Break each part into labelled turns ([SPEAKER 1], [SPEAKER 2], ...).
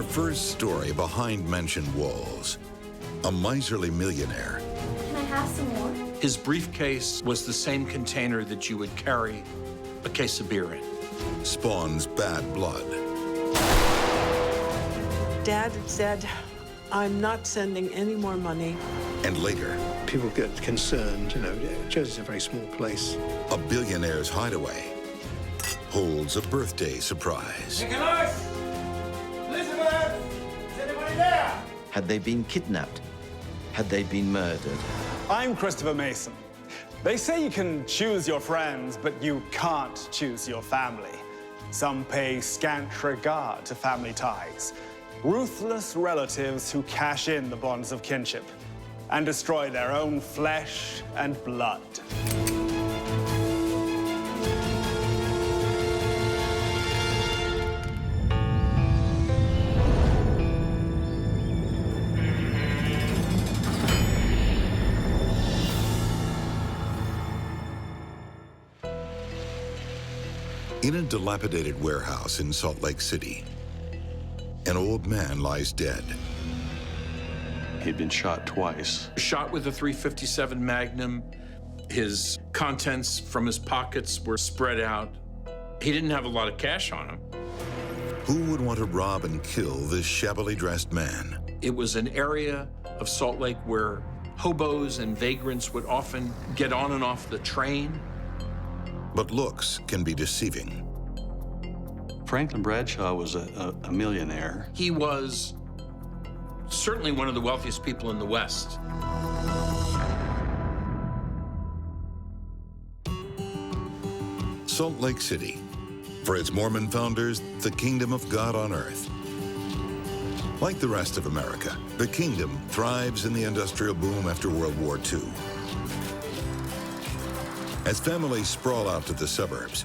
[SPEAKER 1] first story behind mentioned walls, a miserly millionaire.
[SPEAKER 2] Can I have some more?
[SPEAKER 3] His briefcase was the same container that you would carry a case of beer in.
[SPEAKER 1] Spawns bad blood.
[SPEAKER 4] Dad said, I'm not sending any more money.
[SPEAKER 1] And later,
[SPEAKER 5] people get concerned, you know, Jersey's a very small place.
[SPEAKER 1] a billionaire's hideaway holds a birthday surprise.
[SPEAKER 6] Nicholas! Elizabeth! Is anybody there?
[SPEAKER 7] Had they been kidnapped? Had they been murdered?
[SPEAKER 8] I'm Christopher Mason. They say you can choose your friends, but you can't choose your family. Some pay scant regard to family ties. Ruthless relatives who cash in the bonds of kinship and destroy their own flesh and blood.
[SPEAKER 1] In a dilapidated warehouse in Salt Lake City, an old man lies dead.
[SPEAKER 9] He'd been shot twice.
[SPEAKER 3] Shot with a .357 Magnum. His contents from his pockets were spread out. He didn't have a lot of cash on him.
[SPEAKER 1] Who would want to rob and kill this shabbily dressed man?
[SPEAKER 3] It was an area of Salt Lake where hobos and vagrants would often get on and off the train.
[SPEAKER 1] But looks can be deceiving.
[SPEAKER 9] Franklin Bradshaw was a millionaire.
[SPEAKER 3] He was certainly one of the wealthiest people in the West.
[SPEAKER 1] Salt Lake City, for its Mormon founders, the kingdom of God on earth. Like the rest of America, the kingdom thrives in the industrial boom after World War II. As families sprawl out to the suburbs,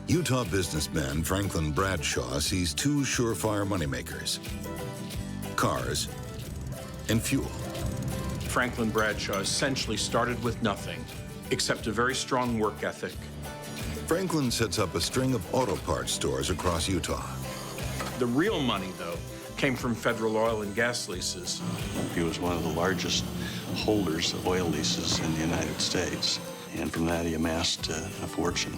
[SPEAKER 1] Utah businessman Franklin Bradshaw sees two surefire moneymakers: cars and fuel.
[SPEAKER 3] Franklin Bradshaw essentially started with nothing, except a very strong work ethic.
[SPEAKER 1] Franklin sets up a string of auto parts stores across Utah.
[SPEAKER 3] The real money, though, came from federal oil and gas leases.
[SPEAKER 9] He was one of the largest holders of oil leases in the United States. And from that, he amassed a fortune.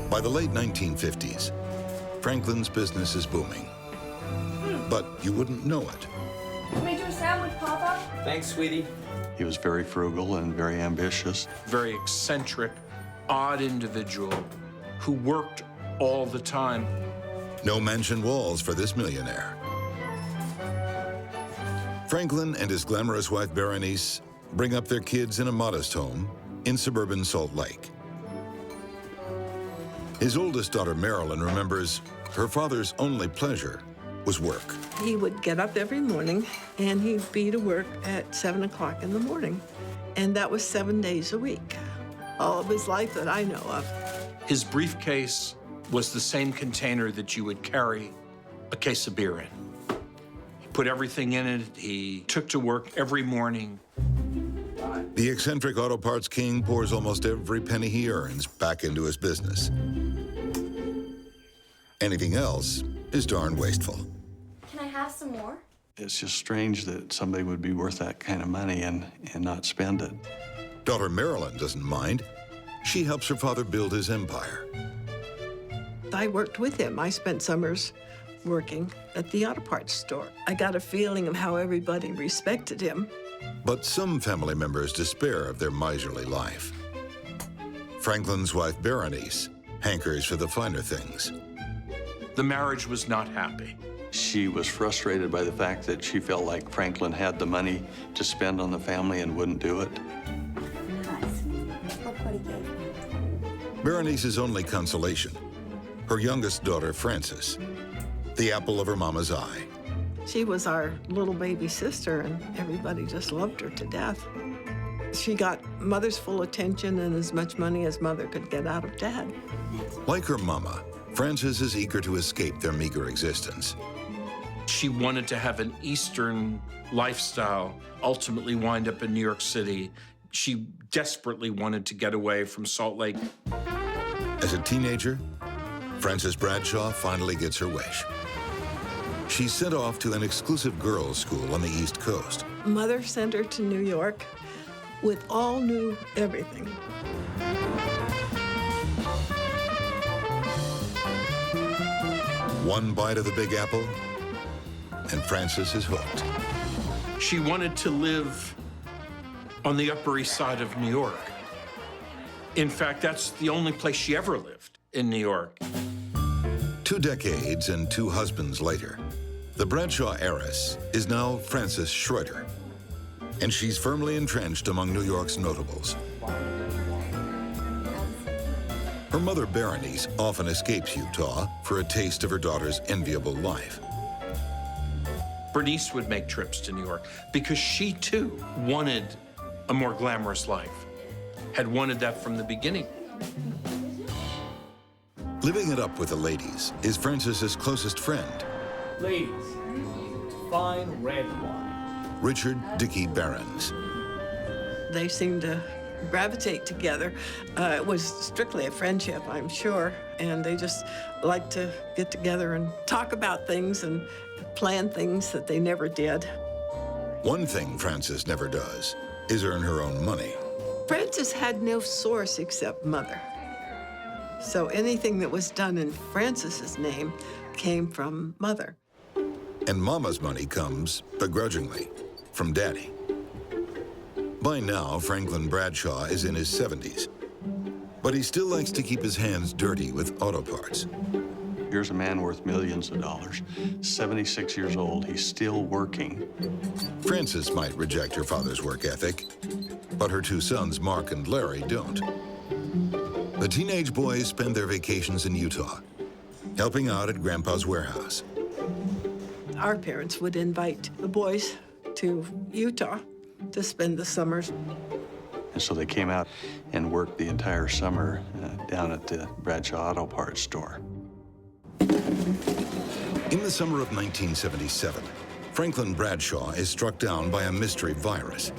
[SPEAKER 1] By the late 1950s, Franklin's business is booming. But you wouldn't know it.
[SPEAKER 2] Can we do a sandwich, Papa?
[SPEAKER 7] Thanks, sweetie.
[SPEAKER 9] He was very frugal and very ambitious.
[SPEAKER 3] Very eccentric, odd individual who worked all the time.
[SPEAKER 1] No mansion walls for this millionaire. Franklin and his glamorous wife, Berenice, bring up their kids in a modest home in suburban Salt Lake. His oldest daughter, Marilyn, remembers her father's only pleasure was work.
[SPEAKER 4] He would get up every morning and he'd be to work at 7 o'clock in the morning. And that was 7 days a week. All of his life that I know of.
[SPEAKER 3] His briefcase was the same container that you would carry a case of beer in. He put everything in it. He took to work every morning.
[SPEAKER 1] The eccentric auto parts king pours almost every penny he earns back into his business. Anything else is darn wasteful.
[SPEAKER 2] Can I have some more?
[SPEAKER 9] It's just strange that somebody would be worth that kind of money and not spend it.
[SPEAKER 1] Daughter Marilyn doesn't mind. She helps her father build his empire.
[SPEAKER 4] I worked with him. I spent summers working at the auto parts store. I got a feeling of how everybody respected him.
[SPEAKER 1] But some family members despair of their miserly life. Franklin's wife, Berenice, hankers for the finer things.
[SPEAKER 3] The marriage was not happy.
[SPEAKER 9] She was frustrated by the fact that she felt like Franklin had the money to spend on the family and wouldn't do it.
[SPEAKER 2] Nice. Look what he gave me.
[SPEAKER 1] Berenice's only consolation, her youngest daughter, Frances, the apple of her mama's eye.
[SPEAKER 4] She was our little baby sister, and everybody just loved her to death. She got mother's full attention and as much money as mother could get out of dad.
[SPEAKER 1] Like her mama, Frances is eager to escape their meager existence.
[SPEAKER 3] She wanted to have an Eastern lifestyle, ultimately wind up in New York City. She desperately wanted to get away from Salt Lake.
[SPEAKER 1] As a teenager, Frances Bradshaw finally gets her wish. She's sent off to an exclusive girls' school on the East Coast.
[SPEAKER 4] Mother sent her to New York with all new everything.
[SPEAKER 1] One bite of the Big Apple, and Frances is hooked.
[SPEAKER 3] She wanted to live on the Upper East Side of New York. In fact, that's the only place she ever lived, in New York.
[SPEAKER 1] 2 decades and 2 husbands later, the Bradshaw heiress is now Frances Schroeder, and she's firmly entrenched among New York's notables. Her mother, Berenice, often escapes Utah for a taste of her daughter's enviable life.
[SPEAKER 3] Bernice would make trips to New York because she, too, wanted a more glamorous life, had wanted that from the beginning.
[SPEAKER 1] Living it up with the ladies is Frances's closest friend,
[SPEAKER 6] Ladies, fine red wine.
[SPEAKER 1] Richard Dickey Barons.
[SPEAKER 4] They seemed to gravitate together. It was strictly a friendship, I'm sure, and they just liked to get together and talk about things and plan things that they never did.
[SPEAKER 1] One thing Frances never does is earn her own money.
[SPEAKER 4] Frances had no source except Mother. So anything that was done in Frances's name came from Mother.
[SPEAKER 1] And Mama's money comes, begrudgingly, from Daddy. By now, Franklin Bradshaw is in his 70s, but he still likes to keep his hands dirty with auto parts.
[SPEAKER 9] Here's a man worth millions of dollars, 76 years old, he's still working.
[SPEAKER 1] Frances might reject her father's work ethic, but her 2 sons, Mark and Larry, don't. The teenage boys spend their vacations in Utah, helping out at Grandpa's warehouse.
[SPEAKER 4] Our parents would invite the boys to Utah to spend the summers.
[SPEAKER 9] And so they came out and worked the entire summer down at the Bradshaw Auto Parts store.
[SPEAKER 1] In the summer of 1977, Franklin Bradshaw is struck down by a mystery virus.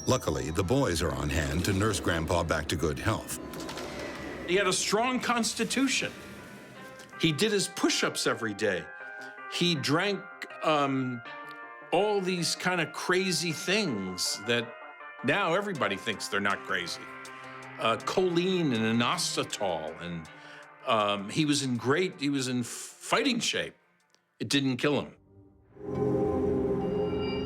[SPEAKER 1] Luckily, the boys are on hand to nurse Grandpa back to good health.
[SPEAKER 3] He had a strong constitution. He did his push-ups every day. He drank all these kind of crazy things that now everybody thinks they're not crazy. Choline and inositol, and he was in fighting shape. It didn't kill him.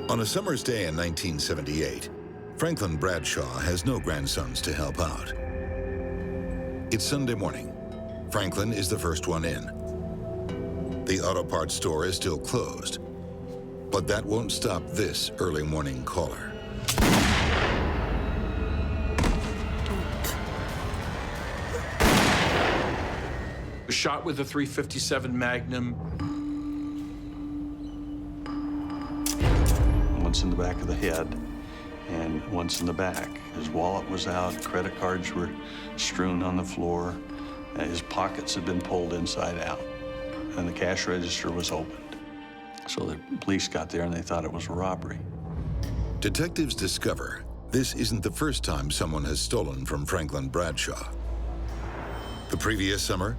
[SPEAKER 1] On a summer's day in 1978, Franklin Bradshaw has no grandsons to help out. It's Sunday morning. Franklin is the first one in. The auto parts store is still closed, but that won't stop this early morning caller.
[SPEAKER 3] Shot with a .357 Magnum.
[SPEAKER 9] Once in the back of the head and once in the back. His wallet was out, credit cards were strewn on the floor, his pockets had been pulled inside out, and the cash register was opened. So the police got there and they thought it was a robbery.
[SPEAKER 1] Detectives discover this isn't the first time someone has stolen from Franklin Bradshaw. The previous summer,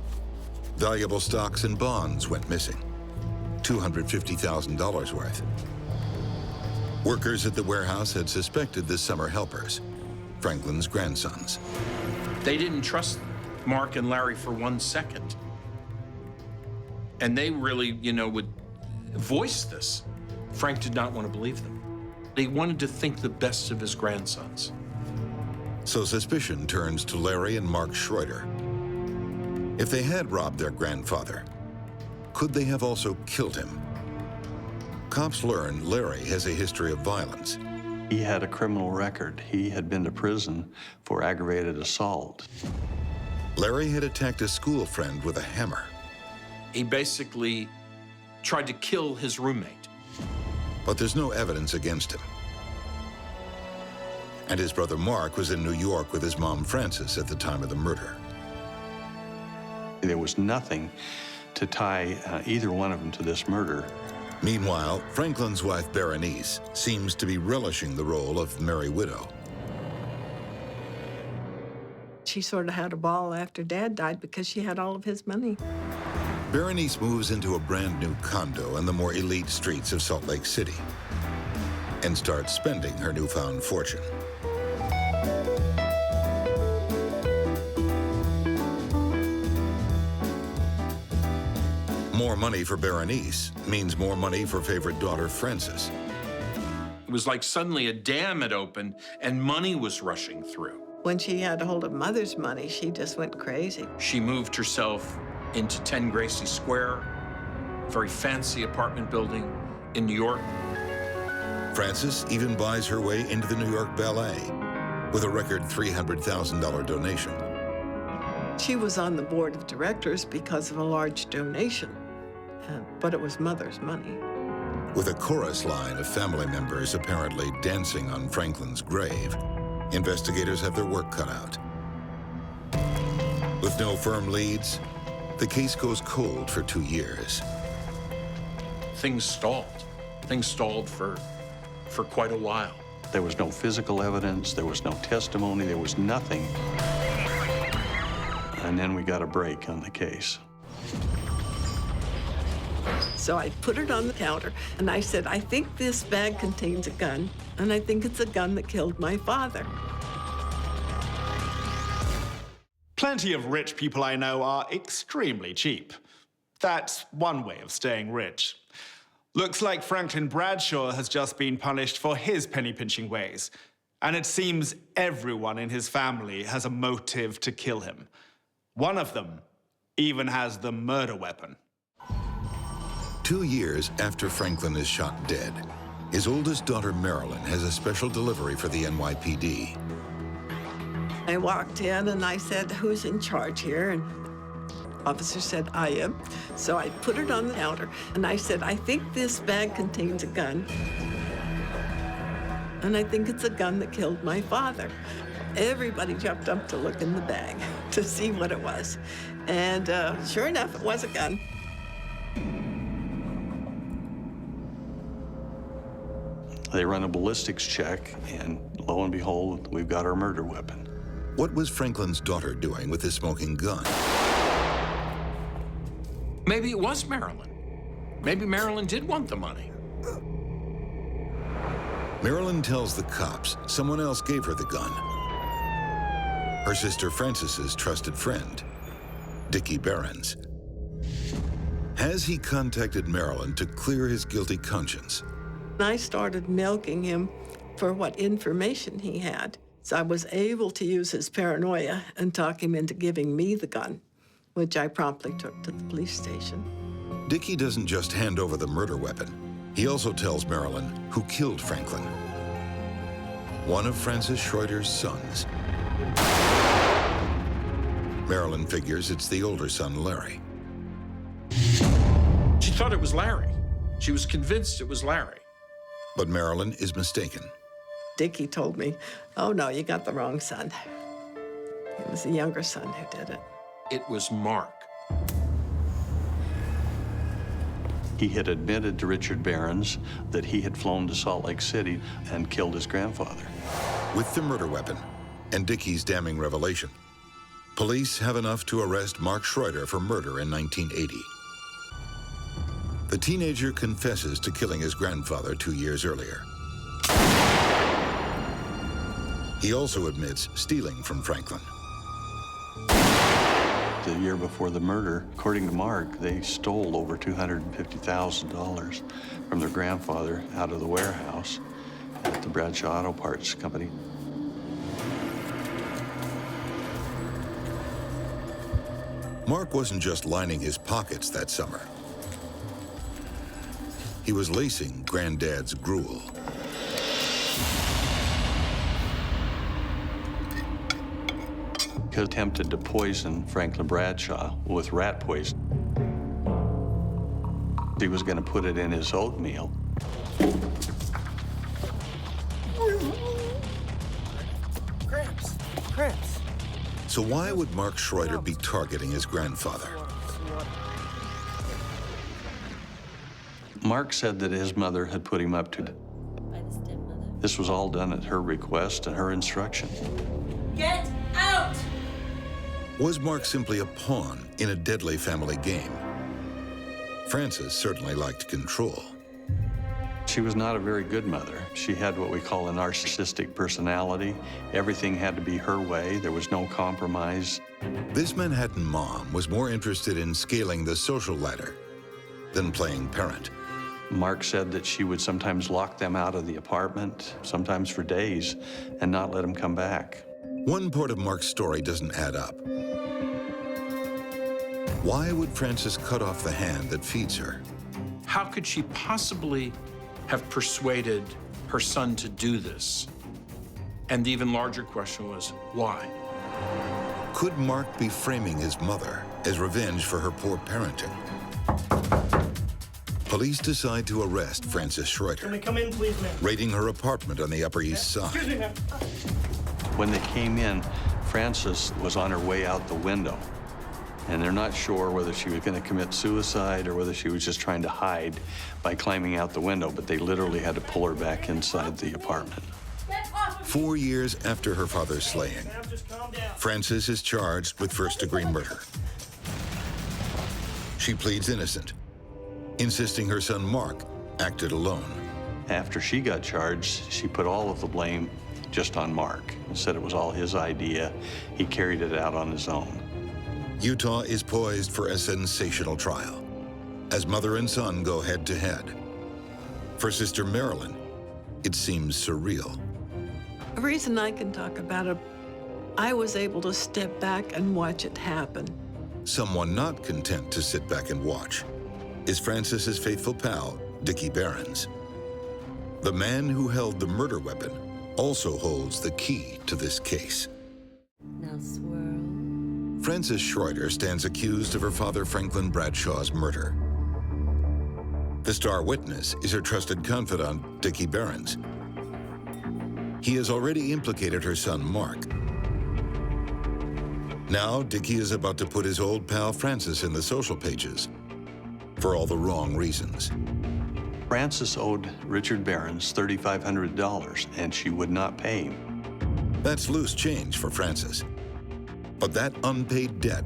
[SPEAKER 1] valuable stocks and bonds went missing, $250,000 worth. Workers at the warehouse had suspected the summer helpers, Franklin's grandsons.
[SPEAKER 3] They didn't trust Mark and Larry for 1 second. And they really, would voice this. Frank did not want to believe them. He wanted to think the best of his grandsons.
[SPEAKER 1] So suspicion turns to Larry and Mark Schroeder. If they had robbed their grandfather, could they have also killed him? Cops learn Larry has a history of violence.
[SPEAKER 9] He had a criminal record. He had been to prison for aggravated assault.
[SPEAKER 1] Larry had attacked a school friend with a hammer.
[SPEAKER 3] He basically tried to kill his roommate.
[SPEAKER 1] But there's no evidence against him. And his brother Mark was in New York with his mom Frances at the time of the murder.
[SPEAKER 9] There was nothing to tie either one of them to this murder.
[SPEAKER 1] Meanwhile, Franklin's wife Berenice seems to be relishing the role of merry widow.
[SPEAKER 4] she sort of had a ball after Dad died because she had all of his money.
[SPEAKER 1] Berenice moves into a brand new condo in the more elite streets of Salt Lake City and starts spending her newfound fortune. More money for Berenice means more money for favorite daughter Frances.
[SPEAKER 3] It was like suddenly a dam had opened and money was rushing through.
[SPEAKER 4] When she had hold of Mother's money, she just went crazy.
[SPEAKER 3] She moved herself into 10 Gracie Square, a very fancy apartment building in New York.
[SPEAKER 1] Frances even buys her way into the New York Ballet with a record $300,000 donation.
[SPEAKER 4] She was on the board of directors because of a large donation, but it was Mother's money.
[SPEAKER 1] With a chorus line of family members apparently dancing on Franklin's grave, investigators have their work cut out. With no firm leads, the case goes cold for 2 years.
[SPEAKER 3] Things stalled. Things stalled for quite a while.
[SPEAKER 9] There was no physical evidence, there was no testimony, there was nothing. And then we got a break on the case.
[SPEAKER 4] So I put it on the counter, and I said, I think this bag contains a gun, and I think it's a gun that killed my father.
[SPEAKER 8] Plenty of rich people I know are extremely cheap. That's one way of staying rich. Looks like Franklin Bradshaw has just been punished for his penny-pinching ways. And it seems everyone in his family has a motive to kill him. One of them even has the murder weapon.
[SPEAKER 1] 2 years after Franklin is shot dead, his oldest daughter, Marilyn, has a special delivery for the NYPD.
[SPEAKER 4] I walked in and I said, who's in charge here? And the officer said, I am. So I put it on the counter and I said, I think this bag contains a gun. And I think it's a gun that killed my father. Everybody jumped up to look in the bag to see what it was. And sure enough, it was a gun.
[SPEAKER 9] They run a ballistics check, and lo and behold, we've got our murder weapon.
[SPEAKER 1] What was Franklin's daughter doing with the smoking gun?
[SPEAKER 3] Maybe it was Marilyn. Maybe Marilyn did want the money.
[SPEAKER 1] Marilyn tells the cops someone else gave her the gun. Her sister Frances's trusted friend, Dickie Behrens. Has he contacted Marilyn to clear his guilty conscience?
[SPEAKER 4] I started milking him for what information he had. So I was able to use his paranoia and talk him into giving me the gun, which I promptly took to the police station.
[SPEAKER 1] Dickie doesn't just hand over the murder weapon. He also tells Marilyn who killed Franklin. One of Francis Schroeder's sons. Marilyn figures it's the older son, Larry.
[SPEAKER 3] She thought it was Larry. She was convinced it was Larry.
[SPEAKER 1] But Marilyn is mistaken.
[SPEAKER 4] Dickie told me, oh no, you got the wrong son. It was the younger son who did it.
[SPEAKER 3] It was Mark.
[SPEAKER 9] He had admitted to Richard Behrens that he had flown to Salt Lake City and killed his grandfather.
[SPEAKER 1] With the murder weapon and Dickie's damning revelation, police have enough to arrest Mark Schroeder for murder in 1980. The teenager confesses to killing his grandfather 2 years earlier. He also admits stealing from Franklin.
[SPEAKER 9] The year before the murder, according to Mark, they stole over $250,000 from their grandfather out of the warehouse at the Bradshaw Auto Parts Company.
[SPEAKER 1] Mark wasn't just lining his pockets that summer. He was lacing Granddad's gruel.
[SPEAKER 9] He attempted to poison Franklin Bradshaw with rat poison. He was going to put it in his oatmeal.
[SPEAKER 10] Cramps.
[SPEAKER 1] So why would Mark Schroeder be targeting his grandfather?
[SPEAKER 9] Mark said that his mother had put him up to it. This was all done at her request and her instruction.
[SPEAKER 10] Get out!
[SPEAKER 1] Was Mark simply a pawn in a deadly family game? Frances certainly liked control.
[SPEAKER 9] She was not a very good mother. She had what we call a narcissistic personality. Everything had to be her way. There was no compromise.
[SPEAKER 1] This Manhattan mom was more interested in scaling the social ladder than playing parent.
[SPEAKER 9] Mark said that she would sometimes lock them out of the apartment, sometimes for days, and not let them come back.
[SPEAKER 1] One part of Mark's story doesn't add up. Why would Frances cut off the hand that feeds her?
[SPEAKER 3] How could she possibly have persuaded her son to do this? And the even larger question was, why?
[SPEAKER 1] Could Mark be framing his mother as revenge for her poor parenting? Police decide to arrest Frances Schroeder,
[SPEAKER 6] Can we come in, please, ma'am?
[SPEAKER 1] raiding her apartment on the Upper East Side.
[SPEAKER 6] Excuse me, ma'am.
[SPEAKER 9] When they came in, Frances was on her way out the window. And they're not sure whether she was going to commit suicide or whether she was just trying to hide by climbing out the window, but they literally had to pull her back inside the apartment.
[SPEAKER 1] 4 years after her father's slaying,
[SPEAKER 6] Ma'am, just calm down.
[SPEAKER 1] Frances is charged with first-degree murder. She pleads innocent, insisting her son Mark acted alone.
[SPEAKER 9] After she got charged, she put all of the blame just on Mark and said it was all his idea. He carried it out on his own.
[SPEAKER 1] Utah is poised for a sensational trial as mother and son go head-to-head. For Sister Marilyn, it seems surreal.
[SPEAKER 4] The reason I can talk about it, I was able to step back and watch it happen.
[SPEAKER 1] Someone not content to sit back and watch is Frances's faithful pal, Dickie Behrens. The man who held the murder weapon also holds the key to this case.
[SPEAKER 2] Now swirl.
[SPEAKER 1] Frances Schroeder stands accused of her father Franklin Bradshaw's murder. The star witness is her trusted confidant, Dickie Behrens. He has already implicated her son, Mark. Now, Dickie is about to put his old pal Frances in the social pages for all the wrong reasons.
[SPEAKER 9] Frances owed Richard Behrens $3,500, and she would not pay him.
[SPEAKER 1] That's loose change for Frances. But that unpaid debt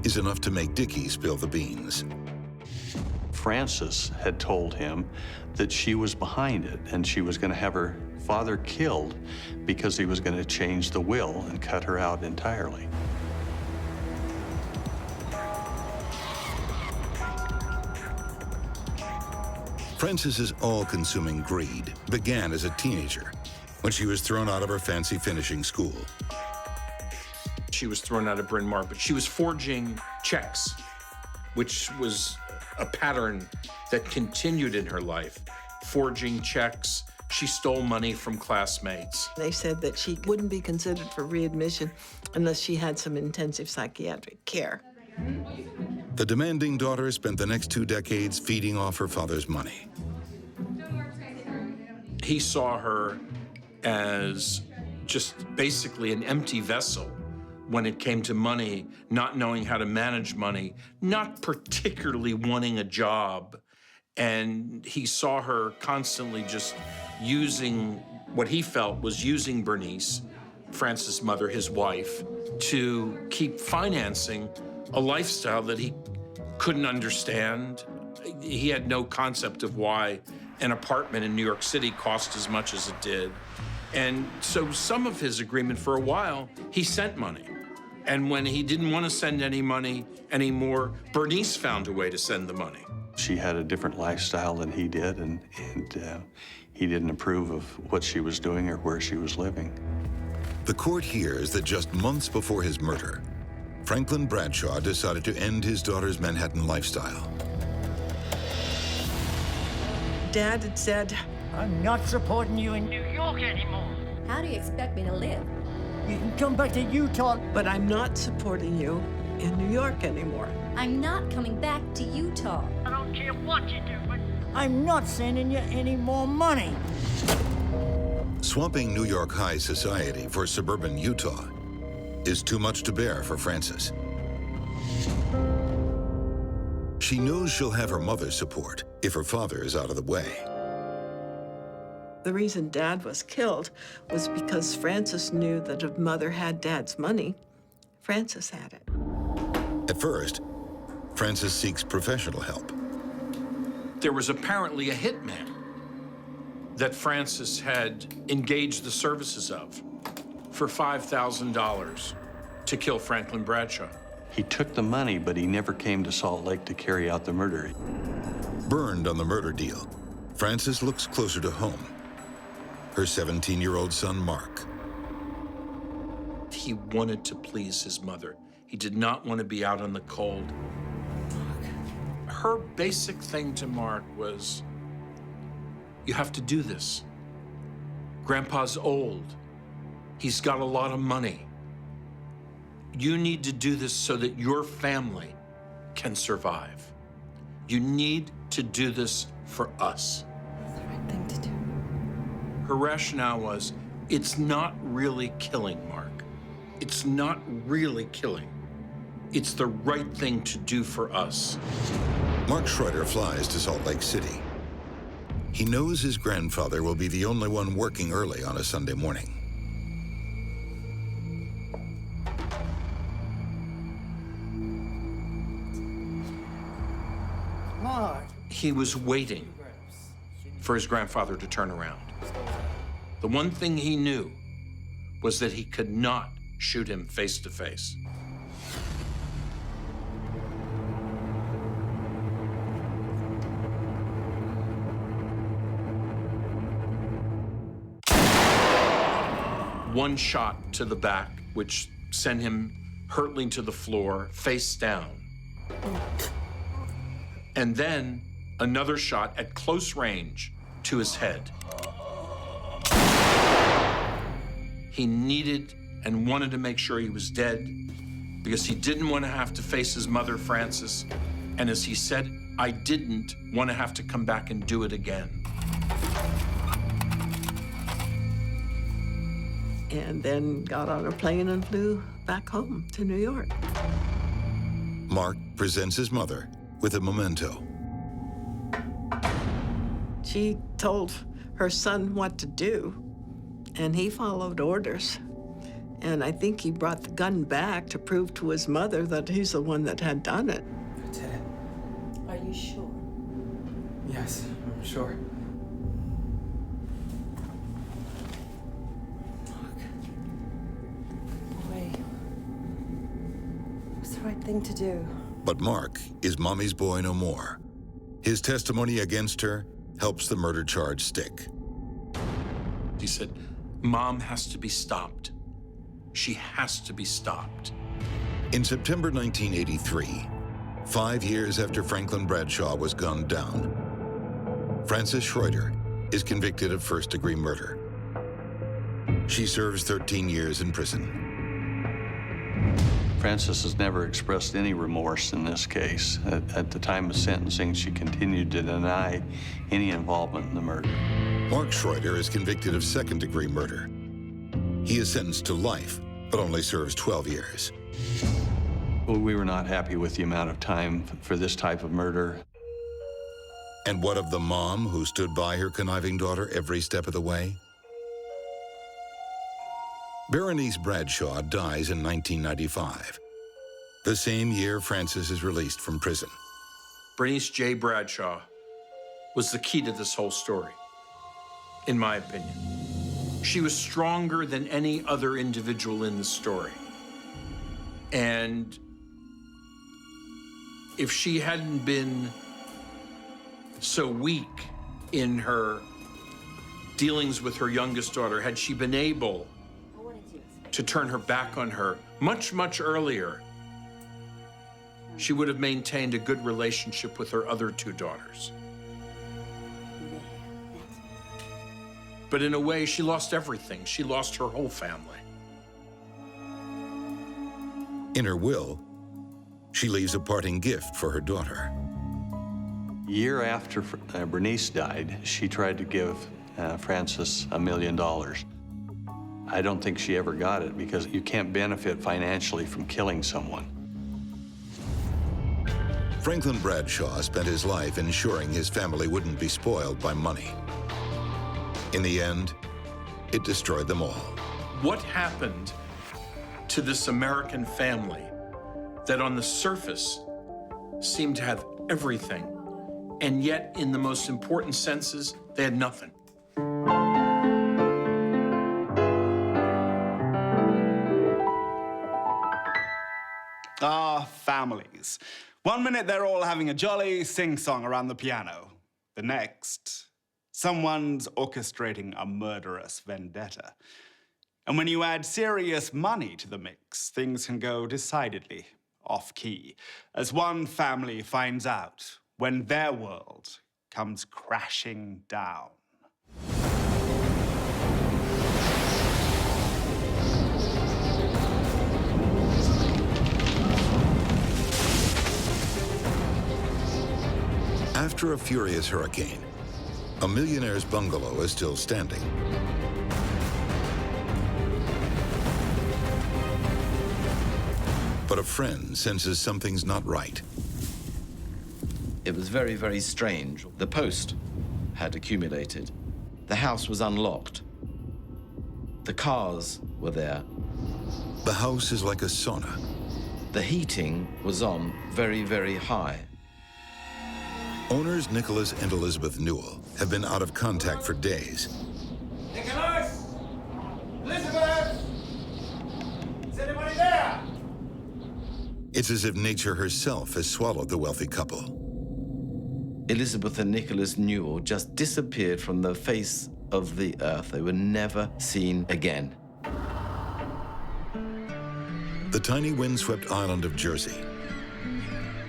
[SPEAKER 1] is enough to make Dickie spill the beans.
[SPEAKER 9] Frances had told him that she was behind it, and she was going to have her father killed because he was going to change the will and cut her out entirely.
[SPEAKER 1] Frances's all-consuming greed began as a teenager when she was thrown out of her fancy finishing school.
[SPEAKER 3] She was thrown out of Bryn Mawr, but she was forging checks, which was a pattern that continued in her life. Forging checks, she stole money from classmates.
[SPEAKER 4] They said that she wouldn't be considered for readmission unless she had some intensive psychiatric care.
[SPEAKER 1] The demanding daughter spent the next 2 decades feeding off her father's money.
[SPEAKER 3] He saw her as just basically an empty vessel when it came to money, not knowing how to manage money, not particularly wanting a job. And he saw her constantly just using what he felt was using Bernice, Frances' mother, his wife, to keep financing a lifestyle that he couldn't understand. He had no concept of why an apartment in New York City cost as much as it did. And so some of his agreement for a while, he sent money. And when he didn't want to send any money anymore, Bernice found a way to send the money.
[SPEAKER 9] She had a different lifestyle than he did, and he didn't approve of what she was doing or where she was living.
[SPEAKER 1] The court hears that just months before his murder, Franklin Bradshaw decided to end his daughter's Manhattan lifestyle.
[SPEAKER 4] Dad had said,
[SPEAKER 10] I'm not supporting you in New York anymore.
[SPEAKER 2] How do you expect me to live?
[SPEAKER 10] You can come back to Utah.
[SPEAKER 4] but I'm not supporting you in New York anymore.
[SPEAKER 2] I'm not coming back to Utah.
[SPEAKER 10] I don't care what you do, but I'm not sending you any more money.
[SPEAKER 1] Swamping New York high society for suburban Utah is too much to bear for Frances. She knows she'll have her mother's support if her father is out of the way.
[SPEAKER 4] The reason Dad was killed was because Frances knew that if Mother had Dad's money, Frances had it.
[SPEAKER 1] At first, Frances seeks professional help.
[SPEAKER 3] There was apparently a hitman that Frances had engaged the services of for $5,000 to kill Franklin Bradshaw.
[SPEAKER 9] He took the money, but he never came to Salt Lake to carry out the murder.
[SPEAKER 1] Burned on the murder deal, Frances looks closer to home. Her 17-year-old son, Mark.
[SPEAKER 3] He wanted to please his mother. He did not want to be out in the cold. Her basic thing to Mark was, you have to do this. Grandpa's old. He's got a lot of money. You need to do this so that your family can survive. You need to do this for us.
[SPEAKER 2] That's the right thing to do.
[SPEAKER 3] Her rationale was, it's not really killing, Mark. It's not really killing. It's the right thing to do for us.
[SPEAKER 1] Mark Schroeder flies to Salt Lake City. He knows his grandfather will be the only one working early on a Sunday morning.
[SPEAKER 10] Mark.
[SPEAKER 3] He was waiting for his grandfather to turn around. The one thing he knew was that he could not shoot him face to face. One shot to the back, which sent him hurtling to the floor, face down. And then another shot at close range to his head. He needed and wanted to make sure he was dead because he didn't want to have to face his mother, Frances. And as he said, I didn't want to have to come back and do it again.
[SPEAKER 4] And then got on a plane and flew back home to New York.
[SPEAKER 1] Mark presents his mother with a memento.
[SPEAKER 4] She told her son what to do, and he followed orders. And I think he brought the gun back to prove to his mother that he's the one that had done it.
[SPEAKER 11] I did it.
[SPEAKER 2] Are you sure?
[SPEAKER 11] Yes, I'm sure.
[SPEAKER 2] Boy, what's the right thing to do?
[SPEAKER 1] But Mark is mommy's boy no more. His testimony against her helps the murder charge stick.
[SPEAKER 3] He said, Mom has to be stopped. She has to be stopped.
[SPEAKER 1] In September 1983, 5 years after Franklin Bradshaw was gunned down, Frances Schroeder is convicted of first-degree murder. She serves 13 years in prison.
[SPEAKER 9] Frances has never expressed any remorse in this case. At the time of sentencing, she continued to deny any involvement in the murder.
[SPEAKER 1] Mark Schroeder is convicted of second-degree murder. He is sentenced to life, but only serves 12 years.
[SPEAKER 9] Well, we were not happy with the amount of time for this type of murder.
[SPEAKER 1] And what of the mom who stood by her conniving daughter every step of the way? Berenice Bradshaw dies in 1995, the same year Frances is released from prison.
[SPEAKER 3] Bernice J. Bradshaw was the key to this whole story, in my opinion. She was stronger than any other individual in the story. And if she hadn't been so weak in her dealings with her youngest daughter, had she been able to turn her back on her much, much earlier, she would have maintained a good relationship with her other two daughters. But in a way, she lost everything. She lost her whole family.
[SPEAKER 1] In her will, she leaves a parting gift for her daughter.
[SPEAKER 9] A year after Bernice died, she tried to give Frances $1 million. I don't think she ever got it because you can't benefit financially from killing someone.
[SPEAKER 1] Franklin Bradshaw spent his life ensuring his family wouldn't be spoiled by money. In the end, it destroyed them all.
[SPEAKER 3] What happened to this American family that on the surface seemed to have everything, and yet in the most important senses, they had nothing.
[SPEAKER 8] Ah, families. One minute they're all having a jolly sing-song around the piano. The next, someone's orchestrating a murderous vendetta. And when you add serious money to the mix, things can go decidedly off-key, as one family finds out when their world comes crashing down.
[SPEAKER 1] After a furious hurricane, a millionaire's bungalow is still standing. But a friend senses something's not right.
[SPEAKER 7] It was very, very strange. The post had accumulated. The house was unlocked. The cars were there.
[SPEAKER 1] The house is like a sauna.
[SPEAKER 7] The heating was on very, very high.
[SPEAKER 1] Owners Nicholas and Elizabeth Newell have been out of contact for days.
[SPEAKER 6] Nicholas! Elizabeth! Is anybody there?
[SPEAKER 1] It's as if nature herself has swallowed the wealthy couple.
[SPEAKER 7] Elizabeth and Nicholas Newell just disappeared from the face of the earth. They were never seen again.
[SPEAKER 1] The tiny windswept island of Jersey,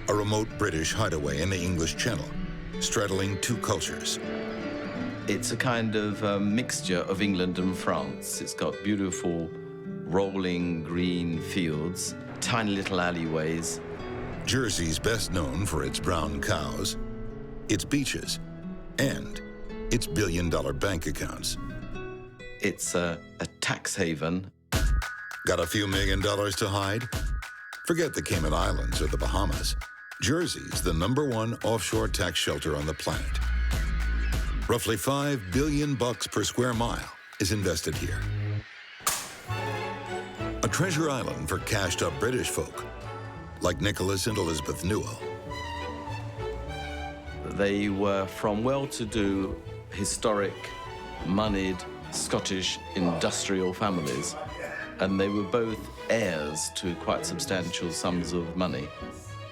[SPEAKER 1] a remote British hideaway in the English Channel, straddling two cultures.
[SPEAKER 7] It's a kind of mixture of England and France. It's got beautiful rolling green fields, tiny little alleyways.
[SPEAKER 1] Jersey's best known for its brown cows, its beaches, and its billion-dollar bank accounts.
[SPEAKER 7] It's a tax haven.
[SPEAKER 1] Got a few $1 million to hide? Forget the Cayman Islands or the Bahamas. Jersey's the #1 offshore tax shelter on the planet. Roughly $5 billion per square mile is invested here. A treasure island for cashed-up British folk, like Nicholas and Elizabeth Newell.
[SPEAKER 7] They were from well-to-do, historic, moneyed Scottish industrial families, and they were both heirs to quite substantial sums of money.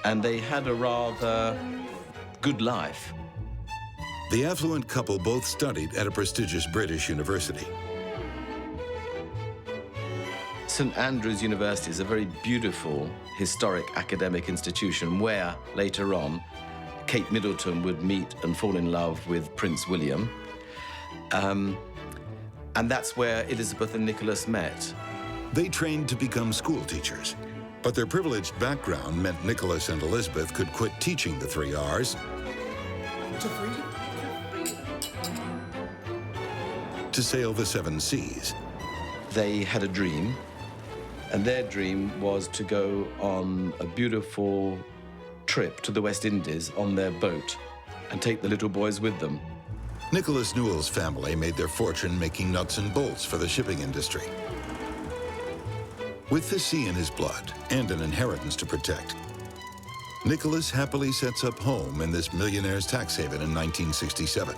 [SPEAKER 7] And they had a rather good life.
[SPEAKER 1] The affluent couple both studied at a prestigious British university.
[SPEAKER 7] St. Andrews University is a very beautiful, historic academic institution where, later on, Kate Middleton would meet and fall in love with Prince William. And that's where Elizabeth and Nicholas met.
[SPEAKER 1] They trained to become school teachers, but their privileged background meant Nicholas and Elizabeth could quit teaching the 3 R's to sail the 7 seas.
[SPEAKER 7] They had a dream, and their dream was to go on a beautiful trip to the West Indies on their boat and take the little boys with them.
[SPEAKER 1] Nicholas Newell's family made their fortune making nuts and bolts for the shipping industry. With the sea in his blood and an inheritance to protect, Nicholas happily sets up home in this millionaire's tax haven in 1967,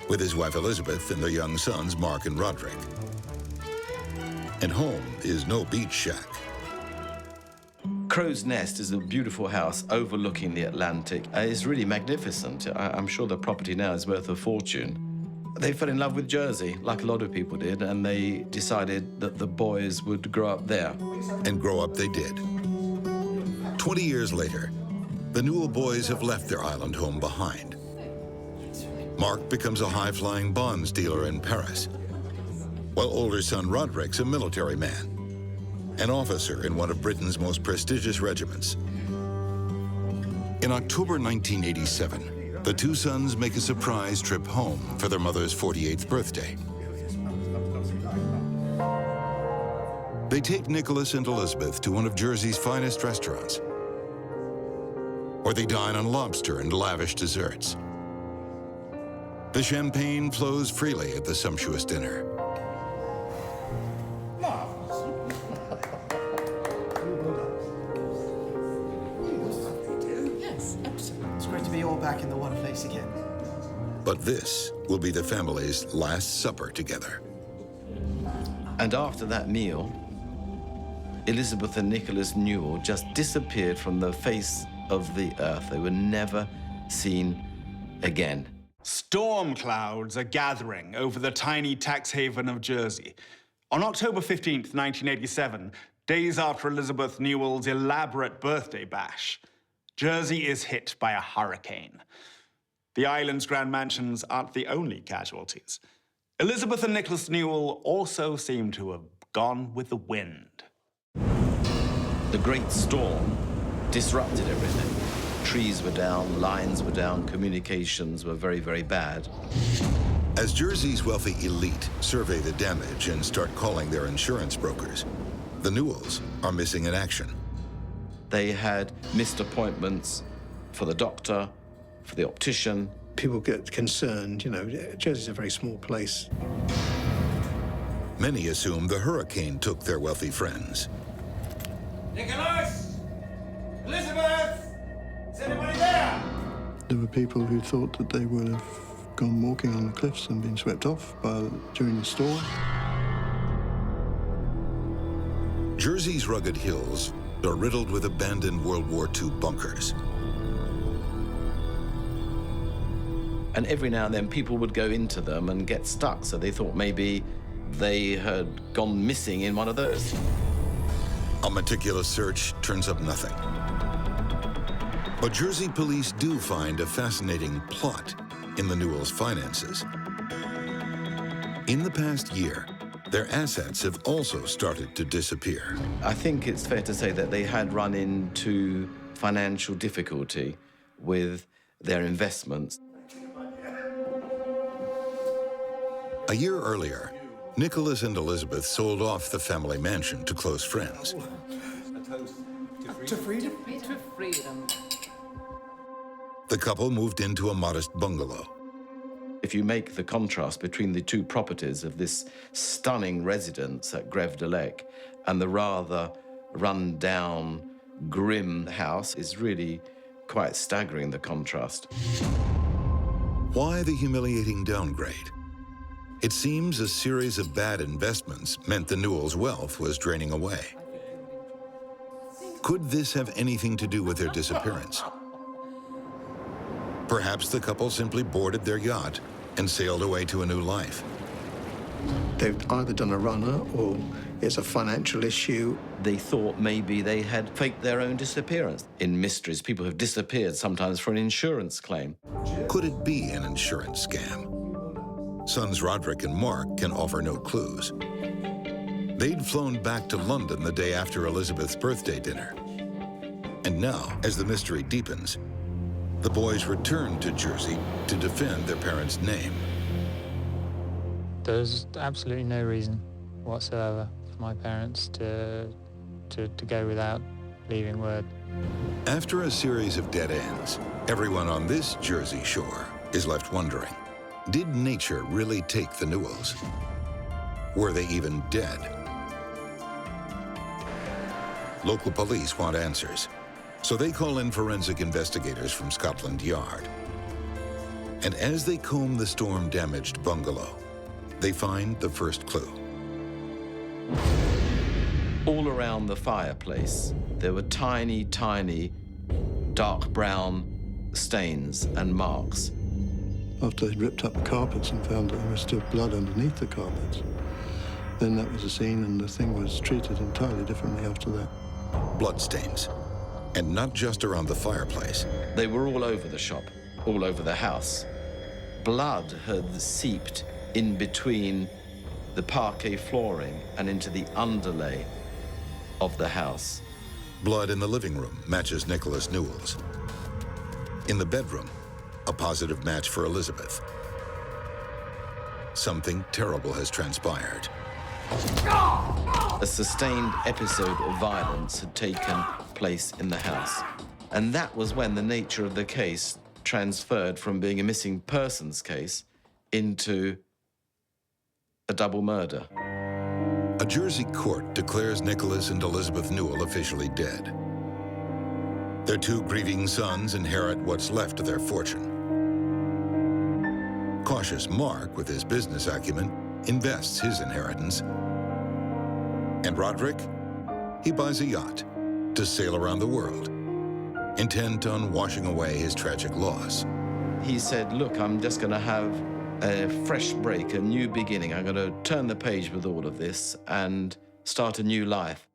[SPEAKER 1] with his wife Elizabeth and their young sons Mark and Roderick. And home is no beach shack.
[SPEAKER 7] Crow's Nest is a beautiful house overlooking the Atlantic. It's really magnificent. I'm sure the property now is worth a fortune. They fell in love with Jersey, like a lot of people did, and they decided that the boys would grow up there.
[SPEAKER 1] And grow up they did. 20 years later, the Newell boys have left their island home behind. Mark becomes a high-flying bonds dealer in Paris, while older son Roderick's a military man, an officer in one of Britain's most prestigious regiments. In October 1987, the 2 sons make a surprise trip home for their mother's 48th birthday. They take Nicholas and Elizabeth to one of Jersey's finest restaurants, where they dine on lobster and lavish desserts. The champagne flows freely at the sumptuous dinner.
[SPEAKER 11] to be all back in the one place again.
[SPEAKER 1] But this will be the family's last supper together.
[SPEAKER 7] And after that meal, Elizabeth and Nicholas Newell just disappeared from the face of the earth. They were never seen again.
[SPEAKER 8] Storm clouds are gathering over the tiny tax haven of Jersey. On October 15th, 1987, days after Elizabeth Newell's elaborate birthday bash, Jersey is hit by a hurricane. The island's grand mansions aren't the only casualties. Elizabeth and Nicholas Newell also seem to have gone with the wind.
[SPEAKER 7] The great storm disrupted everything. Trees were down, lines were down, communications were very, very bad.
[SPEAKER 1] As Jersey's wealthy elite survey the damage and start calling their insurance brokers, the Newells are missing in action.
[SPEAKER 7] They had missed appointments for the doctor, for the optician.
[SPEAKER 5] People get concerned, you know, Jersey's a very small place.
[SPEAKER 1] Many assume the hurricane took their wealthy friends.
[SPEAKER 6] Nicholas! Elizabeth! Is anybody there?
[SPEAKER 5] There were people who thought that they would have gone walking on the cliffs and been swept off during the storm.
[SPEAKER 1] Jersey's rugged hills are riddled with abandoned World War II bunkers.
[SPEAKER 7] And every now and then people would go into them and get stuck, so they thought maybe they had gone missing in one of those.
[SPEAKER 1] A meticulous search turns up nothing. But Jersey police do find a fascinating plot in the Newells' finances. In the past year, their assets have also started to disappear.
[SPEAKER 7] I think it's fair to say that they had run into financial difficulty with their investments.
[SPEAKER 1] A year earlier, Nicholas and Elizabeth sold off the family mansion to close friends.
[SPEAKER 11] To freedom?
[SPEAKER 12] To freedom.
[SPEAKER 1] The couple moved into a modest bungalow.
[SPEAKER 7] If you make the contrast between the two properties of this stunning residence at Greve de Lec and the rather run-down, grim house, is really quite staggering, the contrast.
[SPEAKER 1] Why the humiliating downgrade? It seems a series of bad investments meant the Newells' wealth was draining away. Could this have anything to do with their disappearance? Perhaps the couple simply boarded their yacht and sailed away to a new life.
[SPEAKER 5] They've either done a runner or it's a financial issue.
[SPEAKER 7] They thought maybe they had faked their own disappearance. In mysteries, people have disappeared sometimes for an insurance claim.
[SPEAKER 1] Could it be an insurance scam? Sons Roderick and Mark can offer no clues. They'd flown back to London the day after Elizabeth's birthday dinner. And now, as the mystery deepens, the boys return to Jersey to defend their parents' name.
[SPEAKER 13] There's absolutely no reason whatsoever for my parents to go without leaving word.
[SPEAKER 1] After a series of dead ends, everyone on this Jersey shore is left wondering, did nature really take the Newells? Were they even dead? Local police want answers, so they call in forensic investigators from Scotland Yard. And as they comb the storm-damaged bungalow, they find the first clue.
[SPEAKER 7] All around the fireplace, there were tiny, tiny, dark brown stains and marks.
[SPEAKER 5] After they'd ripped up the carpets and found that there was still blood underneath the carpets, then that was the scene, and the thing was treated entirely differently after that.
[SPEAKER 1] Bloodstains, and not just around the fireplace.
[SPEAKER 7] They were all over the shop, all over the house. Blood had seeped in between the parquet flooring and into the underlay of the house.
[SPEAKER 1] Blood in the living room matches Nicholas Newell's. In the bedroom, a positive match for Elizabeth. Something terrible has transpired.
[SPEAKER 7] A sustained episode of violence had taken place in the house. And that was when the nature of the case transferred from being a missing persons case into a double murder.
[SPEAKER 1] A Jersey court declares Nicholas and Elizabeth Newell officially dead. Their two grieving sons inherit what's left of their fortune. Cautious Mark, with his business acumen, invests his inheritance. And Roderick, he buys a yacht to sail around the world, intent on washing away his tragic loss.
[SPEAKER 7] He said, look, I'm just going to have a fresh break, a new beginning. I'm going to turn the page with all of this and start a new life.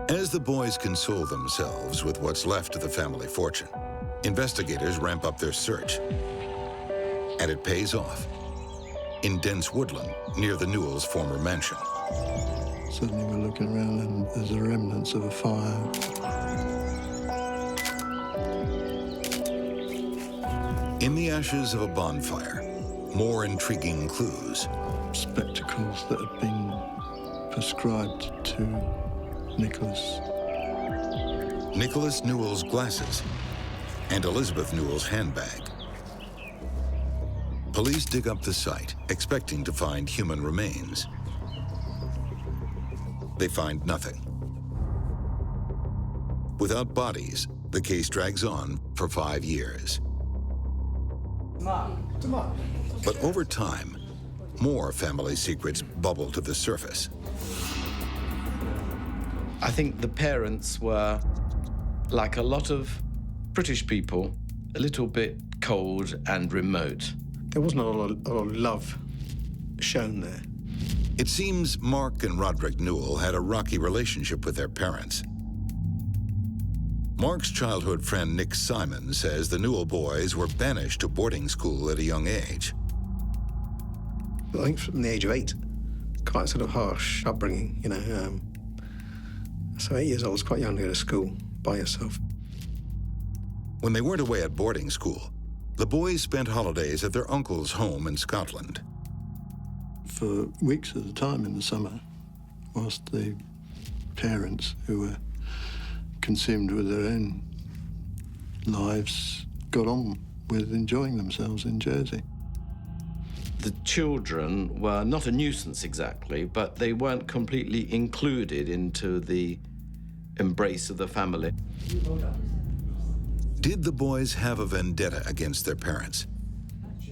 [SPEAKER 1] As the boys console themselves with what's left of the family fortune, investigators ramp up their search. And it pays off in dense woodland near the Newells' former mansion.
[SPEAKER 5] Suddenly we're looking around and there's the remnants of a fire.
[SPEAKER 1] In the ashes of a bonfire, more intriguing clues.
[SPEAKER 5] Spectacles that had been prescribed to Nicholas.
[SPEAKER 1] Nicholas Newell's glasses and Elizabeth Newell's handbag. Police dig up the site, expecting to find human remains. They find nothing. Without bodies, the case drags on for 5 years. But over time, more family secrets bubble to the surface.
[SPEAKER 7] I think the parents were, like a lot of British people, a little bit cold and remote.
[SPEAKER 11] There wasn't a lot of love shown there.
[SPEAKER 1] It seems Mark and Roderick Newell had a rocky relationship with their parents. Mark's childhood friend Nick Simon says the Newell boys were banished to boarding school at a young age.
[SPEAKER 11] I think from the age of 8, quite sort of harsh upbringing, you know. So 8 years old is quite young to go to school by yourself.
[SPEAKER 1] When they weren't away at boarding school, the boys spent holidays at their uncle's home in Scotland.
[SPEAKER 5] For weeks at a time in the summer, whilst the parents, who were consumed with their own lives, got on with enjoying themselves in Jersey.
[SPEAKER 7] The children were not a nuisance exactly, but they weren't completely included into the embrace of the family.
[SPEAKER 1] Did the boys have a vendetta against their parents?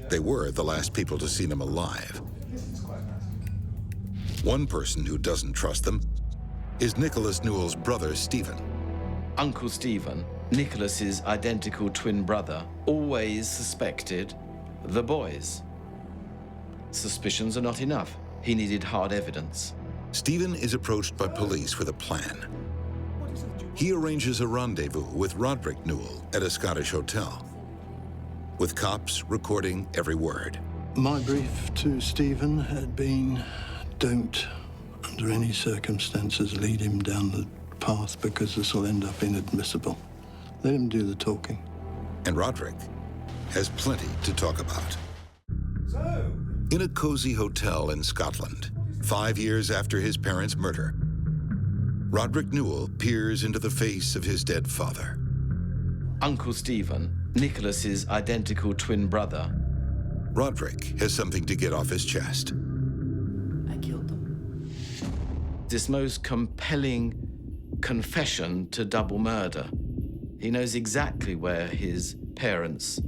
[SPEAKER 1] They were the last people to see them alive. One person who doesn't trust them is Nicholas Newell's brother, Stephen.
[SPEAKER 7] Uncle Stephen, Nicholas's identical twin brother, always suspected the boys. Suspicions are not enough. He needed hard evidence.
[SPEAKER 1] Stephen is approached by police with a plan. He arranges a rendezvous with Roderick Newell at a Scottish hotel, with cops recording every word.
[SPEAKER 5] My brief to Stephen had been, don't, under any circumstances, lead him down the path because this will end up inadmissible. Let him do the talking.
[SPEAKER 1] And Roderick has plenty to talk about. In a cozy hotel in Scotland, 5 years after his parents' murder, Roderick Newell peers into the face of his dead father.
[SPEAKER 7] Uncle Stephen, Nicholas's identical twin brother.
[SPEAKER 1] Roderick has something to get off his chest.
[SPEAKER 10] I killed them.
[SPEAKER 7] This most compelling confession to double murder. He knows exactly where his parents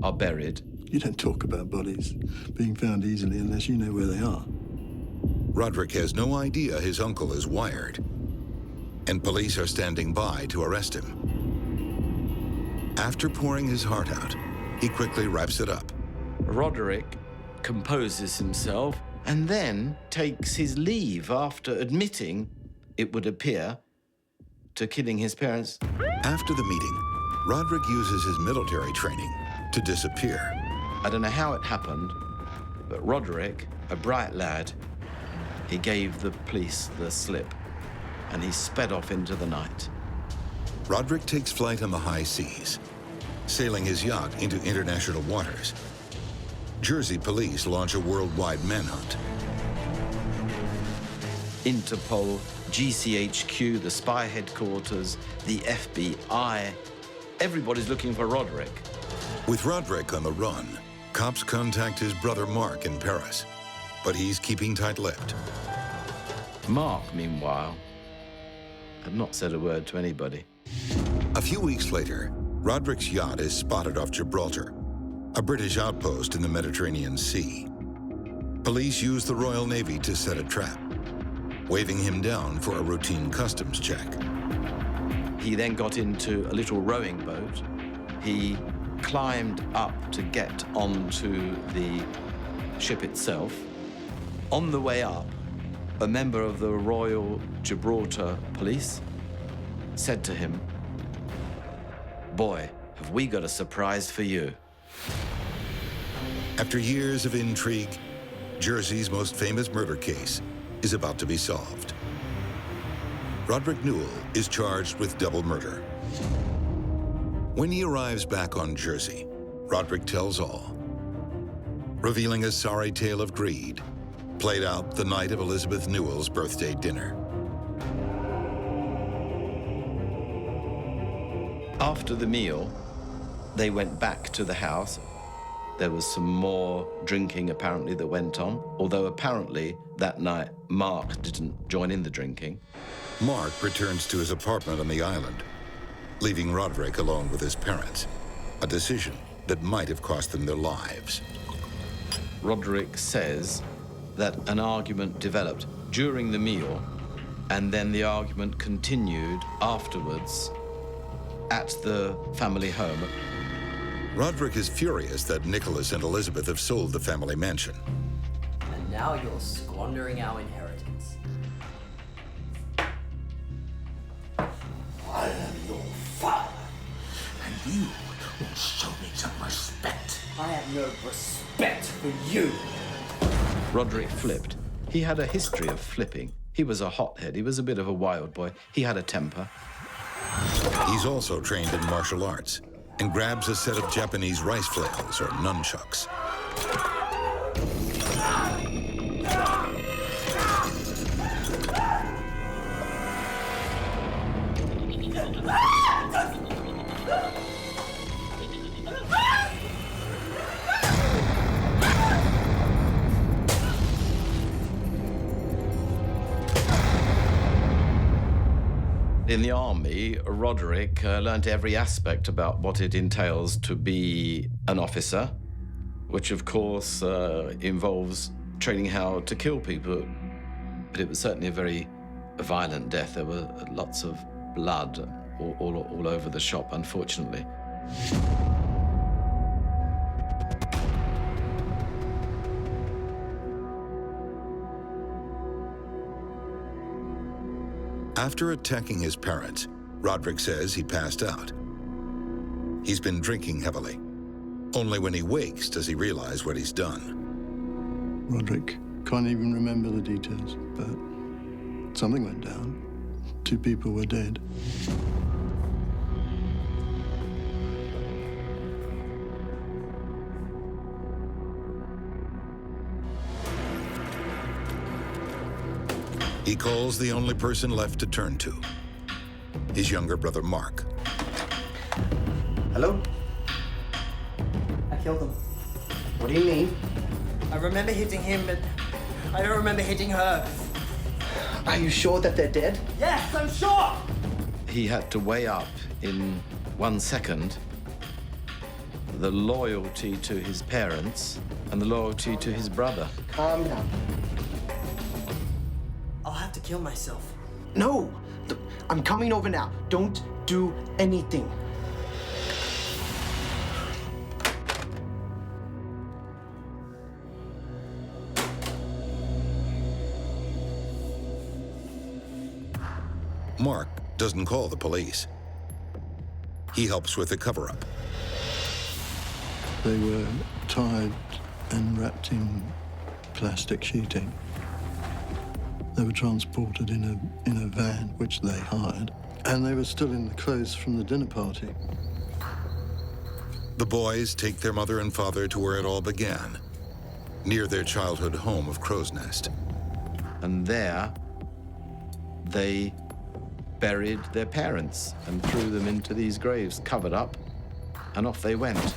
[SPEAKER 7] are buried.
[SPEAKER 5] You don't talk about bodies being found easily unless you know where they are.
[SPEAKER 1] Roderick has no idea his uncle is wired, and police are standing by to arrest him. After pouring his heart out, he quickly wraps it up.
[SPEAKER 7] Roderick composes himself and then takes his leave after admitting, it would appear, to killing his parents.
[SPEAKER 1] After the meeting, Roderick uses his military training to disappear.
[SPEAKER 7] I don't know how it happened, but Roderick, a bright lad, he gave the police the slip, and he sped off into the night.
[SPEAKER 1] Roderick takes flight on the high seas, sailing his yacht into international waters. Jersey police launch a worldwide manhunt.
[SPEAKER 7] Interpol, GCHQ, the spy headquarters, the FBI, everybody's looking for Roderick.
[SPEAKER 1] With Roderick on the run, cops contact his brother Mark in Paris, but he's keeping tight-lipped.
[SPEAKER 7] Mark, meanwhile, had not said a word to anybody.
[SPEAKER 1] A few weeks later, Roderick's yacht is spotted off Gibraltar, a British outpost in the Mediterranean Sea. Police use the Royal Navy to set a trap, waving him down for a routine customs check.
[SPEAKER 7] He then got into a little rowing boat. He climbed up to get onto the ship itself. On the way up, a member of the Royal Gibraltar Police said to him, "Boy, have we got a surprise for you."
[SPEAKER 1] After years of intrigue, Jersey's most famous murder case is about to be solved. Roderick Newell is charged with double murder. When he arrives back on Jersey, Roderick tells all, revealing a sorry tale of greed played out the night of Elizabeth Newell's birthday dinner.
[SPEAKER 7] After the meal, they went back to the house. There was some more drinking apparently that went on, although apparently that night Mark didn't join in the drinking.
[SPEAKER 1] Mark returns to his apartment on the island, leaving Roderick alone with his parents, a decision that might have cost them their lives.
[SPEAKER 7] Roderick says that an argument developed during the meal, and then the argument continued afterwards at the family home.
[SPEAKER 1] Roderick is furious that Nicholas and Elizabeth have sold the family mansion.
[SPEAKER 12] And now you're squandering our inheritance.
[SPEAKER 6] I am your father, and you will show me some respect.
[SPEAKER 12] I have no respect for you.
[SPEAKER 7] Roderick flipped. He had a history of flipping. He was a hothead. He was a bit of a wild boy. He had a temper.
[SPEAKER 1] He's also trained in martial arts and grabs a set of Japanese rice flails, or nunchucks.
[SPEAKER 7] In the army, Roderick learnt every aspect about what it entails to be an officer, which of course involves training how to kill people. But it was certainly a very violent death. There were lots of blood all over the shop, unfortunately.
[SPEAKER 1] After attacking his parents, Roderick says he passed out. He's been drinking heavily. Only when he wakes does he realize what he's done.
[SPEAKER 5] Roderick can't even remember the details, but something went down. 2 people were dead.
[SPEAKER 1] He calls the only person left to turn to, his younger brother, Mark.
[SPEAKER 12] Hello? I killed him. What do you mean? I remember hitting him, but I don't remember hitting her. Are you sure that they're dead? Yes, I'm sure!
[SPEAKER 7] He had to weigh up in 1 second the loyalty to his parents and the loyalty to his brother.
[SPEAKER 12] Calm down. I'll have to kill myself. No! I'm coming over now. Don't do anything.
[SPEAKER 1] Mark doesn't call the police. He helps with the cover-up.
[SPEAKER 5] They were tied and wrapped in plastic sheeting. They were transported in a van, which they hired, and they were still in the clothes from the dinner party.
[SPEAKER 1] The boys take their mother and father to where it all began, near their childhood home of Crow's Nest.
[SPEAKER 7] And there, they buried their parents and threw them into these graves, covered up, and off they went.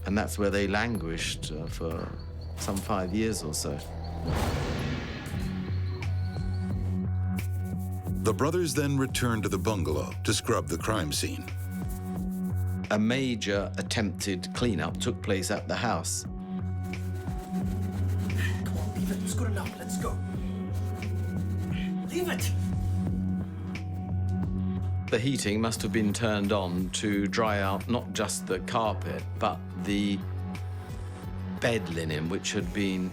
[SPEAKER 7] And that's where they languished for some 5 years or so.
[SPEAKER 1] The brothers then return to the bungalow to scrub the crime scene.
[SPEAKER 7] A major attempted cleanup took place at the house.
[SPEAKER 12] Come on, leave it. It's good enough. Let's go. Leave it.
[SPEAKER 7] The heating must have been turned on to dry out not just the carpet, but the bed linen, which had been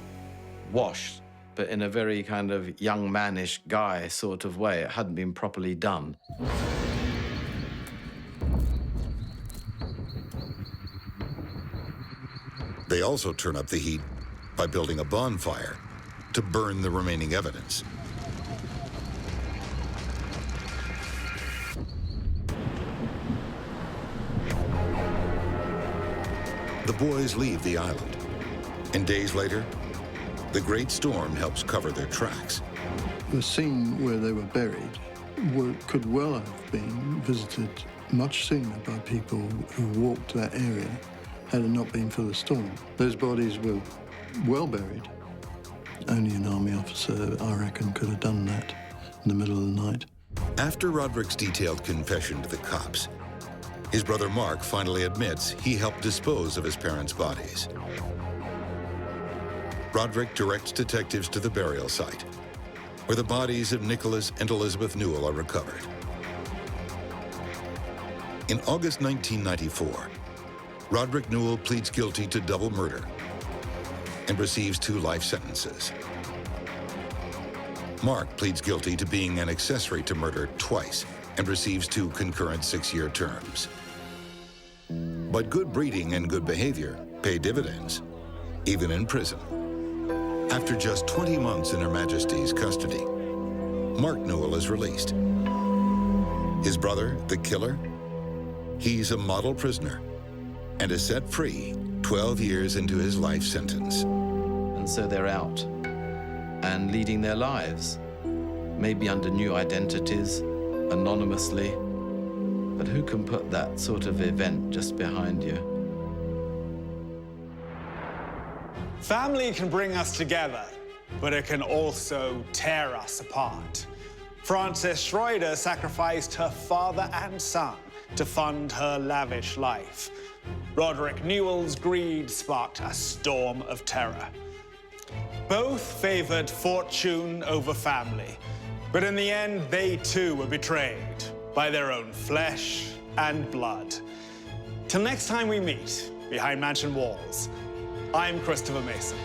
[SPEAKER 7] washed, but in a very kind of young manish guy sort of way. It hadn't been properly done.
[SPEAKER 1] They also turn up the heat by building a bonfire to burn the remaining evidence. The boys leave the island, and days later, the great storm helps cover their tracks.
[SPEAKER 5] The scene where they were buried could well have been visited much sooner by people who walked that area had it not been for the storm. Those bodies were well buried. Only an army officer, I reckon, could have done that in the middle of the night.
[SPEAKER 1] After Roderick's detailed confession to the cops, his brother Mark finally admits he helped dispose of his parents' bodies. Roderick directs detectives to the burial site, where the bodies of Nicholas and Elizabeth Newell are recovered. In August 1994, Roderick Newell pleads guilty to double murder and receives 2 life sentences. Mark pleads guilty to being an accessory to murder twice and receives 2 concurrent 6-year terms. But good breeding and good behavior pay dividends, even in prison. After just 20 months in Her Majesty's custody, Mark Newell is released. His brother, the killer, he's a model prisoner and is set free 12 years into his life sentence.
[SPEAKER 7] And so they're out and leading their lives, maybe under new identities, anonymously. But who can put that sort of event just behind you?
[SPEAKER 8] Family can bring us together, but it can also tear us apart. Frances Schroeder sacrificed her father and son to fund her lavish life. Roderick Newell's greed sparked a storm of terror. Both favored fortune over family, but in the end, they too were betrayed by their own flesh and blood. Till next time we meet behind mansion walls, I'm Christopher Mason.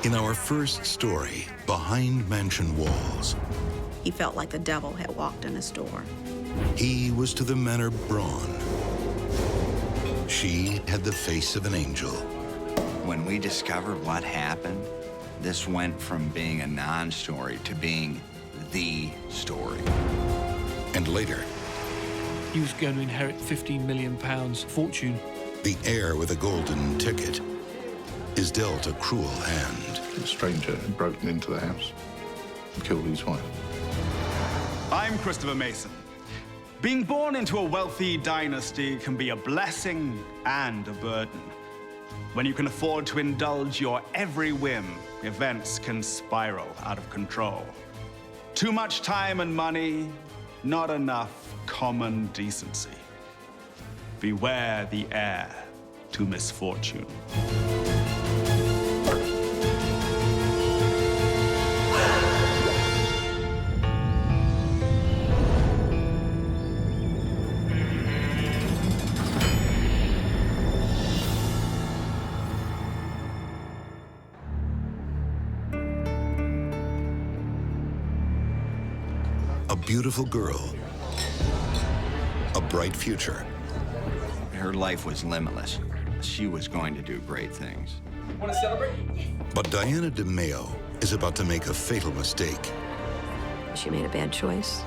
[SPEAKER 1] In our first story, Behind Mansion Walls,
[SPEAKER 2] He felt like the devil had walked in his door.
[SPEAKER 1] he was to the manner brawn. She had the face of an angel.
[SPEAKER 14] When we discovered what happened, this went from being a non-story to being the story.
[SPEAKER 1] And later,
[SPEAKER 15] He was going to inherit £15 million fortune.
[SPEAKER 1] the heir with a golden ticket is dealt a cruel hand.
[SPEAKER 16] A stranger had broken into the house and killed his wife.
[SPEAKER 8] I'm Christopher Mason. Being born into a wealthy dynasty can be a blessing and a burden. When you can afford to indulge your every whim, events can spiral out of control. Too much time and money, not enough common decency. Beware the heir to misfortune.
[SPEAKER 1] beautiful girl, a bright future.
[SPEAKER 14] Her life was limitless. She was going to do great things.
[SPEAKER 17] Want to celebrate?
[SPEAKER 1] But Diana DeMeo is about to make a fatal mistake.
[SPEAKER 18] She made a bad choice.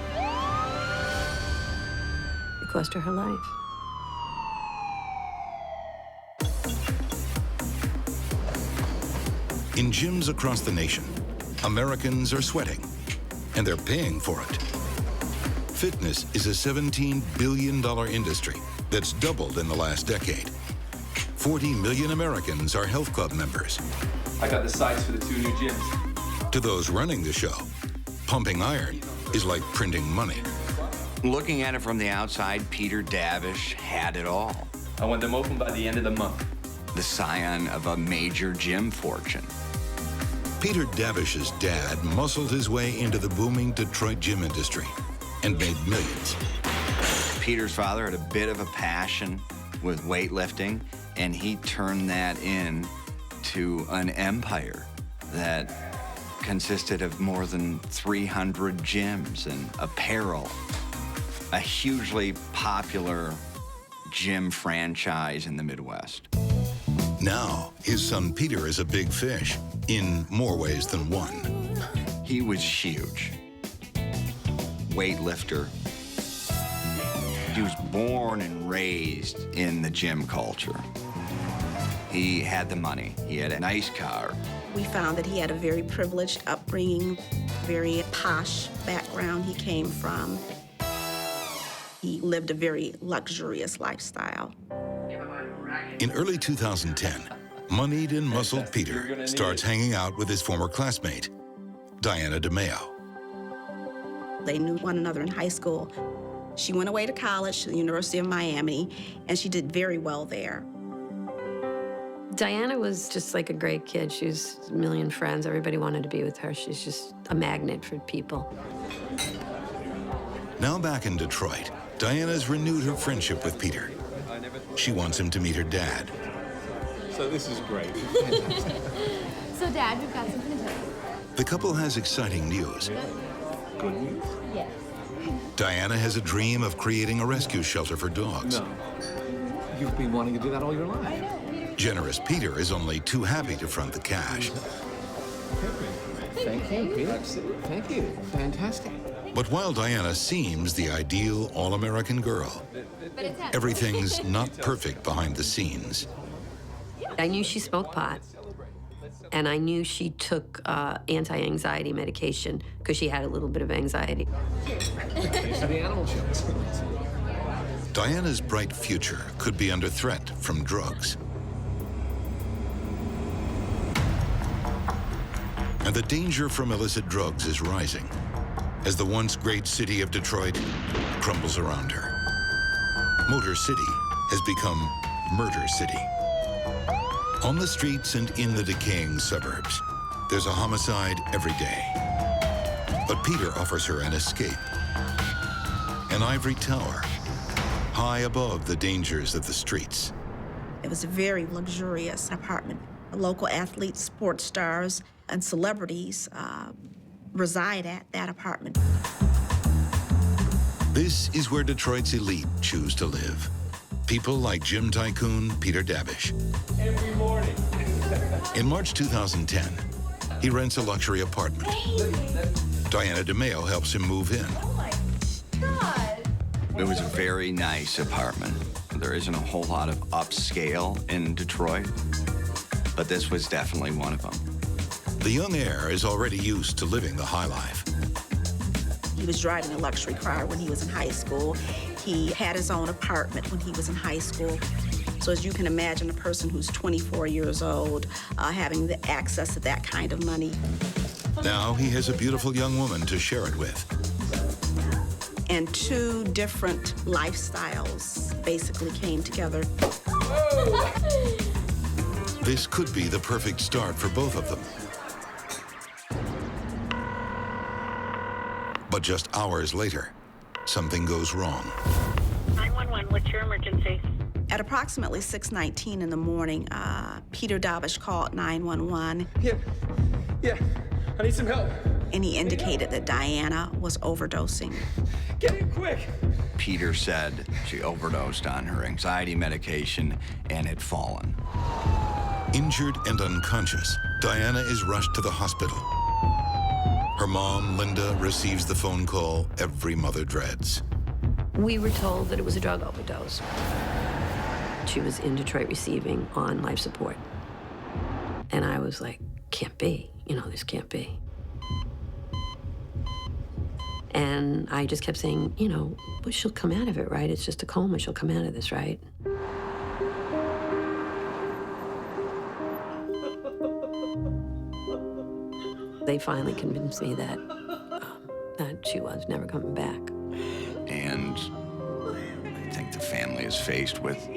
[SPEAKER 18] It cost her life.
[SPEAKER 1] In gyms across the nation, Americans are sweating, and they're paying for it. Fitness is a $17 billion industry that's doubled in the last decade. 40 million Americans are health club members.
[SPEAKER 17] I got the sites for the 2 new gyms.
[SPEAKER 1] To those running the show, pumping iron is like printing money.
[SPEAKER 14] Looking at it from the outside, Peter Davish had it all.
[SPEAKER 17] I want them open by the end of the month.
[SPEAKER 14] The scion of a major gym fortune.
[SPEAKER 1] Peter Davish's dad muscled his way into the booming Detroit gym industry and made millions.
[SPEAKER 14] Peter's father had a bit of a passion with weightlifting, and he turned that into an empire that consisted of more than 300 gyms and apparel, a hugely popular gym franchise in the Midwest.
[SPEAKER 1] Now, his son Peter is a big fish, in more ways than one.
[SPEAKER 14] He was huge. Weightlifter. He was born and raised in the gym culture. He had the money. He had a nice car.
[SPEAKER 19] We found that he had a very privileged upbringing, very posh background he came from. He lived a very luxurious lifestyle.
[SPEAKER 1] In early 2010, moneyed and muscled Peter starts hanging out with his former classmate, Diana DeMeo.
[SPEAKER 19] They knew one another in high school. She went away to college to the University of Miami, and she did very well there.
[SPEAKER 18] Diana was just like a great kid. She was a million friends. Everybody wanted to be with her. She's just a magnet for people.
[SPEAKER 1] Now back in Detroit, Diana's renewed her friendship with Peter. She wants him to meet her dad.
[SPEAKER 17] So this is great.
[SPEAKER 20] So, Dad, we've got something to tell you.
[SPEAKER 1] The couple has exciting news.
[SPEAKER 17] Good news?
[SPEAKER 20] Yes.
[SPEAKER 1] Diana has a dream of creating a rescue shelter for dogs.
[SPEAKER 17] No. You've been wanting to do that all your life.
[SPEAKER 20] I know.
[SPEAKER 1] Generous Peter is only too happy to front the cash.
[SPEAKER 17] Thank you, Peter. Thank you. Fantastic.
[SPEAKER 1] But while Diana seems the ideal all-American girl, everything's not perfect behind the scenes.
[SPEAKER 18] I knew she smoked pot, and I knew she took anti-anxiety medication because she had a little bit of anxiety.
[SPEAKER 17] The animal shows.
[SPEAKER 1] Diana's bright future could be under threat from drugs. And the danger from illicit drugs is rising as the once great city of Detroit crumbles around her. Motor City has become Murder City. On the streets and in the decaying suburbs, there's a homicide every day. But Peter offers her an escape. An ivory tower, high above the dangers of the streets.
[SPEAKER 19] It was a very luxurious apartment. Local athletes, sports stars, and celebrities reside at that apartment.
[SPEAKER 1] This is where Detroit's elite choose to live. People like gym tycoon Peter Davish.
[SPEAKER 17] Every morning.
[SPEAKER 1] In March 2010, he rents a luxury apartment. Diana DeMeo helps him move in.
[SPEAKER 20] Oh my God.
[SPEAKER 14] It was a very nice apartment. There isn't a whole lot of upscale in Detroit, but this was definitely one of them.
[SPEAKER 1] The young heir is already used to living the high life.
[SPEAKER 19] He was driving a luxury car when he was in high school. He had his own apartment when he was in high school. So as you can imagine, a person who's 24 years old having the access to that kind of money.
[SPEAKER 1] Now he has a beautiful young woman to share it with.
[SPEAKER 19] And two different lifestyles basically came together.
[SPEAKER 1] This could be the perfect start for both of them. But just hours later, something goes wrong.
[SPEAKER 19] 911, what's your emergency? At approximately 6:19 in the morning, Peter Davish called 911.
[SPEAKER 17] Yeah, I need some help.
[SPEAKER 19] and he indicated that Diana was overdosing.
[SPEAKER 8] Get in quick!
[SPEAKER 14] Peter said she overdosed on her anxiety medication and had fallen.
[SPEAKER 1] Injured and unconscious, Diana is rushed to the hospital. Her mom, Linda, receives the phone call every mother dreads.
[SPEAKER 18] We were told that it was a drug overdose. She was in Detroit receiving on life support. And I was like, can't be. You know, this can't be. And I just kept saying, you know, but she'll come out of it, right? It's just a coma. She'll come out of this, right? They finally convinced me that she was never coming back.
[SPEAKER 14] And I think the family is faced with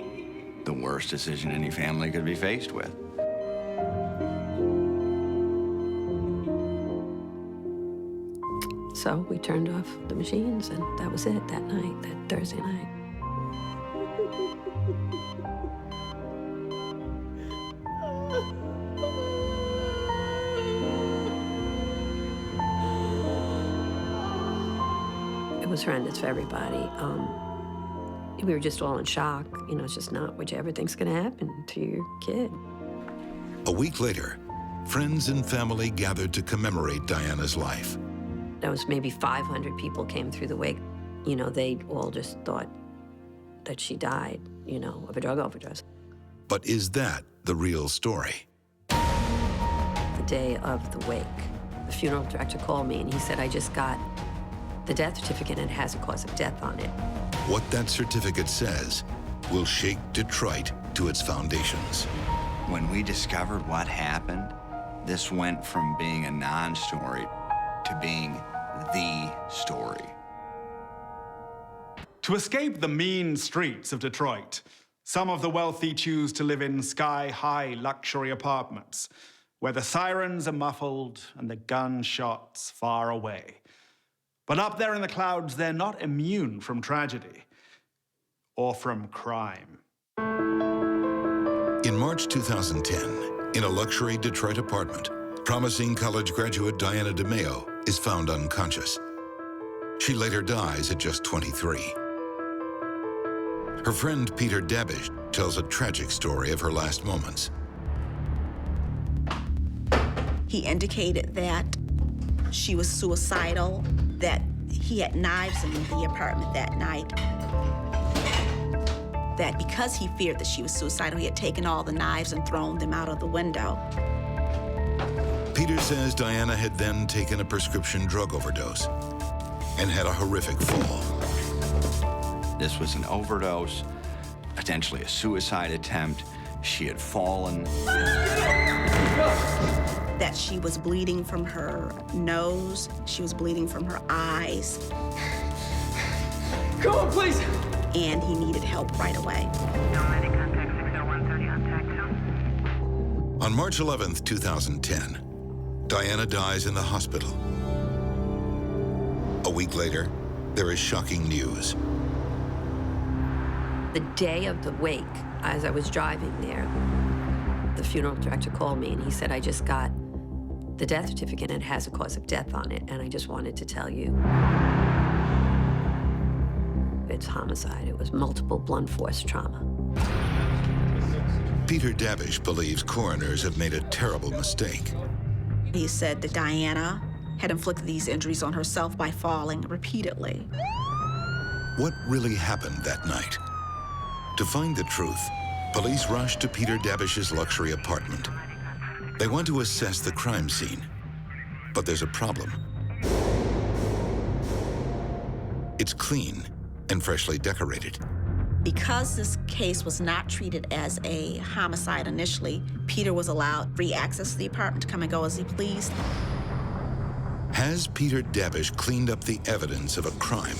[SPEAKER 14] the worst decision any family could be faced with.
[SPEAKER 18] So we turned off the machines, and that was it that night, that Thursday night. It was horrendous for everybody. We were just all in shock. You know, it's just not what you ever think's gonna happen to your kid.
[SPEAKER 1] A week later, friends and family gathered to commemorate Diana's life.
[SPEAKER 18] There was maybe 500 people came through the wake. You know, they all just thought that she died, you know, of a drug overdose.
[SPEAKER 1] But is that the real story?
[SPEAKER 18] The day of the wake, the funeral director called me and he said, I just got the death certificate and it has a cause of death on it.
[SPEAKER 1] What that certificate says will shake Detroit to its foundations.
[SPEAKER 14] When we discovered what happened, this went from being a non-story to being the story.
[SPEAKER 8] To escape the mean streets of Detroit, some of the wealthy choose to live in sky-high luxury apartments, where the sirens are muffled and the gunshots far away. But up there in the clouds, they're not immune from tragedy or from crime.
[SPEAKER 1] In March 2010, in a luxury Detroit apartment, promising college graduate Diana DeMeo is found unconscious. She later dies at just 23. Her friend Peter Davish tells a tragic story of her last moments.
[SPEAKER 19] He indicated that she was suicidal, that he had knives in the apartment that night, that because he feared that she was suicidal, he had taken all the knives and thrown them out of the window.
[SPEAKER 1] Peter says Diana had then taken a prescription drug overdose and had a horrific fall.
[SPEAKER 14] This was an overdose, potentially a suicide attempt. She had fallen.
[SPEAKER 19] That she was bleeding from her nose, she was bleeding from her eyes.
[SPEAKER 17] Come on, please!
[SPEAKER 19] And he needed help right away.
[SPEAKER 1] On March 11th, 2010, Diana dies in the hospital. A week later, there is shocking news.
[SPEAKER 18] The day of the wake, as I was driving there, the funeral director called me and he said, I just got the death certificate and it has a cause of death on it, and I just wanted to tell you it's homicide. It was multiple blunt force trauma.
[SPEAKER 1] Peter Davish believes coroners have made a terrible mistake.
[SPEAKER 19] He said that Diana had inflicted these injuries on herself by falling repeatedly.
[SPEAKER 1] What really happened that night? To find the truth, police rush to Peter Davish's luxury apartment. They want to assess the crime scene, but there's a problem. It's clean and freshly decorated.
[SPEAKER 19] Because this case was not treated as a homicide initially, Peter was allowed free access to the apartment to come and go as he pleased.
[SPEAKER 1] Has Peter Davish cleaned up the evidence of a crime?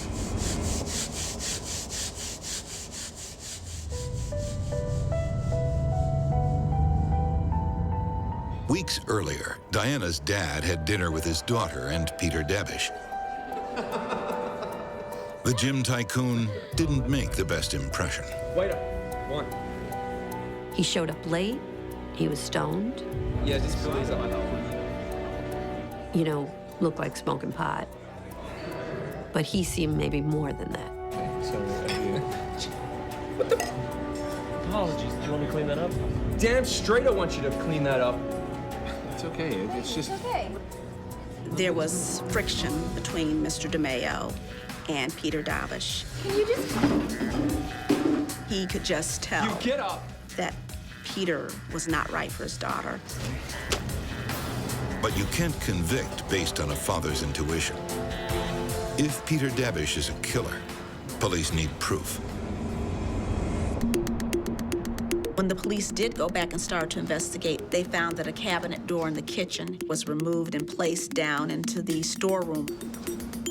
[SPEAKER 1] Weeks earlier, Diana's dad had dinner with his daughter and Peter Davish. The gym tycoon didn't make the best impression.
[SPEAKER 17] Wait up. One.
[SPEAKER 18] He showed up late. He was stoned.
[SPEAKER 17] Yeah, just please.
[SPEAKER 18] You know, looked like smoking pot. But he seemed maybe more than that.
[SPEAKER 17] Apologies. Do you want me to clean that up? Damn straight I want you to clean that up. It's okay. It's just...
[SPEAKER 20] Okay.
[SPEAKER 19] There was friction between Mr. DeMeo and Peter Davish.
[SPEAKER 20] Can you just...
[SPEAKER 19] He could just tell
[SPEAKER 17] You get up!
[SPEAKER 19] that Peter was not right for his daughter.
[SPEAKER 1] But you can't convict based on a father's intuition. If Peter Davish is a killer, police need proof.
[SPEAKER 19] When the police did go back and start to investigate, they found that a cabinet door in the kitchen was removed and placed down into the storeroom.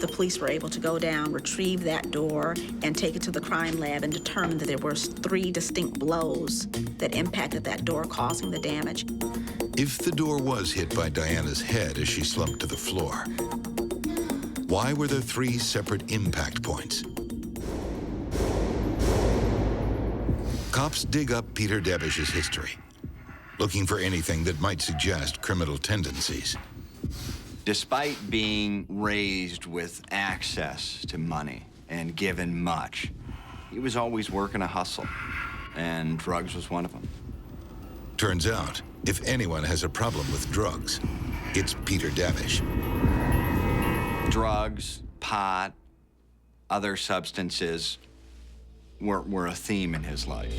[SPEAKER 19] The police were able to go down, retrieve that door, and take it to the crime lab and determine that there were 3 distinct blows that impacted that door, causing the damage.
[SPEAKER 1] If the door was hit by Diana's head as she slumped to the floor, why were there 3 separate impact points? Cops dig up Peter Davish's history, looking for anything that might suggest criminal tendencies.
[SPEAKER 14] Despite being raised with access to money and given much, he was always working a hustle, and drugs was one of them.
[SPEAKER 1] Turns out, if anyone has a problem with drugs, it's Peter Davish.
[SPEAKER 14] Drugs, pot, other substances were a theme in his life.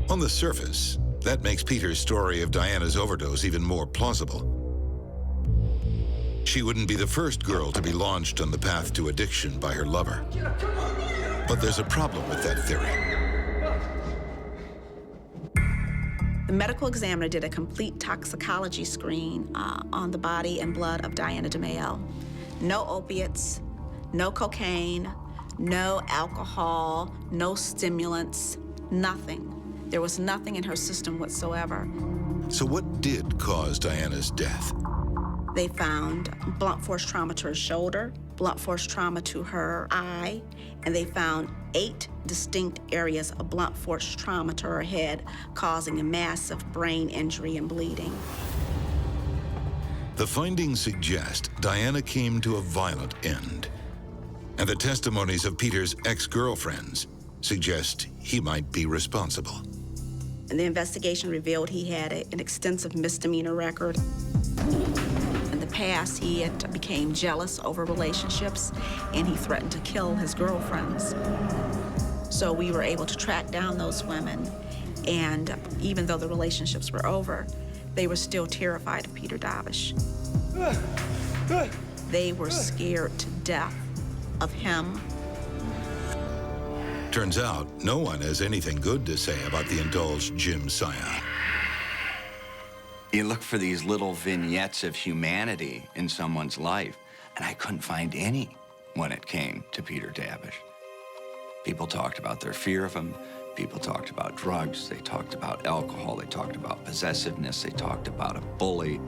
[SPEAKER 1] On the surface, that makes Peter's story of Diana's overdose even more plausible. She wouldn't be the first girl to be launched on the path to addiction by her lover. But there's a problem with that theory.
[SPEAKER 19] The medical examiner did a complete toxicology screen on the body and blood of Diana DeMeo. No opiates, no cocaine, no alcohol, no stimulants, nothing. There was nothing in her system whatsoever.
[SPEAKER 1] So what did cause Diana's death?
[SPEAKER 19] They found blunt force trauma to her shoulder, blunt force trauma to her eye, and they found 8 distinct areas of blunt force trauma to her head, causing a massive brain injury and bleeding.
[SPEAKER 1] The findings suggest Diana came to a violent end. And the testimonies of Peter's ex-girlfriends suggest he might be responsible.
[SPEAKER 19] And the investigation revealed he had an extensive misdemeanor record. In the past, he had became jealous over relationships, and he threatened to kill his girlfriends. So we were able to track down those women, and even though the relationships were over, they were still terrified of Peter Davish. They were scared to death of him.
[SPEAKER 1] Turns out, no one has anything good to say about the indulged Jim Scion.
[SPEAKER 14] You look for these little vignettes of humanity in someone's life, and I couldn't find any when it came to Peter Davish. People talked about their fear of him. People talked about drugs. They talked about alcohol. They talked about possessiveness. They talked about a bully.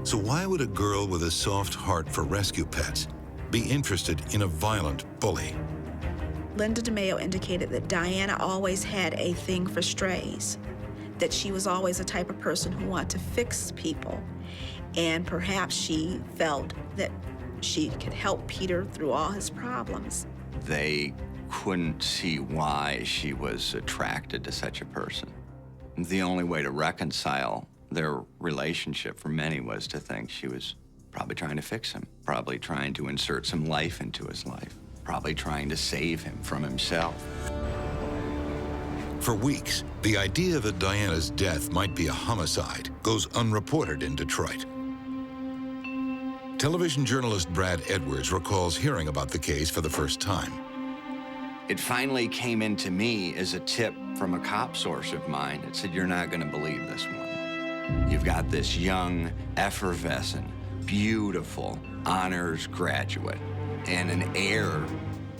[SPEAKER 1] So why would a girl with a soft heart for rescue pets be interested in a violent bully?
[SPEAKER 19] Linda DeMeo indicated that Diana always had a thing for strays, that she was always the type of person who wanted to fix people, and perhaps she felt that she could help Peter through all his problems.
[SPEAKER 14] They couldn't see why she was attracted to such a person. The only way to reconcile their relationship for many was to think she was probably trying to fix him, probably trying to insert some life into his life, probably trying to save him from himself.
[SPEAKER 1] For weeks, the idea that Diana's death might be a homicide goes unreported in Detroit. Television journalist Brad Edwards recalls hearing about the case for the first time.
[SPEAKER 14] It finally came into me as a tip from a cop source of mine. It said, "You're not going to believe this one. You've got this young, effervescent, beautiful honors graduate and an heir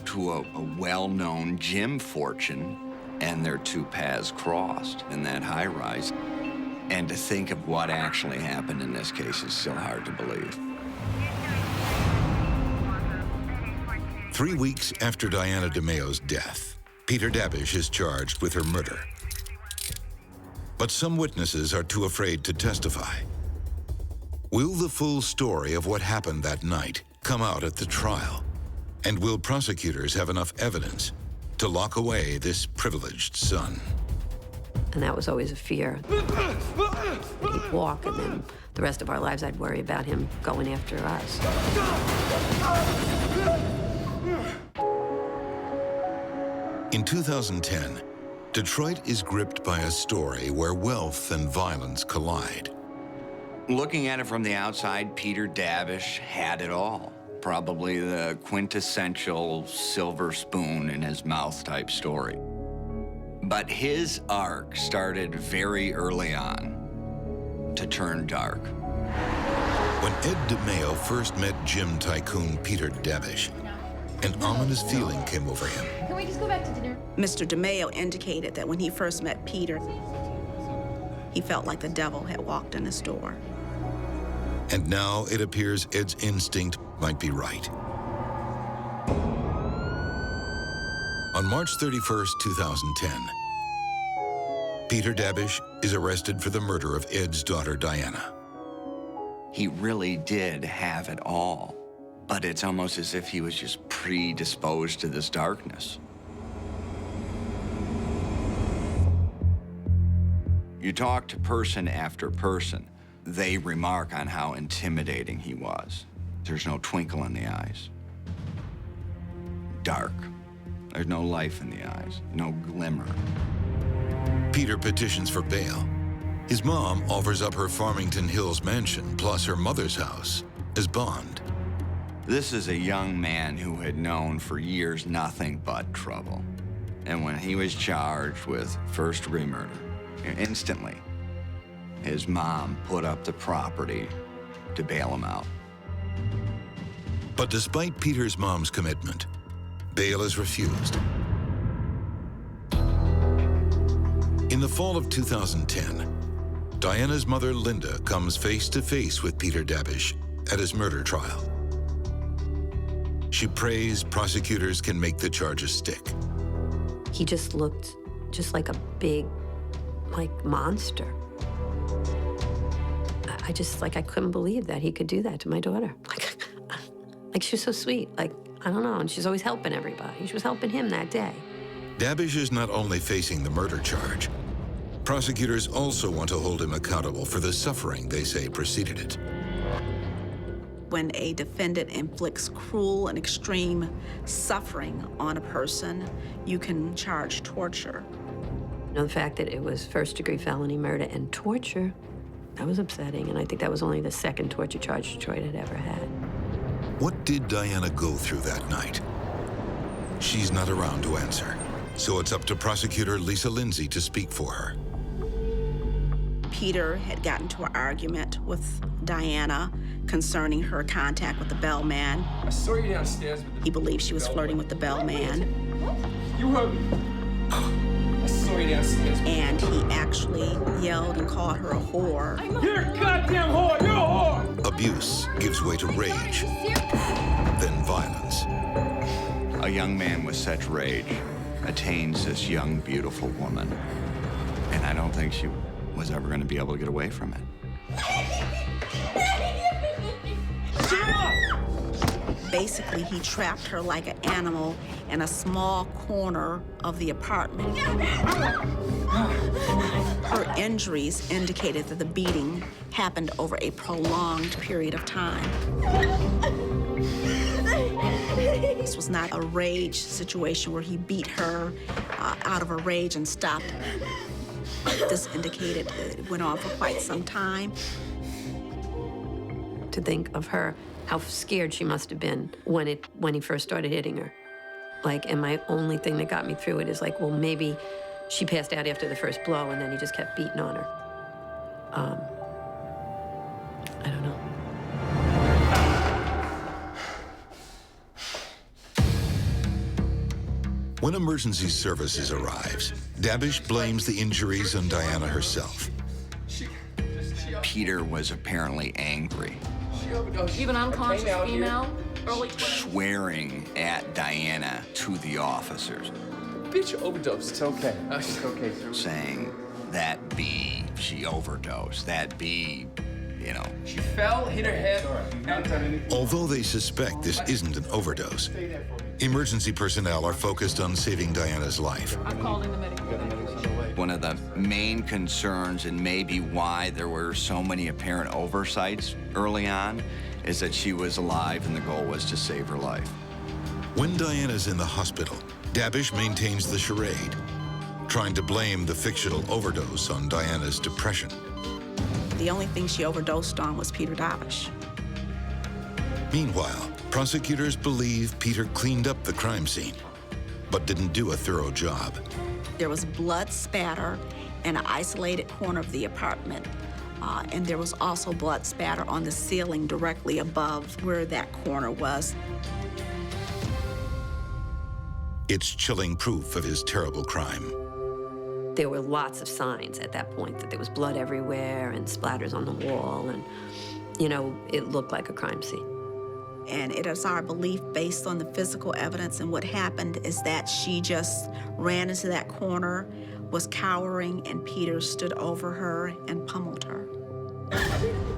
[SPEAKER 14] to a well-known gym fortune, and their 2 paths crossed in that high-rise. And to think of what actually happened in this case is still hard to believe."
[SPEAKER 1] 3 weeks after Diana DeMeo's death, Peter Davish is charged with her murder. But some witnesses are too afraid to testify. Will the full story of what happened that night come out at the trial? And will prosecutors have enough evidence to lock away this privileged son?
[SPEAKER 18] And that was always a fear. He'd walk, and then the rest of our lives I'd worry about him going after us.
[SPEAKER 1] In 2010, Detroit is gripped by a story where wealth and violence collide.
[SPEAKER 14] Looking at it from the outside, Peter Davish had it all. Probably the quintessential silver spoon in his mouth type story. But his arc started very early on to turn dark.
[SPEAKER 1] When Ed DeMeo first met Jim tycoon Peter Davish, an ominous feeling came over him.
[SPEAKER 20] Can we just go back to dinner?
[SPEAKER 19] Mr. DeMeo indicated that when he first met Peter, he felt like the devil had walked in his door.
[SPEAKER 1] And now it appears Ed's instinct might be right. On March 31st, 2010, Peter Davish is arrested for the murder of Ed's daughter, Diana.
[SPEAKER 14] He really did have it all, but it's almost as if he was just predisposed to this darkness. You talk to person after person, they remark on how intimidating he was. There's no twinkle in the eyes. Dark. There's no life in the eyes, no glimmer.
[SPEAKER 1] Peter petitions for bail. His mom offers up her Farmington Hills mansion plus her mother's house as bond.
[SPEAKER 14] This is a young man who had known for years nothing but trouble. And when he was charged with first-degree murder, instantly, his mom put up the property to bail him out.
[SPEAKER 1] But despite Peter's mom's commitment, bail is refused. In the fall of 2010, Diana's mother, Linda, comes face to face with Peter Davish at his murder trial. She prays prosecutors can make the charges stick.
[SPEAKER 18] He just looked just like a big, monster. I couldn't believe that he could do that to my daughter. Like she was so sweet. I don't know, and she's always helping everybody. She was helping him that day.
[SPEAKER 1] Davish is not only facing the murder charge, prosecutors also want to hold him accountable for the suffering they say preceded it.
[SPEAKER 19] When a defendant inflicts cruel and extreme suffering on a person, you can charge torture.
[SPEAKER 18] The fact that it was first-degree felony murder and torture, that was upsetting, and I think that was only the second torture charge Detroit had ever had.
[SPEAKER 1] What did Diana go through that night? She's not around to answer, so it's up to prosecutor Lisa Lindsay to speak for her.
[SPEAKER 19] Peter had gotten into an argument with Diana concerning her contact with the bellman.
[SPEAKER 17] I saw you downstairs with the
[SPEAKER 19] He believed she was flirting with the bellman.
[SPEAKER 17] You heard me. I saw you downstairs.
[SPEAKER 19] And he actually yelled and called her a whore.
[SPEAKER 17] You're a goddamn whore! You're a whore!
[SPEAKER 1] Abuse gives way to rage, then violence.
[SPEAKER 14] A young man with such rage attains this young, beautiful woman. And I don't think she was ever going to be able to get away from it.
[SPEAKER 19] Basically, he trapped her like an animal in a small corner of the apartment. Her injuries indicated that the beating happened over a prolonged period of time. This was not a rage situation where he beat her out of a rage and stopped. This indicated it went on for quite some time.
[SPEAKER 18] To think of her, how scared she must have been when he first started hitting her. And my only thing that got me through it is well, maybe she passed out after the first blow and then he just kept beating on her. I don't know.
[SPEAKER 1] When emergency services arrives, Davish blames the injuries on Diana herself.
[SPEAKER 14] Peter was apparently angry,
[SPEAKER 20] Even unconscious female, early 20s.
[SPEAKER 14] swearing at Diana to the officers,
[SPEAKER 17] Bitch overdosed. It's okay. It's okay, sir.
[SPEAKER 14] saying that she overdosed, that you know.
[SPEAKER 17] She fell, hit her head.
[SPEAKER 1] Although they suspect this isn't an overdose, emergency personnel are focused on saving Diana's life.
[SPEAKER 20] I'm calling the medical evacuation.
[SPEAKER 14] One of the main concerns, and maybe why there were so many apparent oversights early on, is that she was alive and the goal was to save her life.
[SPEAKER 1] When Diana's in the hospital, Davish maintains the charade, trying to blame the fictional overdose on Diana's depression.
[SPEAKER 19] The only thing she overdosed on was Peter Davish.
[SPEAKER 1] Meanwhile, prosecutors believe Peter cleaned up the crime scene, but didn't do a thorough job.
[SPEAKER 19] There was blood spatter in an isolated corner of the apartment, and there was also blood spatter on the ceiling directly above where that corner was.
[SPEAKER 1] It's chilling proof of his terrible crime.
[SPEAKER 18] There were lots of signs at that point that there was blood everywhere and splatters on the wall, and, you know, it looked like a crime scene.
[SPEAKER 19] And it is our belief, based on the physical evidence and what happened, is that she just ran into that corner, was cowering, and Peter stood over her and pummeled her.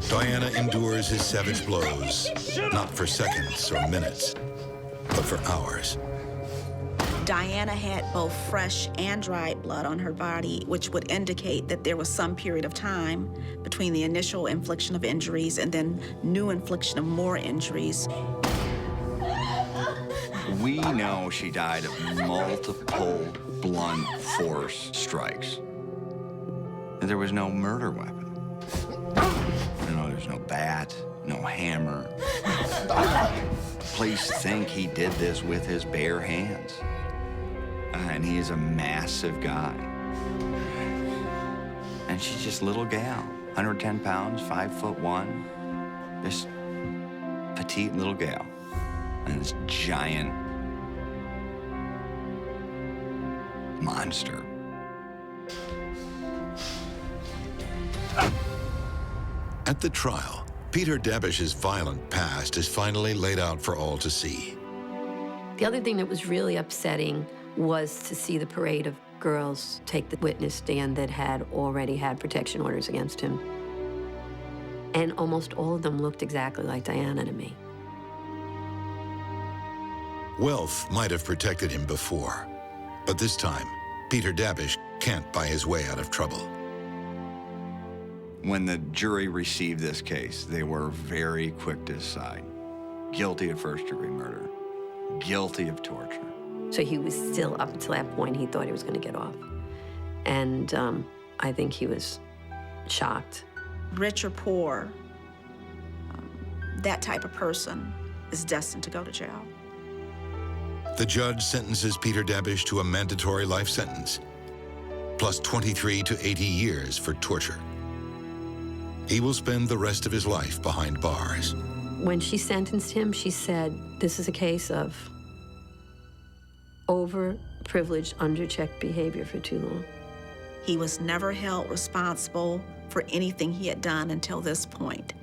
[SPEAKER 1] Diana endures his savage blows, not for seconds or minutes, but for hours.
[SPEAKER 19] Diana had both fresh and dried blood on her body, which would indicate that there was some period of time between the initial infliction of injuries and then new infliction of more injuries.
[SPEAKER 14] We know she died of multiple blunt force strikes. And there was no murder weapon. You know, there's no bat, no hammer. Police think he did this with his bare hands. And he is a massive guy. And she's just a little gal, 110 pounds, 5'1", this petite little gal, and this giant monster.
[SPEAKER 1] At the trial, Peter Davish's violent past is finally laid out for all to see.
[SPEAKER 18] The other thing that was really upsetting was to see the parade of girls take the witness stand that had already had protection orders against him. And almost all of them looked exactly like Diana to me.
[SPEAKER 1] Wealth might have protected him before, but this time, Peter Davish can't buy his way out of trouble.
[SPEAKER 14] When the jury received this case, they were very quick to decide. Guilty of first-degree murder, guilty of torture.
[SPEAKER 18] So he was still, up until that point, he thought he was going to get off. And I think he was shocked.
[SPEAKER 19] Rich or poor, that type of person is destined to go to jail.
[SPEAKER 1] The judge sentences Peter Davish to a mandatory life sentence, plus 23 to 80 years for torture. He will spend the rest of his life behind bars.
[SPEAKER 18] When she sentenced him, she said, this is a case of over-privileged, under-checked behavior for too long.
[SPEAKER 19] He was never held responsible for anything he had done until this point,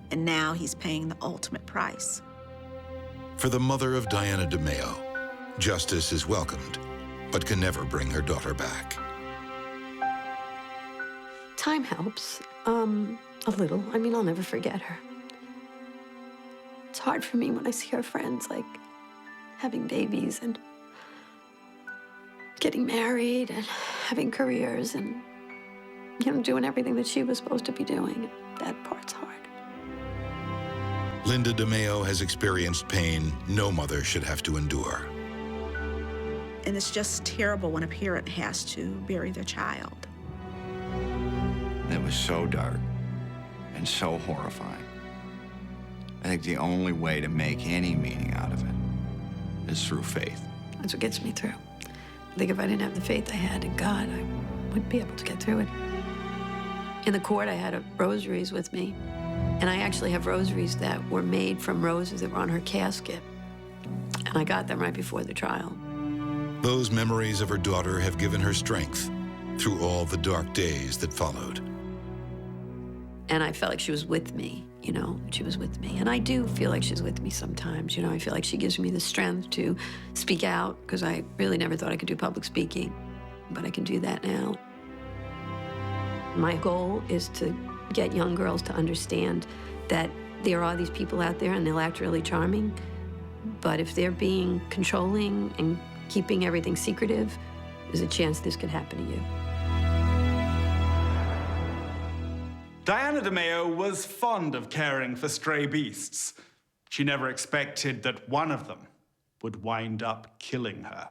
[SPEAKER 19] and now he's paying the ultimate price.
[SPEAKER 1] For the mother of Diana DeMeo, justice is welcomed, but can never bring her daughter back.
[SPEAKER 18] Time helps, a little. I mean, I'll never forget her. It's hard for me when I see her friends, like, having babies and getting married and having careers and, you know, doing everything that she was supposed to be doing. That part's hard.
[SPEAKER 1] Linda DeMeo has experienced pain no mother should have to endure.
[SPEAKER 19] And it's just terrible when a parent has to bury their child.
[SPEAKER 14] It was so dark and so horrifying. I think the only way to make any meaning out of it is through faith.
[SPEAKER 18] That's what gets me through. I think if I didn't have the faith I had in God, I wouldn't be able to get through it. In the court, I had rosaries with me, and I actually have rosaries that were made from roses that were on her casket, and I got them right before the trial.
[SPEAKER 1] Those memories of her daughter have given her strength through all the dark days that followed.
[SPEAKER 18] And I felt like she was with me, you know, she was with me. And I do feel like she's with me sometimes, you know. I feel like she gives me the strength to speak out, because I really never thought I could do public speaking, but I can do that now. My goal is to get young girls to understand that there are these people out there and they'll act really charming, but if they're being controlling and keeping everything secretive, there's a chance this could happen to you.
[SPEAKER 8] Diana DeMeo was fond of caring for stray beasts. She never expected that one of them would wind up killing her.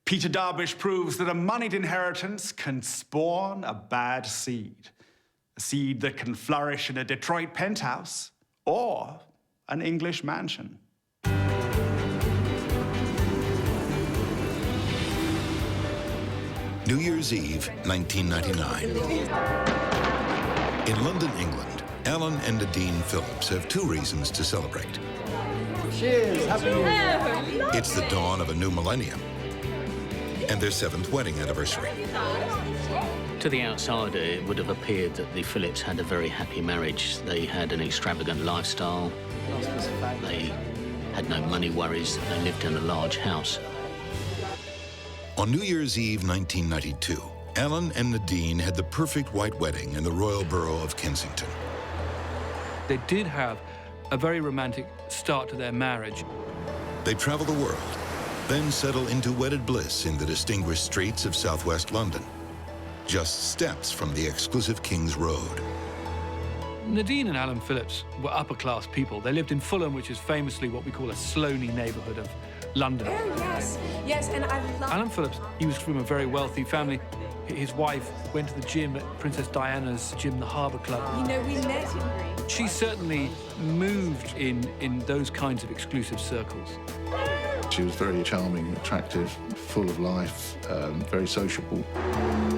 [SPEAKER 8] Peter Davish proves that a moneyed inheritance can spawn a bad seed. A seed that can flourish in a Detroit penthouse or an English mansion.
[SPEAKER 1] New Year's Eve, 1999. In London, England, Alan and Nadine Phillips have two reasons to celebrate.
[SPEAKER 12] Cheers, Happy New Year.
[SPEAKER 1] It's the dawn of a new millennium and their 7th wedding anniversary.
[SPEAKER 21] To the outsider, it would have appeared that the Phillips had a very happy marriage. They had an extravagant lifestyle. They had no money worries. They lived in a large house.
[SPEAKER 1] On New Year's Eve, 1992, Alan and Nadine had the perfect white wedding in the Royal Borough of Kensington.
[SPEAKER 15] They did have a very romantic start to their marriage.
[SPEAKER 1] They travel the world, then settle into wedded bliss in the distinguished streets of southwest London, just steps from the exclusive King's Road.
[SPEAKER 15] Nadine and Alan Phillips were upper-class people. They lived in Fulham, which is famously what we call a Sloaney neighbourhood of London.
[SPEAKER 22] Oh, yes, yes, and I love...
[SPEAKER 15] Alan Phillips, he was from a very wealthy family. His wife went to the gym at Princess Diana's gym, the Harbour Club.
[SPEAKER 22] You know, we met him.
[SPEAKER 15] She certainly moved in those kinds of exclusive circles.
[SPEAKER 16] She was very charming, attractive, full of life, very sociable.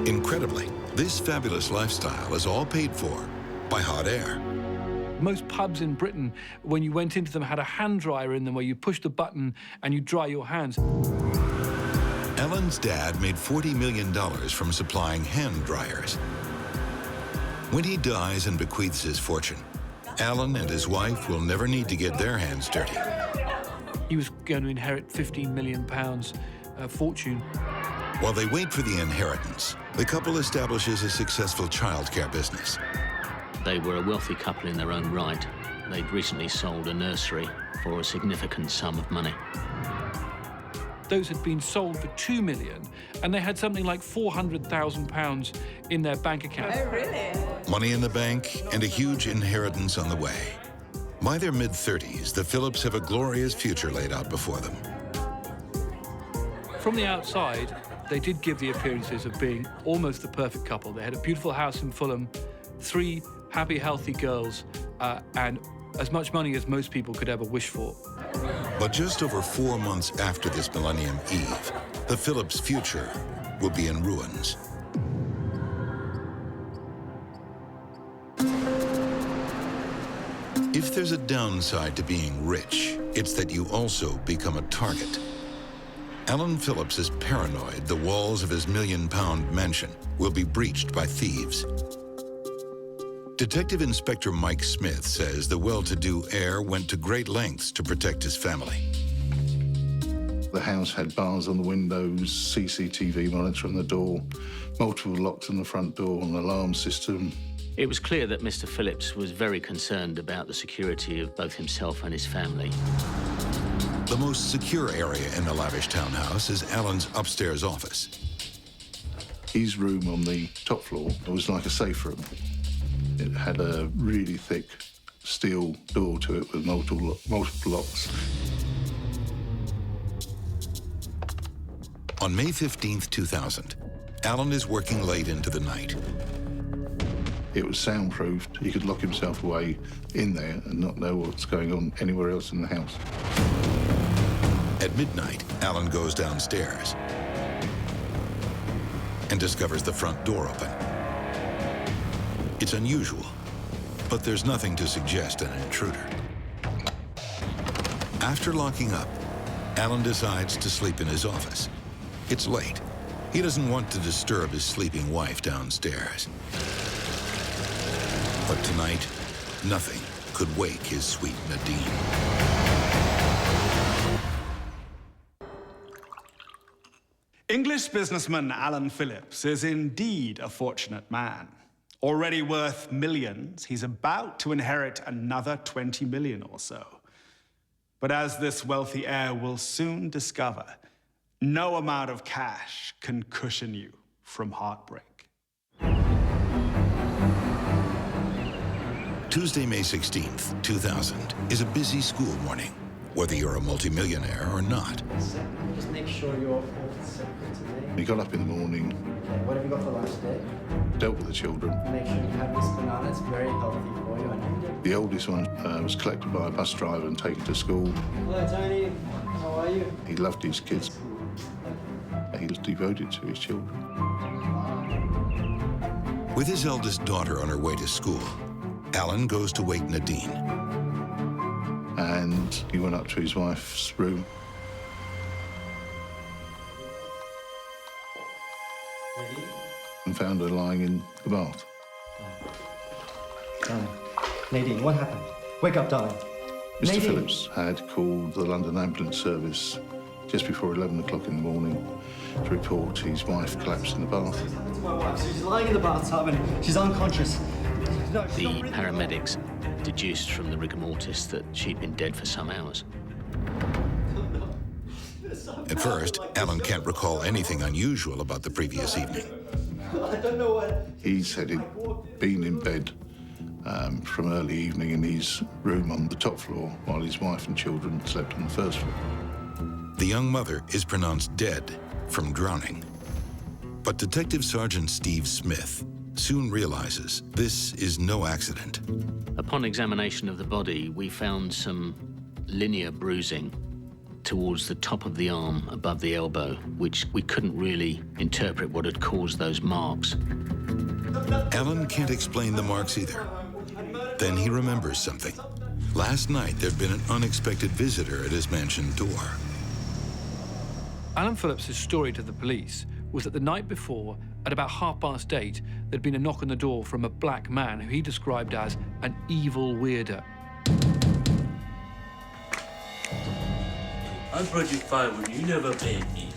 [SPEAKER 1] Incredibly, this fabulous lifestyle is all paid for by hot air.
[SPEAKER 15] Most pubs in Britain, when you went into them, had a hand dryer in them where you push the button and you dry your hands.
[SPEAKER 1] Alan's dad made $40 million from supplying hand dryers. When he dies and bequeaths his fortune, Alan and his wife will never need to get their hands dirty.
[SPEAKER 15] He was going to inherit £15 million fortune.
[SPEAKER 1] While they wait for the inheritance, the couple establishes a successful childcare business.
[SPEAKER 21] They were a wealthy couple in their own right. They'd recently sold a nursery for a significant sum of money.
[SPEAKER 15] Those had been sold for $2 million, and they had something like £400,000 in their bank account.
[SPEAKER 22] Oh, really?
[SPEAKER 1] Money in the bank and a huge inheritance on the way. By their mid-30s, the Phillips have a glorious future laid out before them.
[SPEAKER 15] From the outside, they did give the appearances of being almost the perfect couple. They had a beautiful house in Fulham, 3 happy, healthy girls, and as much money as most people could ever wish for.
[SPEAKER 1] But just over 4 months after this Millennium Eve, the Phillips' future will be in ruins. If there's a downside to being rich, it's that you also become a target. Alan Phillips is paranoid the walls of his £1 million mansion will be breached by thieves. Detective Inspector Mike Smith says the well-to-do heir went to great lengths to protect his family.
[SPEAKER 16] The house had bars on the windows, CCTV monitor on the door, multiple locks on the front door, an alarm system.
[SPEAKER 21] It was clear that Mr. Phillips was very concerned about the security of both himself and his family.
[SPEAKER 1] The most secure area in the lavish townhouse is Alan's upstairs office.
[SPEAKER 16] His room on the top floor was like a safe room. It had a really thick steel door to it with multiple locks.
[SPEAKER 1] On May 15th, 2000, Alan is working late into the night.
[SPEAKER 16] It was soundproofed. He could lock himself away in there and not know what's going on anywhere else in the house.
[SPEAKER 1] At midnight, Alan goes downstairs and discovers the front door open. It's unusual, but there's nothing to suggest an intruder. After locking up, Alan decides to sleep in his office. It's late. He doesn't want to disturb his sleeping wife downstairs. But tonight, nothing could wake his sweet Nadine.
[SPEAKER 8] English businessman Alan Phillips is indeed a fortunate man. Already worth millions, he's about to inherit another 20 million or so. But as this wealthy heir will soon discover, no amount of cash can cushion you from heartbreak.
[SPEAKER 1] Tuesday, May 16th, 2000, is a busy school morning, whether you're a multimillionaire or not.
[SPEAKER 12] Just make sure you're all separate today.
[SPEAKER 16] He got up in the morning,
[SPEAKER 12] Okay, what have you got for lunch today?
[SPEAKER 16] dealt with the children.
[SPEAKER 12] Make sure you have this banana, it's very healthy for you. I know.
[SPEAKER 16] The oldest one was collected by a bus driver and taken to school.
[SPEAKER 12] Hello, Tony. How are you?
[SPEAKER 16] He loved his kids. He was devoted to his children.
[SPEAKER 1] With his eldest daughter on her way to school, Alan goes to wake Nadine.
[SPEAKER 16] And he went up to his wife's room. And found her lying in the bath.
[SPEAKER 12] Darling. Nadine, what happened? Wake up, darling.
[SPEAKER 16] Mr.
[SPEAKER 12] Nadine.
[SPEAKER 16] Phillips had called the London Ambulance Service just before 11 o'clock in the morning to report his wife collapsed in the bath.
[SPEAKER 12] It's my wife. She's lying in the bathtub and she's unconscious. No, she's
[SPEAKER 21] The
[SPEAKER 12] not breathing.
[SPEAKER 21] paramedics deduced from the rigor mortis that she'd been dead for some hours.
[SPEAKER 1] At first, Alan can't recall anything unusual about the previous evening.
[SPEAKER 12] I don't know what.
[SPEAKER 16] He said he'd been in bed from early evening in his room on the top floor while his wife and children slept on the first floor.
[SPEAKER 1] The young mother is pronounced dead from drowning. But Detective Sergeant Steve Smith soon realizes this is no accident.
[SPEAKER 21] Upon examination of the body, we found some linear bruising towards the top of the arm above the elbow, which we couldn't really interpret what had caused those marks.
[SPEAKER 1] Alan can't explain the marks either. Then he remembers something. Last night, there'd been an unexpected visitor at his mansion door.
[SPEAKER 15] Alan Phillips' story to the police was that the night before, at about 8:30, there'd been a knock on the door from a black man who he described as an evil weirdo.
[SPEAKER 4] I brought you firewood, you never paid me.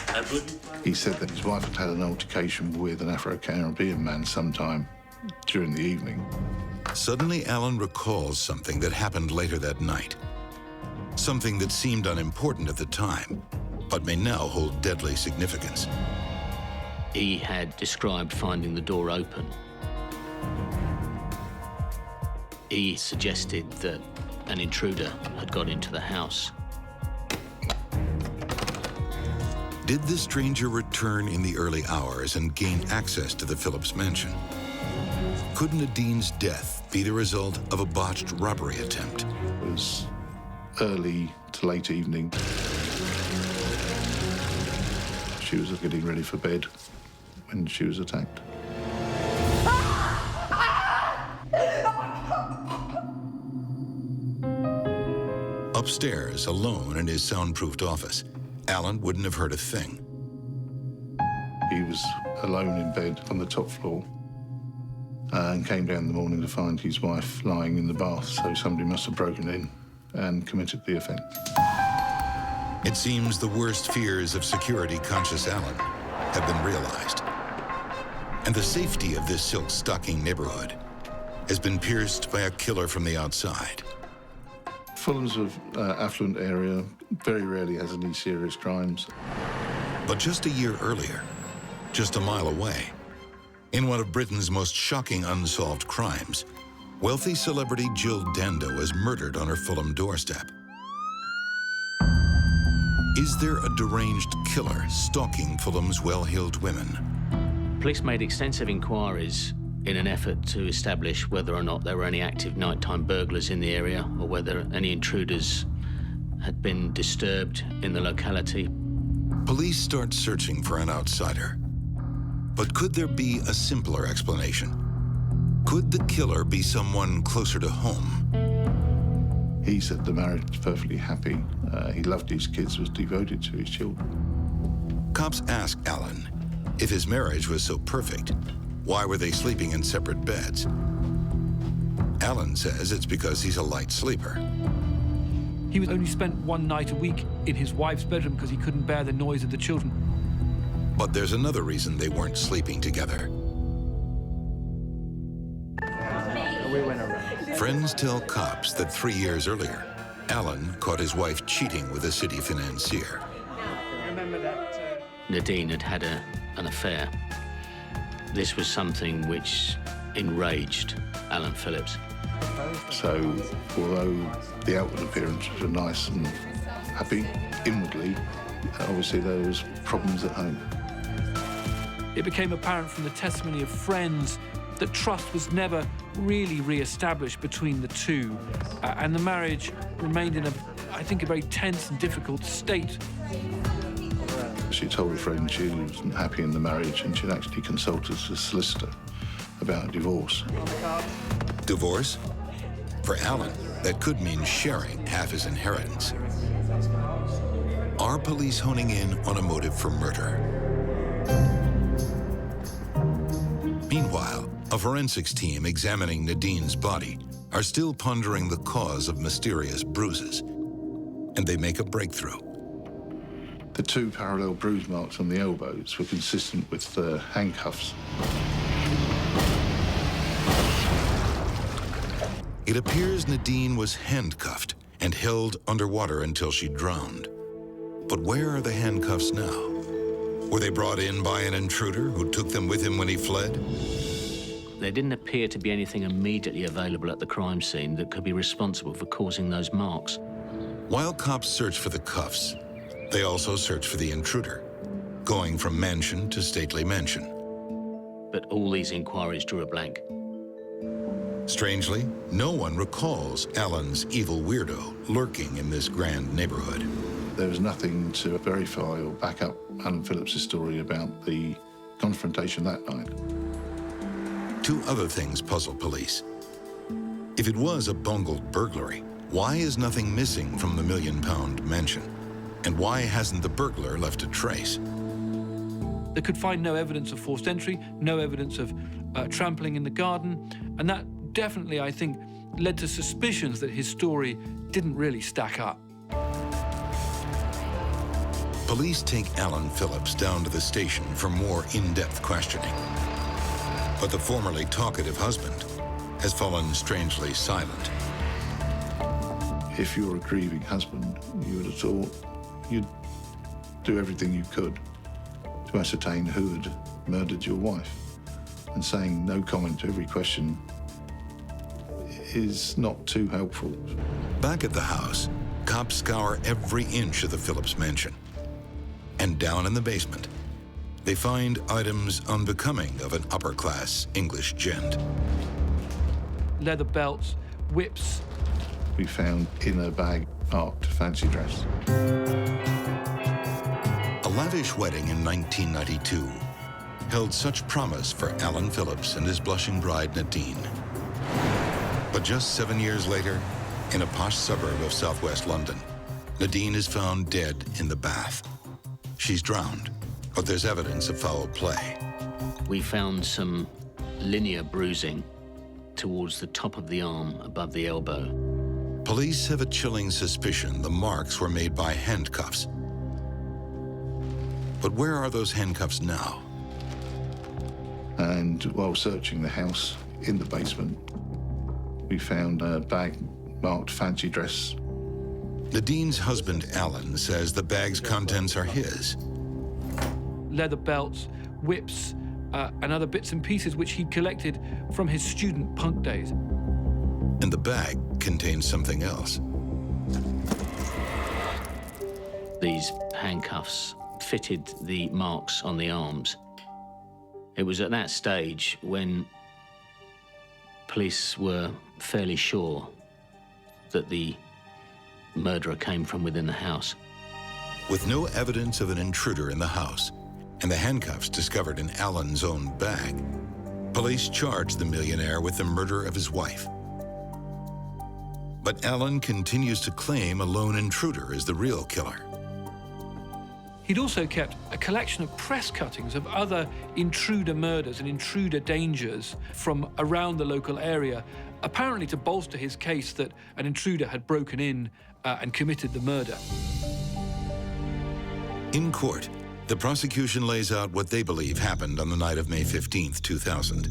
[SPEAKER 4] I brought you firewood.
[SPEAKER 16] He said that his wife had had an altercation with an Afro-Caribbean man sometime during the evening.
[SPEAKER 1] Suddenly, Alan recalls something that happened later that night. Something that seemed unimportant at the time, but may now hold deadly significance.
[SPEAKER 21] He had described finding the door open. He suggested that an intruder had got into the house.
[SPEAKER 1] Did the stranger return in the early hours and gain access to the Phillips mansion? Could Nadine's death be the result of a botched robbery attempt?
[SPEAKER 16] It was early to late evening. She was getting ready for bed when she was attacked.
[SPEAKER 1] Upstairs, alone in his soundproofed office, Alan wouldn't have heard a thing.
[SPEAKER 16] He was alone in bed on the top floor and came down in the morning to find his wife lying in the bath, so somebody must have broken in and committed the offence.
[SPEAKER 1] It seems the worst fears of security-conscious Alan have been realized. And the safety of this silk stocking neighborhood has been pierced by a killer from the outside.
[SPEAKER 16] Fulham's an affluent area, very rarely has any serious crimes.
[SPEAKER 1] But just a year earlier, just a mile away, in one of Britain's most shocking unsolved crimes, wealthy celebrity Jill Dando was murdered on her Fulham doorstep. Is there a deranged killer stalking Fulham's well-heeled women?
[SPEAKER 21] Police made extensive inquiries in an effort to establish whether or not there were any active nighttime burglars in the area or whether any intruders had been disturbed in the locality.
[SPEAKER 1] Police start searching for an outsider. But could there be a simpler explanation? Could the killer be someone closer to home?
[SPEAKER 16] He said the marriage was perfectly happy. He loved his kids, was devoted to his children.
[SPEAKER 1] Cops ask Alan if his marriage was so perfect, why were they sleeping in separate beds? Alan says it's because he's a light sleeper.
[SPEAKER 15] He was only spent one night a week in his wife's bedroom because he couldn't bear the noise of the children.
[SPEAKER 1] But there's another reason they weren't sleeping together.
[SPEAKER 15] we went around.
[SPEAKER 1] Friends tell cops that 3 years earlier, Alan caught his wife cheating with a city financier.
[SPEAKER 15] Remember that?
[SPEAKER 21] Nadine had had an affair. This was something which enraged Alan Phillips.
[SPEAKER 16] So, although the outward appearances were nice and happy, inwardly, obviously there was problems at home.
[SPEAKER 15] It became apparent from the testimony of friends that trust was never really re-established between the two, and the marriage remained in I think, a very tense and difficult state.
[SPEAKER 16] She told a friend she wasn't happy in the marriage, and she'd actually consulted a solicitor about a divorce.
[SPEAKER 1] Divorce? For Alan, that could mean sharing half his inheritance. Are police honing in on a motive for murder? Meanwhile, a forensics team examining Nadine's body are still pondering the cause of mysterious bruises, and they make a breakthrough.
[SPEAKER 16] The 2 parallel bruise marks on the elbows were consistent with the handcuffs.
[SPEAKER 1] It appears Nadine was handcuffed and held underwater until she drowned. But where are the handcuffs now? Were they brought in by an intruder who took them with him when he fled?
[SPEAKER 21] There didn't appear to be anything immediately available at the crime scene that could be responsible for causing those marks.
[SPEAKER 1] While cops search for the cuffs, they also search for the intruder, going from mansion to stately mansion.
[SPEAKER 21] But all these inquiries drew a blank.
[SPEAKER 1] Strangely, no one recalls Alan's evil weirdo lurking in this grand neighborhood.
[SPEAKER 16] There was nothing to verify or back up Alan Phillips' story about the confrontation that night.
[SPEAKER 1] 2 other things puzzle police. If it was a bungled burglary, why is nothing missing from the £1 million mansion? And why hasn't the burglar left a trace?
[SPEAKER 15] They could find no evidence of forced entry, no evidence of trampling in the garden, and that definitely, I think, led to suspicions that his story didn't really stack up.
[SPEAKER 1] Police take Alan Phillips down to the station for more in-depth questioning. But the formerly talkative husband has fallen strangely silent.
[SPEAKER 16] If you're a grieving husband, you would have thought you'd do everything you could to ascertain who had murdered your wife. And saying no comment to every question is not too helpful.
[SPEAKER 1] Back at the house, cops scour every inch of the Phillips mansion. And down in the basement, they find items unbecoming of an upper-class English gent.
[SPEAKER 15] Leather belts, whips.
[SPEAKER 16] We found in a bag marked fancy dress.
[SPEAKER 1] A lavish wedding in 1992 held such promise for Alan Phillips and his blushing bride Nadine. But just 7 years later, in a posh suburb of southwest London, Nadine is found dead in the bath. She's drowned, but there's evidence of foul play.
[SPEAKER 21] We found some linear bruising towards the top of the arm above the elbow.
[SPEAKER 1] Police have a chilling suspicion the marks were made by handcuffs. But where are those handcuffs now?
[SPEAKER 16] And while searching the house in the basement, we found a bag marked fancy dress.
[SPEAKER 1] Nadine's husband, Alan, says the bag's contents are his.
[SPEAKER 15] Leather belts, whips, and other bits and pieces which he collected from his student punk days.
[SPEAKER 1] And the bag contains something else.
[SPEAKER 21] These handcuffs fitted the marks on the arms. It was at that stage when police were fairly sure that the murderer came from within the house.
[SPEAKER 1] With no evidence of an intruder in the house and the handcuffs discovered in Alan's own bag, police charged the millionaire with the murder of his wife. But Alan continues to claim a lone intruder is the real killer.
[SPEAKER 15] He'd also kept a collection of press cuttings of other intruder murders and intruder dangers from around the local area, apparently to bolster his case that an intruder had broken in and committed the murder.
[SPEAKER 1] In court, the prosecution lays out what they believe happened on the night of May 15th, 2000.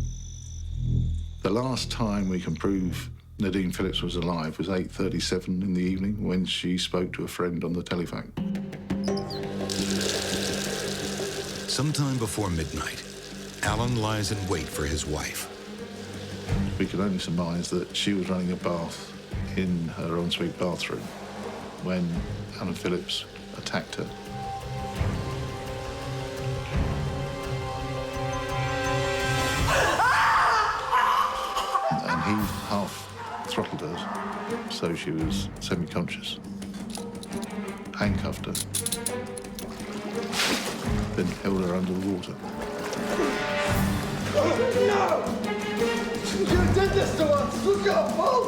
[SPEAKER 16] The last time we can prove Nadine Phillips was alive was 8:37 in the evening when she spoke to a friend on the telephone.
[SPEAKER 1] Sometime before midnight, Alan lies in wait for his wife.
[SPEAKER 16] We could only surmise that she was running a bath in her ensuite bathroom when Alan Phillips attacked her. And he half throttled her, so she was semi-conscious, handcuffed her, then held her under the water.
[SPEAKER 3] No! You did this to us! Look out, Paul!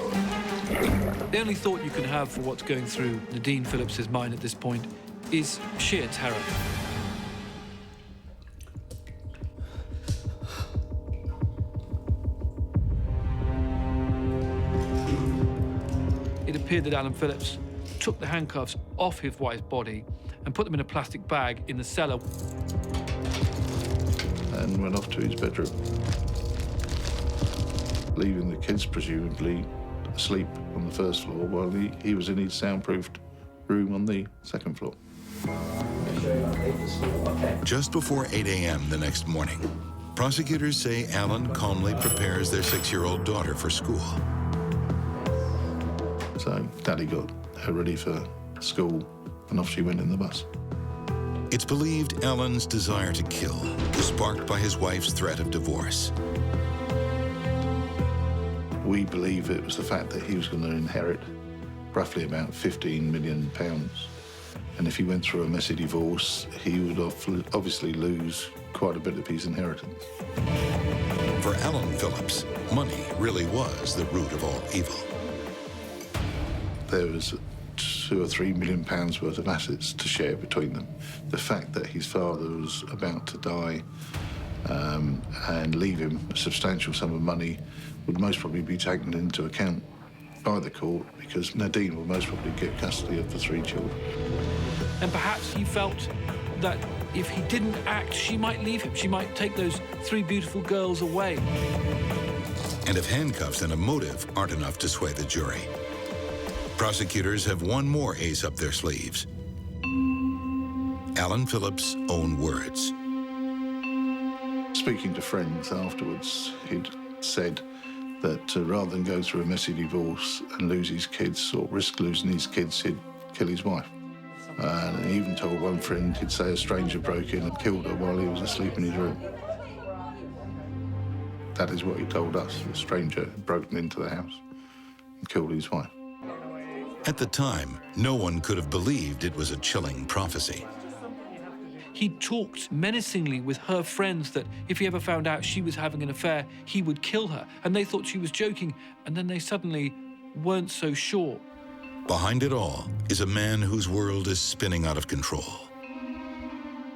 [SPEAKER 15] The only thought you can have for what's going through Nadine Phillips's mind at this point is sheer terror. It appeared that Alan Phillips took the handcuffs off his wife's body and put them in a plastic bag in the cellar.
[SPEAKER 16] And went off to his bedroom, leaving the kids presumably asleep on the first floor while he was in his soundproofed room on the second floor.
[SPEAKER 1] Just before 8 a.m. the next morning, prosecutors say Alan calmly prepares their 6-year-old daughter for school.
[SPEAKER 16] So Daddy got her ready for school and off she went in the bus.
[SPEAKER 1] It's believed Alan's desire to kill was sparked by his wife's threat of divorce.
[SPEAKER 16] We believe it was the fact that he was going to inherit roughly about £15 million. And if he went through a messy divorce, he would obviously lose quite a bit of his inheritance.
[SPEAKER 1] For Alan Phillips, money really was the root of all evil.
[SPEAKER 16] There was £2 or £3 million worth of assets to share between them. The fact that his father was about to die and leave him a substantial sum of money would most probably be taken into account by the court because Nadine would most probably get custody of the 3 children.
[SPEAKER 15] And perhaps he felt that if he didn't act, she might leave him. She might take those 3 beautiful girls away.
[SPEAKER 1] And if handcuffs and a motive aren't enough to sway the jury, prosecutors have one more ace up their sleeves. Alan Phillips' own words.
[SPEAKER 16] Speaking to friends afterwards, he'd said that rather than go through a messy divorce and lose his kids or risk losing his kids, he'd kill his wife. And he even told one friend he'd say a stranger broke in and killed her while he was asleep in his room. That is what he told us. A stranger had broken into the house and killed his wife.
[SPEAKER 1] At the time, no one could have believed it was a chilling prophecy.
[SPEAKER 15] He talked menacingly with her friends that if he ever found out she was having an affair, he would kill her. And they thought she was joking, and then they suddenly weren't so sure.
[SPEAKER 1] Behind it all is a man whose world is spinning out of control.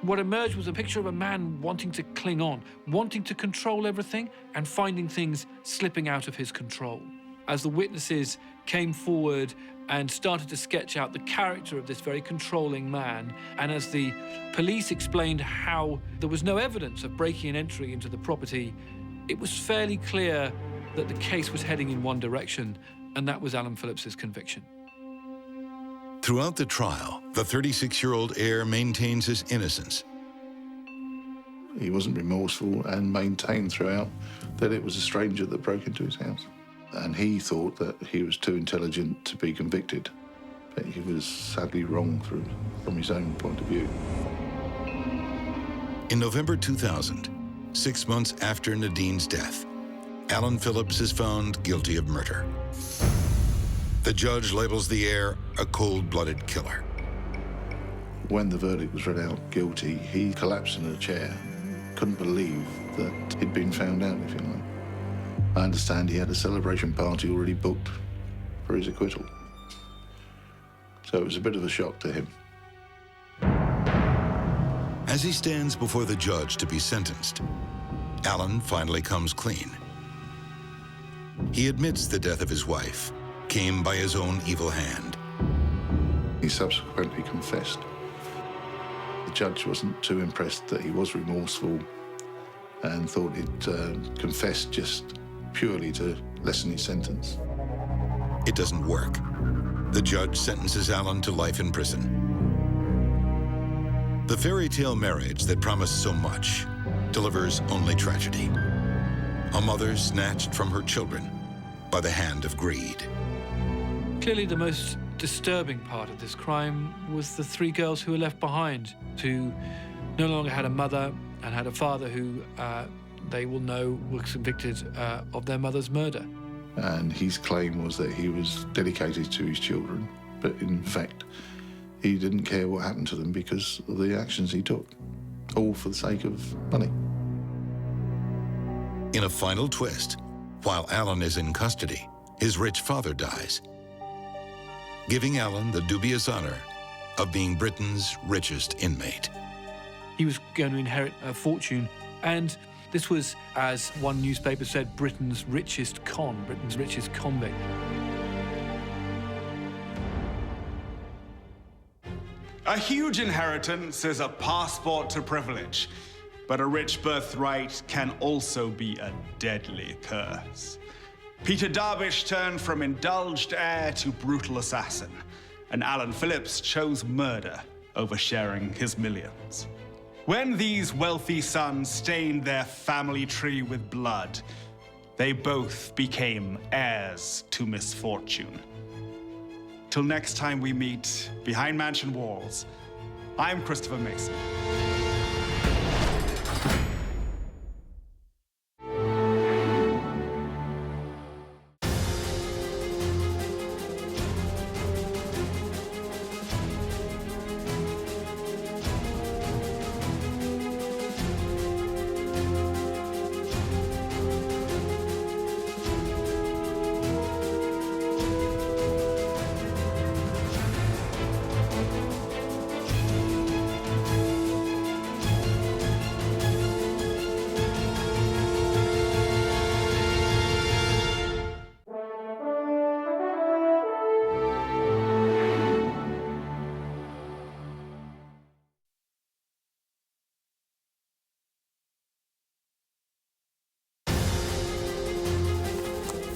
[SPEAKER 15] What emerged was a picture of a man wanting to cling on, wanting to control everything, and finding things slipping out of his control. As the witnesses came forward and started to sketch out the character of this very controlling man, and as the police explained how there was no evidence of breaking and entry into the property, it was fairly clear that the case was heading in one direction, and that was Alan Phillips's conviction.
[SPEAKER 1] Throughout the trial, the 36-year-old heir maintains his innocence.
[SPEAKER 16] He wasn't remorseful and maintained throughout that it was a stranger that broke into his house. And he thought that he was too intelligent to be convicted. But he was sadly wrong from his own point of view.
[SPEAKER 1] In November 2000, 6 months after Nadine's death, Alan Phillips is found guilty of murder. The judge labels the heir a cold-blooded killer.
[SPEAKER 16] When the verdict was read out guilty, he collapsed in a chair. Couldn't believe that he'd been found out, if you like. I understand he had a celebration party already booked for his acquittal. So it was a bit of a shock to him.
[SPEAKER 1] As he stands before the judge to be sentenced, Alan finally comes clean. He admits the death of his wife came by his own evil hand.
[SPEAKER 16] He subsequently confessed. The judge wasn't too impressed that he was remorseful and thought he'd confessed just purely to lessen his sentence.
[SPEAKER 1] It doesn't work. The judge sentences Alan to life in prison. The fairy tale marriage that promised so much delivers only tragedy. A mother snatched from her children by the hand of greed.
[SPEAKER 15] Clearly the most disturbing part of this crime was the three girls who were left behind, who no longer had a mother and had a father who they will know was convicted of their mother's murder.
[SPEAKER 16] And his claim was that he was dedicated to his children, but in fact, he didn't care what happened to them because of the actions he took, all for the sake of money.
[SPEAKER 1] In a final twist, while Alan is in custody, his rich father dies, giving Alan the dubious honor of being Britain's richest inmate.
[SPEAKER 15] He was going to inherit a fortune, and this was, as one newspaper said, Britain's richest convict.
[SPEAKER 8] A huge inheritance is a passport to privilege, but a rich birthright can also be a deadly curse. Peter Davish turned from indulged heir to brutal assassin, and Alan Phillips chose murder over sharing his millions. When these wealthy sons stained their family tree with blood, they both became heirs to misfortune. Till next time we meet behind mansion walls, I'm Christopher Mason.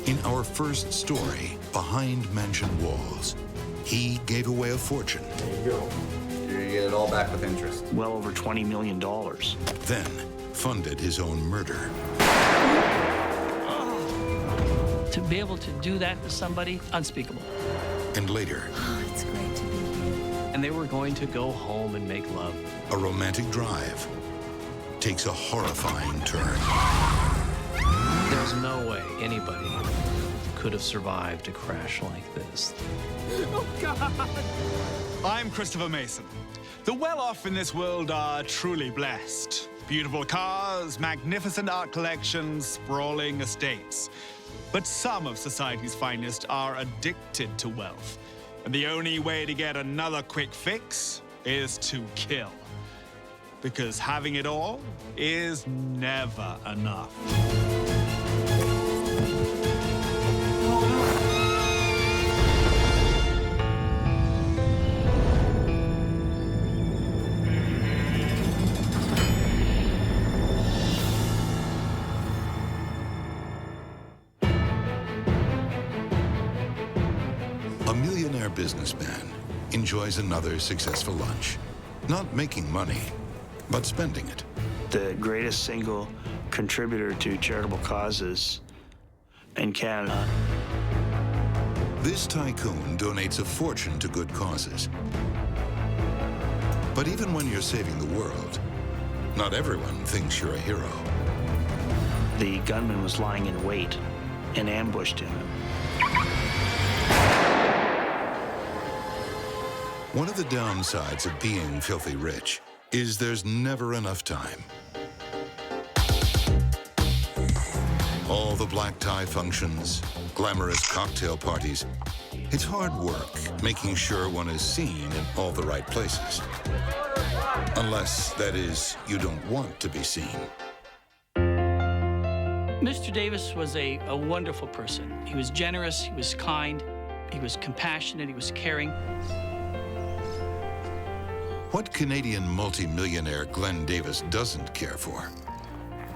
[SPEAKER 1] In our first story, Behind Mansion Walls, he gave away a fortune.
[SPEAKER 9] There you go. You get it all back with interest. Well over $20 million.
[SPEAKER 1] Then funded his own murder.
[SPEAKER 13] To be able to do that to somebody, unspeakable.
[SPEAKER 1] And later,
[SPEAKER 13] It's great to be here. And they were going to go home and make love.
[SPEAKER 1] a romantic drive takes a horrifying turn.
[SPEAKER 21] There's no way anybody could have survived a crash like this.
[SPEAKER 8] Oh, God! I'm Christopher Mason. The well-off in this world are truly blessed. Beautiful cars, magnificent art collections, sprawling estates. But some of society's finest are addicted to wealth. And the only way to get another quick fix is to kill. Because having it all is never enough.
[SPEAKER 1] A millionaire businessman enjoys another successful lunch. Not making money, but spending it.
[SPEAKER 9] The greatest single contributor to charitable causes in Canada.
[SPEAKER 1] This tycoon donates a fortune to good causes. But even when you're saving the world, not everyone thinks you're a hero.
[SPEAKER 9] The gunman was lying in wait and ambushed him.
[SPEAKER 1] One of the downsides of being filthy rich is there's never enough time. All the black tie functions, glamorous cocktail parties. It's hard work making sure one is seen in all the right places. Unless, that is, you don't want to be seen.
[SPEAKER 13] Mr. Davis was a wonderful person. He was generous, he was kind, he was compassionate, he was caring.
[SPEAKER 1] What Canadian multi-millionaire Glenn Davis doesn't care for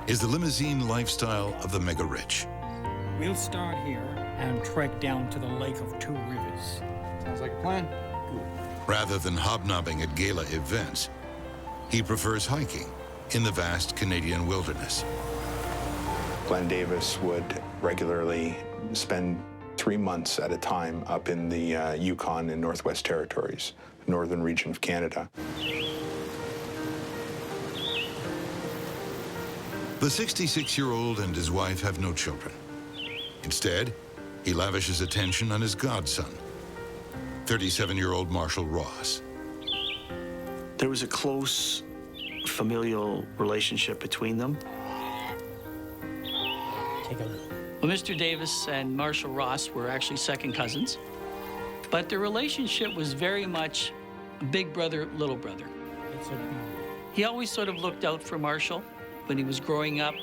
[SPEAKER 1] is the limousine lifestyle of the mega-rich.
[SPEAKER 10] We'll start here and trek down to the Lake of Two Rivers.
[SPEAKER 17] Sounds like a plan.
[SPEAKER 1] Rather than hobnobbing at gala events, he prefers hiking in the vast Canadian wilderness.
[SPEAKER 11] Glenn Davis would regularly spend 3 months at a time up in the Yukon and Northwest Territories, northern region of Canada.
[SPEAKER 1] The 66-year-old and his wife have no children. Instead, he lavishes attention on his godson, 37-year-old Marshall Ross.
[SPEAKER 9] There was a close familial relationship between them.
[SPEAKER 10] Take a look.
[SPEAKER 13] Well, Mr. Davis and Marshall Ross were actually second cousins, but their relationship was very much big brother, little brother. He always sort of looked out for Marshall when he was growing up,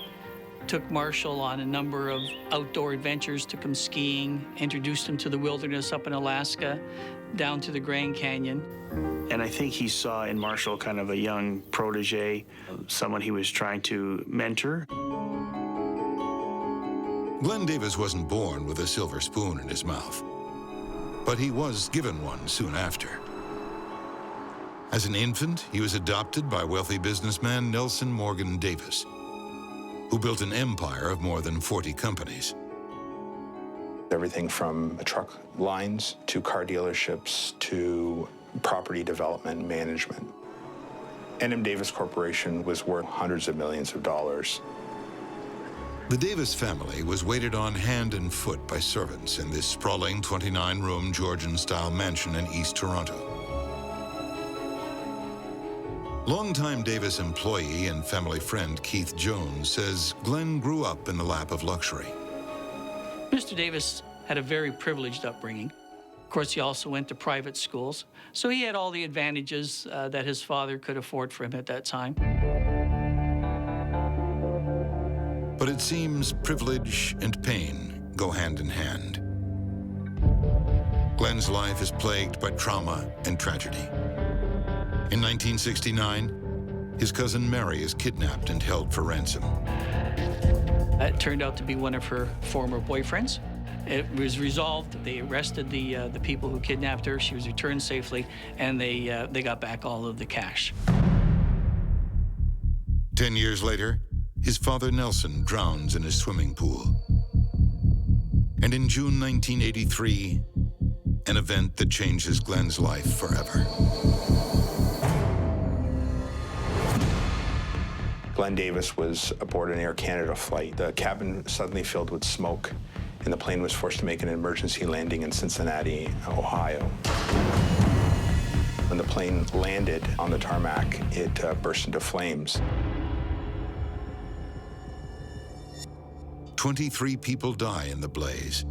[SPEAKER 13] took Marshall on a number of outdoor adventures, took him skiing, introduced him to the wilderness up in Alaska, down to the Grand Canyon.
[SPEAKER 9] And I think he saw in Marshall kind of a young protege, someone he was trying to mentor.
[SPEAKER 1] Glenn Davis wasn't born with a silver spoon in his mouth, but he was given one soon after. As an infant, he was adopted by wealthy businessman Nelson Morgan Davis, who built an empire of more than 40 companies.
[SPEAKER 11] Everything from truck lines to car dealerships to property development management. N.M. Davis Corporation was worth hundreds of millions of dollars.
[SPEAKER 1] The Davis family was waited on hand and foot by servants in this sprawling 29-room Georgian-style mansion in East Toronto. Longtime Davis employee and family friend Keith Jones says Glenn grew up in the lap of luxury.
[SPEAKER 13] Mr. Davis had a very privileged upbringing. Of course, he also went to private schools, so he had all the advantages that his father could afford for him at that time.
[SPEAKER 1] But it seems privilege and pain go hand in hand. Glenn's life is plagued by trauma and tragedy. In 1969, his cousin Mary is kidnapped and held for ransom.
[SPEAKER 13] That turned out to be one of her former boyfriends. It was resolved. They arrested the people who kidnapped her. She was returned safely, and they got back all of the cash.
[SPEAKER 1] 10 years later, his father Nelson drowns in his swimming pool. And in June 1983, an event that changes Glenn's life forever.
[SPEAKER 11] Glenn Davis was aboard an Air Canada flight. The cabin suddenly filled with smoke, and the plane was forced to make an emergency landing in Cincinnati, Ohio. When the plane landed on the tarmac, it burst into flames.
[SPEAKER 1] 23 people die in the blaze.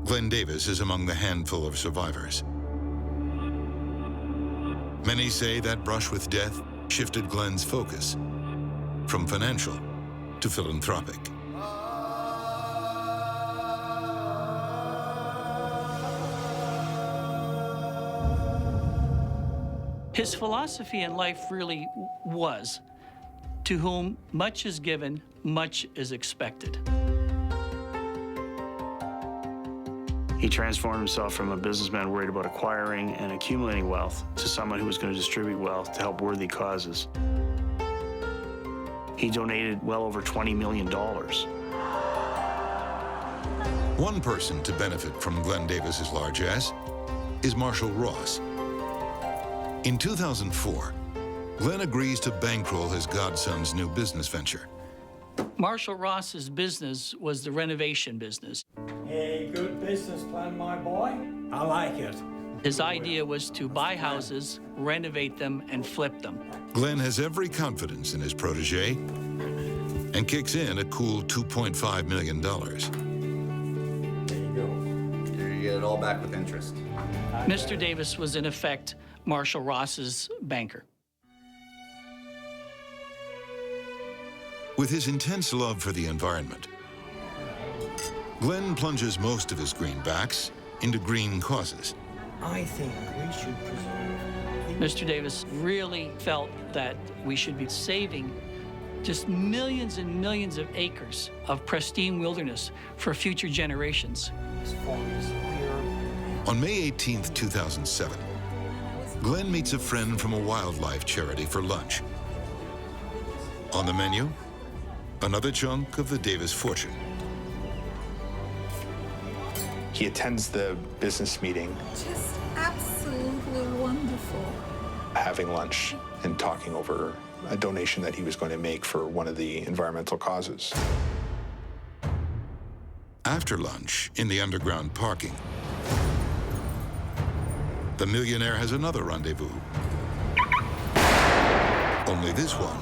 [SPEAKER 1] Glenn Davis is among the handful of survivors. Many say that brush with death shifted Glenn's focus from financial to philanthropic.
[SPEAKER 13] His philosophy in life really was, to whom much is given, much is expected.
[SPEAKER 9] He transformed himself from a businessman worried about acquiring and accumulating wealth to someone who was going to distribute wealth to help worthy causes. He donated well over $20 million.
[SPEAKER 1] One person to benefit from Glenn Davis's largesse is Marshall Ross. In 2004, Glenn agrees to bankroll his godson's new business venture.
[SPEAKER 13] Marshall Ross's business was the renovation business.
[SPEAKER 10] A good business plan, my boy. I like it.
[SPEAKER 13] His idea was to buy houses, renovate them, and flip them.
[SPEAKER 1] Glenn has every confidence in his protege and kicks in a cool $2.5 million.
[SPEAKER 23] There you go. Here you get it all back with interest.
[SPEAKER 13] Mr. Davis was, in effect, Marshall Ross's banker.
[SPEAKER 1] With his intense love for the environment, Glenn plunges most of his greenbacks into green causes.
[SPEAKER 10] I think we should preserve.
[SPEAKER 13] Mr. Davis really felt that we should be saving just millions and millions of acres of pristine wilderness for future generations.
[SPEAKER 1] On May 18th, 2007, Glenn meets a friend from a wildlife charity for lunch. On the menu, another chunk of the Davis fortune.
[SPEAKER 11] He attends the business meeting,
[SPEAKER 22] Just absolutely wonderful.
[SPEAKER 11] having lunch and talking over a donation that he was going to make for one of the environmental causes.
[SPEAKER 1] After lunch, in the underground parking, the millionaire has another rendezvous. Only this one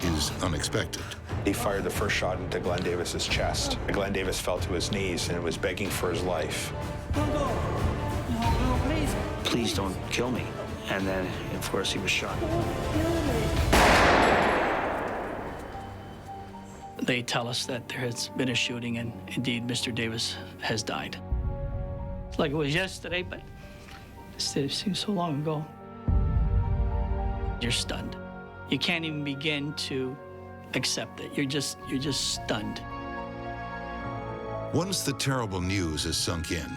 [SPEAKER 1] is unexpected.
[SPEAKER 11] He fired the first shot into Glenn Davis's chest. Glenn Davis fell to his knees and was begging for his life.
[SPEAKER 9] Please don't kill me. And then, of course, he was shot.
[SPEAKER 13] They tell us that there has been a shooting, and indeed, Mr. Davis has died. It's like it was yesterday, but it seems so long ago. You're stunned. You can't even begin to accept it. You're just stunned.
[SPEAKER 1] Once the terrible news is sunk in,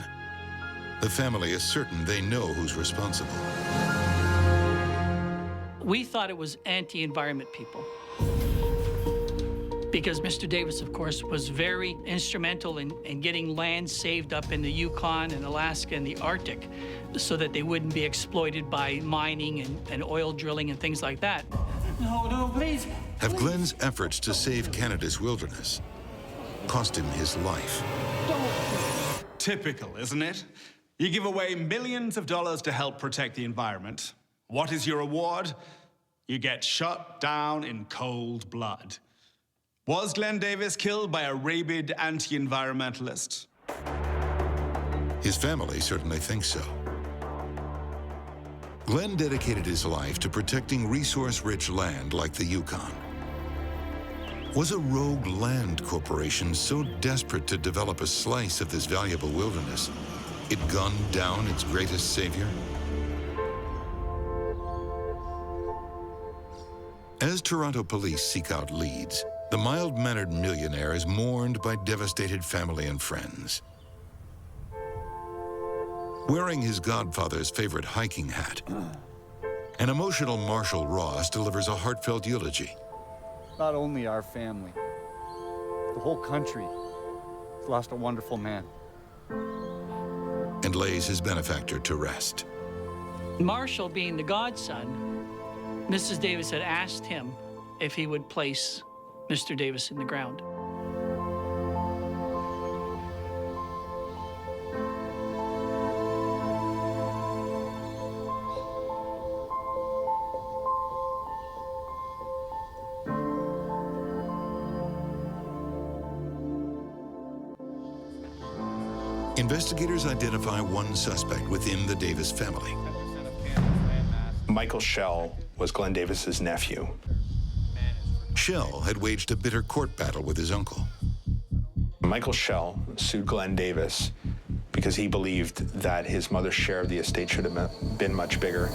[SPEAKER 1] the family is certain they know who's responsible.
[SPEAKER 13] We thought it was anti-environment people. Because Mr. Davis, of course, was very instrumental in getting land saved up in the Yukon and Alaska and the Arctic so that they wouldn't be exploited by mining and oil drilling and things like that.
[SPEAKER 22] No, please.
[SPEAKER 1] Have Glenn's efforts to save Canada's wilderness cost him his life?
[SPEAKER 8] Typical, isn't it? You give away millions of dollars to help protect the environment. What is your reward? You get shot down in cold blood. Was Glenn Davis killed by a rabid anti-environmentalist?
[SPEAKER 1] His family certainly thinks so. Glenn dedicated his life to protecting resource-rich land like the Yukon. Was a rogue land corporation so desperate to develop a slice of this valuable wilderness, it gunned down its greatest savior? As Toronto police seek out leads, the mild-mannered millionaire is mourned by devastated family and friends. Wearing his godfather's favorite hiking hat, an emotional Marshall Ross delivers a heartfelt eulogy.
[SPEAKER 5] Not only our family, the whole country has lost a wonderful man.
[SPEAKER 1] And lays his benefactor to rest.
[SPEAKER 13] Marshall, being the godson, Mrs. Davis had asked him if he would place Mr. Davis in the ground.
[SPEAKER 1] Investigators identify one suspect within the Davis family.
[SPEAKER 11] Michael Schell was Glenn Davis's nephew.
[SPEAKER 1] Schell had waged a bitter court battle with his uncle.
[SPEAKER 11] Michael Schell sued Glenn Davis because he believed that his mother's share of the estate should have been much bigger.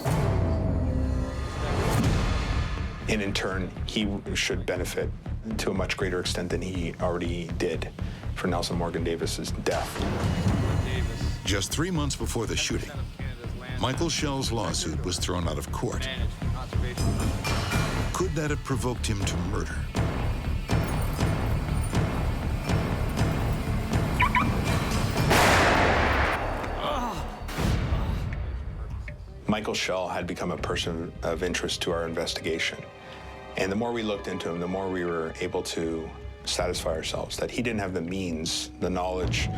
[SPEAKER 11] And in turn, he should benefit to a much greater extent than he already did for Nelson Morgan Davis's death.
[SPEAKER 1] Just 3 months before the shooting, Michael Schell's lawsuit was thrown out of court. Could that have provoked him to murder?
[SPEAKER 11] Michael Schell had become a person of interest to our investigation. And the more we looked into him, the more we were able to satisfy ourselves that he didn't have the means, the knowledge,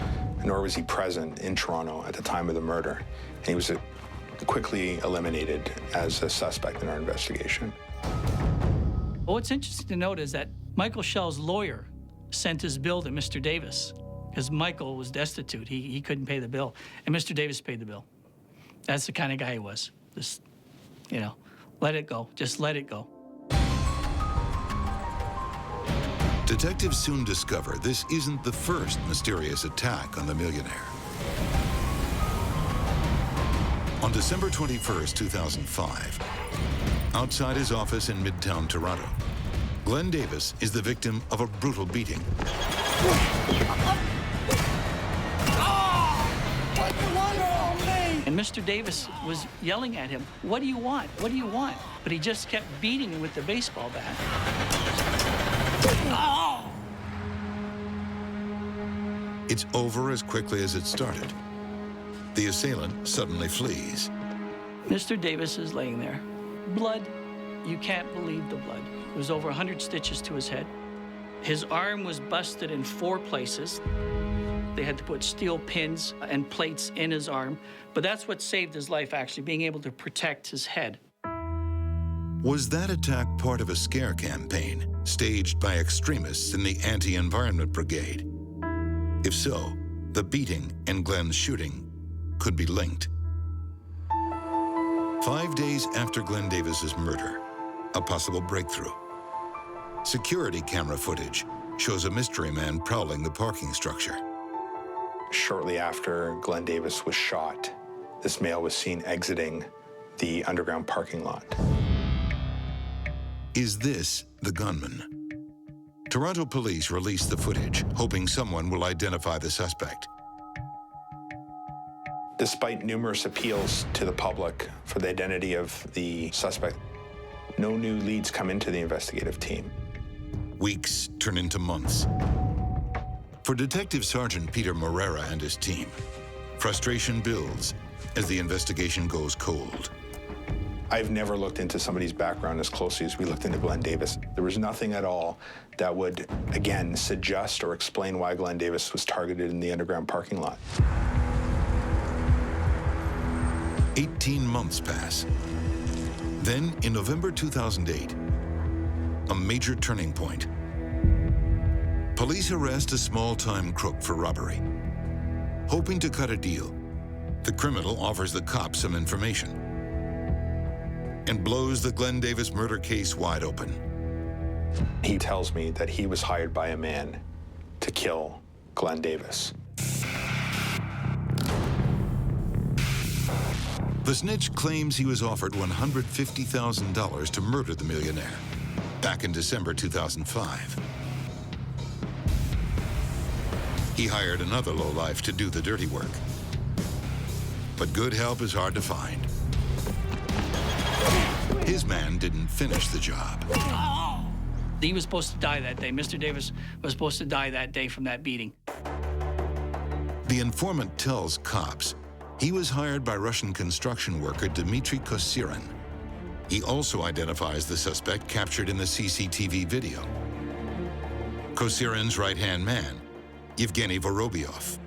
[SPEAKER 11] nor was he present in Toronto at the time of the murder. And he was quickly eliminated as a suspect in our investigation.
[SPEAKER 13] Well, what's interesting to note is that Michael Schell's lawyer sent his bill to Mr. Davis because Michael was destitute. He couldn't pay the bill, and Mr. Davis paid the bill. That's the kind of guy he was. Just, let it go. Just let it go.
[SPEAKER 1] Detectives soon discover this isn't the first mysterious attack on the millionaire. On December 21st, 2005, outside his office in Midtown Toronto, Glenn Davis is the victim of a brutal beating.
[SPEAKER 13] And Mr. Davis was yelling at him, "What do you want? What do you want?" But he just kept beating him with the baseball bat.
[SPEAKER 1] It's over as quickly as it started. The assailant suddenly flees.
[SPEAKER 13] Mr. Davis is laying there. Blood. You can't believe the blood. There was over 100 stitches to his head. His arm was busted in 4 places. They had to put steel pins and plates in his arm, but that's what saved his life, actually, being able to protect his head.
[SPEAKER 1] Was that attack part of a scare campaign staged by extremists in the Anti-Environment Brigade? If so, the beating and Glenn's shooting could be linked. 5 days after Glenn Davis's murder, a possible breakthrough. Security camera footage shows a mystery man prowling the parking structure.
[SPEAKER 11] Shortly after Glenn Davis was shot, this male was seen exiting the underground parking lot.
[SPEAKER 1] Is this the gunman? Toronto police released the footage, hoping someone will identify the suspect.
[SPEAKER 11] Despite numerous appeals to the public for the identity of the suspect, no new leads come into the investigative team.
[SPEAKER 1] Weeks turn into months. For Detective Sergeant Peter Morera and his team, frustration builds as the investigation goes cold.
[SPEAKER 11] I've never looked into somebody's background as closely as we looked into Glenn Davis. There was nothing at all that would, again, suggest or explain why Glenn Davis was targeted in the underground parking lot.
[SPEAKER 1] 18 months pass. Then, in November 2008, a major turning point. Police arrest a small-time crook for robbery. Hoping to cut a deal, the criminal offers the cops some information and blows the Glenn Davis murder case wide open.
[SPEAKER 11] He tells me that he was hired by a man to kill Glenn Davis.
[SPEAKER 1] The snitch claims he was offered $150,000 to murder the millionaire back in December 2005. He hired another lowlife to do the dirty work. But good help is hard to find. His man didn't finish the job.
[SPEAKER 13] He was supposed to die that day. Mr. Davis was supposed to die that day from that beating.
[SPEAKER 1] The informant tells cops he was hired by Russian construction worker Dmitry Kosirin. He also identifies the suspect captured in the CCTV video. Kosirin's right-hand man, Yevgeny Vorobyov,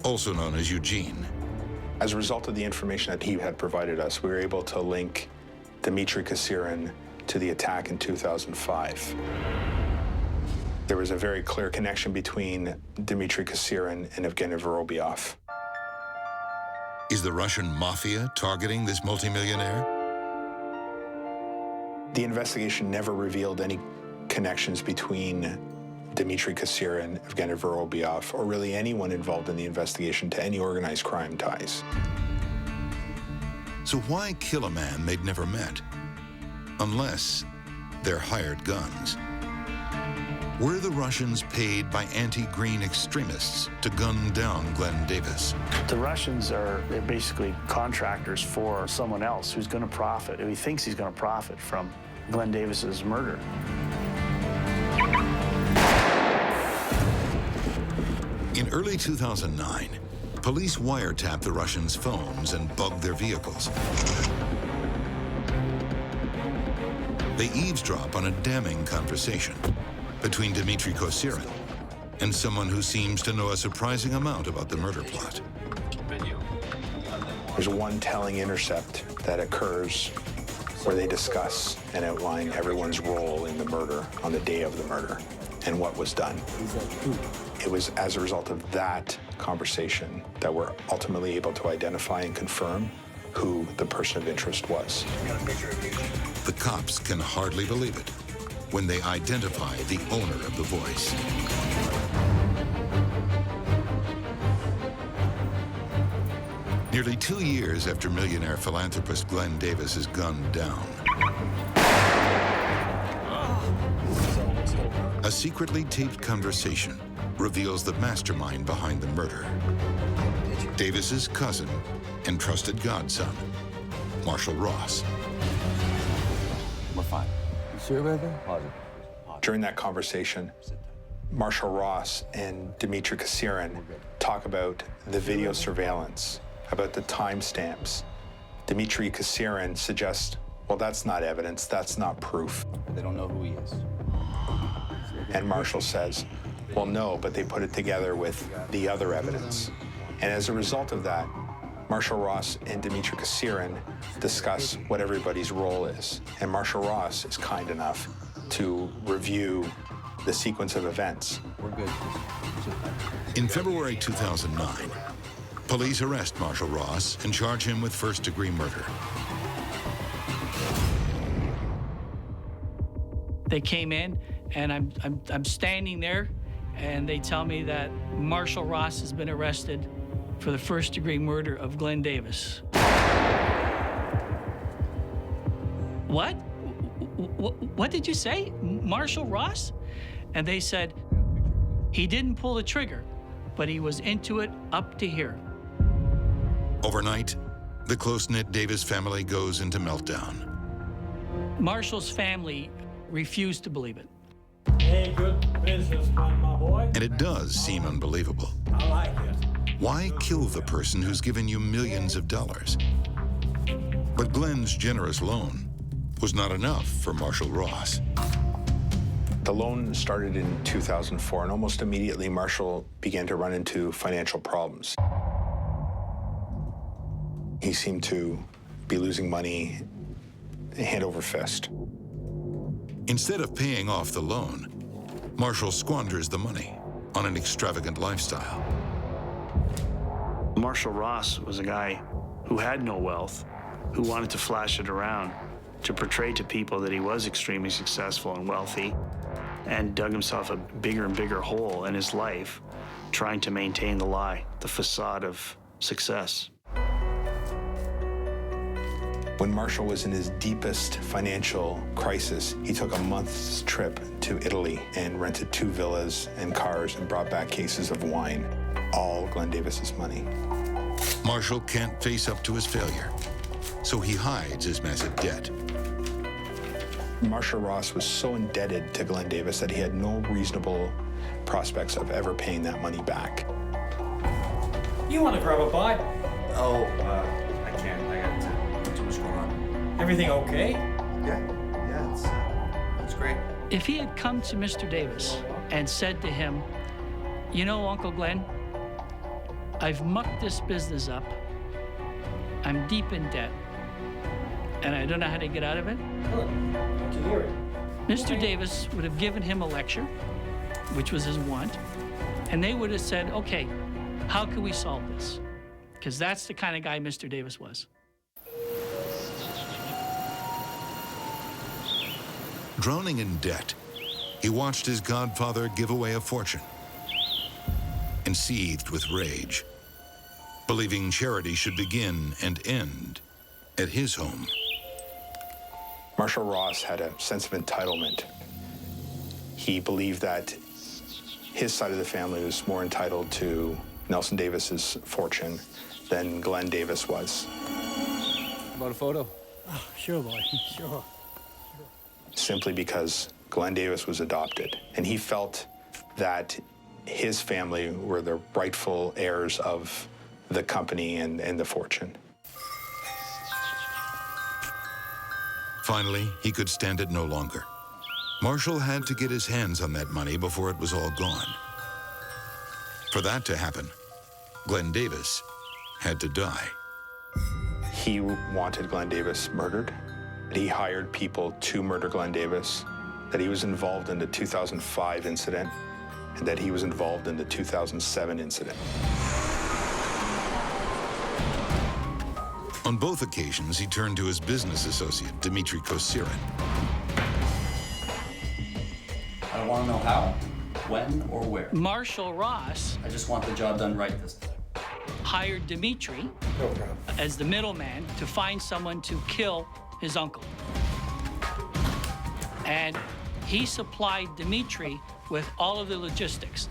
[SPEAKER 1] also known as Eugene.
[SPEAKER 11] As a result of the information that he had provided us, we were able to link Dmitry Kosirin to the attack in 2005. There was a very clear connection between Dmitry Kosirin and Evgeny Vorobyov.
[SPEAKER 1] Is the Russian mafia targeting this multimillionaire?
[SPEAKER 11] The investigation never revealed any connections between Dmitry Kosirin, Evgeny Vorobyov, or really anyone involved in the investigation to any organized crime ties.
[SPEAKER 1] So why kill a man they'd never met? Unless they're hired guns. Were the Russians paid by anti-green extremists to gun down Glenn Davis?
[SPEAKER 9] The Russians they're basically contractors for someone else who's going to profit, who he thinks he's going to profit from Glenn Davis's murder.
[SPEAKER 1] In early 2009, police wiretapped the Russians' phones and bugged their vehicles. They eavesdrop on a damning conversation between Dmitry Kosirin and someone who seems to know a surprising amount about the murder plot.
[SPEAKER 11] There's one telling intercept that occurs where they discuss and outline everyone's role in the murder on the day of the murder and what was done. It was as a result of that conversation that we're ultimately able to identify and confirm who the person of interest was.
[SPEAKER 1] The cops can hardly believe it when they identify the owner of the voice. Nearly 2 years after millionaire philanthropist Glenn Davis is gunned down, A secretly taped conversation reveals the mastermind behind the murder. Davis's cousin and trusted godson, Marshall Ross.
[SPEAKER 23] We're fine. You sure about that? Positive.
[SPEAKER 11] During that conversation, Marshall Ross and Dmitry Kasirin talk about the video surveillance, about the timestamps. Dmitry Kasirin suggests, well, that's not evidence, that's not proof.
[SPEAKER 23] They don't know who he is.
[SPEAKER 11] And Marshall says, well, no, but they put it together with the other evidence. And as a result of that, Marshall Ross and Dmitry Kasirin discuss what everybody's role is. And Marshall Ross is kind enough to review the sequence of events.
[SPEAKER 23] We're good.
[SPEAKER 1] In February 2009, police arrest Marshall Ross and charge him with first-degree murder.
[SPEAKER 13] They came in, and I'm standing there, and they tell me that Marshall Ross has been arrested for the first-degree murder of Glenn Davis. What? What did you say? Marshall Ross? And they said, he didn't pull the trigger, but he was into it up to here.
[SPEAKER 1] Overnight, the close-knit Davis family goes into meltdown.
[SPEAKER 13] Marshall's family refused to believe it.
[SPEAKER 10] Hey, good business, my boy.
[SPEAKER 1] And it does seem unbelievable.
[SPEAKER 10] I like it.
[SPEAKER 1] Why kill the person who's given you millions of dollars? But Glenn's generous loan was not enough for Marshall Ross.
[SPEAKER 11] The loan started in 2004, and almost immediately, Marshall began to run into financial problems. He seemed to be losing money hand over fist.
[SPEAKER 1] Instead of paying off the loan, Marshall squanders the money on an extravagant lifestyle.
[SPEAKER 9] Marshall Ross was a guy who had no wealth, who wanted to flash it around, to portray to people that he was extremely successful and wealthy, and dug himself a bigger and bigger hole in his life, trying to maintain the lie, the facade of success.
[SPEAKER 11] When Marshall was in his deepest financial crisis, he took a month's trip to Italy and rented 2 villas and cars and brought back cases of wine, all Glenn Davis's money.
[SPEAKER 1] Marshall can't face up to his failure, so he hides his massive debt.
[SPEAKER 11] Marshall Ross was so indebted to Glenn Davis that he had no reasonable prospects of ever paying that money back.
[SPEAKER 10] You want to grab a bite?
[SPEAKER 23] Oh, I can't. I got too much going on.
[SPEAKER 10] Everything okay?
[SPEAKER 23] Yeah, it's great.
[SPEAKER 13] If he had come to Mr. Davis and said to him, you know, Uncle Glenn, I've mucked this business up. I'm deep in debt, and I don't know how to get out of it.
[SPEAKER 10] To hear it.
[SPEAKER 13] Mr. Davis would have given him a lecture, which was his want, and they would have said, okay, how can we solve this? Because that's the kind of guy Mr. Davis was.
[SPEAKER 1] Drowning in debt, he watched his godfather give away a fortune and seethed with rage, believing charity should begin and end at his home.
[SPEAKER 11] Marshall Ross had a sense of entitlement. He believed that his side of the family was more entitled to Nelson Davis's fortune than Glenn Davis was.
[SPEAKER 5] About a photo?
[SPEAKER 10] Oh, sure, boy, sure.
[SPEAKER 11] Simply because Glenn Davis was adopted, and he felt that his family were the rightful heirs of the company and the fortune.
[SPEAKER 1] Finally, he could stand it no longer. Marshall had to get his hands on that money before it was all gone. For that to happen, Glenn Davis had to die.
[SPEAKER 11] He wanted Glenn Davis murdered. He hired people to murder Glenn Davis, that he was involved in the 2005 incident, and that he was involved in the 2007 incident.
[SPEAKER 1] On both occasions, he turned to his business associate, Dmitry Kasirin.
[SPEAKER 23] I don't want to know how, when, or where.
[SPEAKER 13] Marshall Ross
[SPEAKER 23] I just want the job done right this time.
[SPEAKER 13] hired Dmitry as the middleman to find someone to kill his uncle. And he supplied Dmitry with all of the logistics.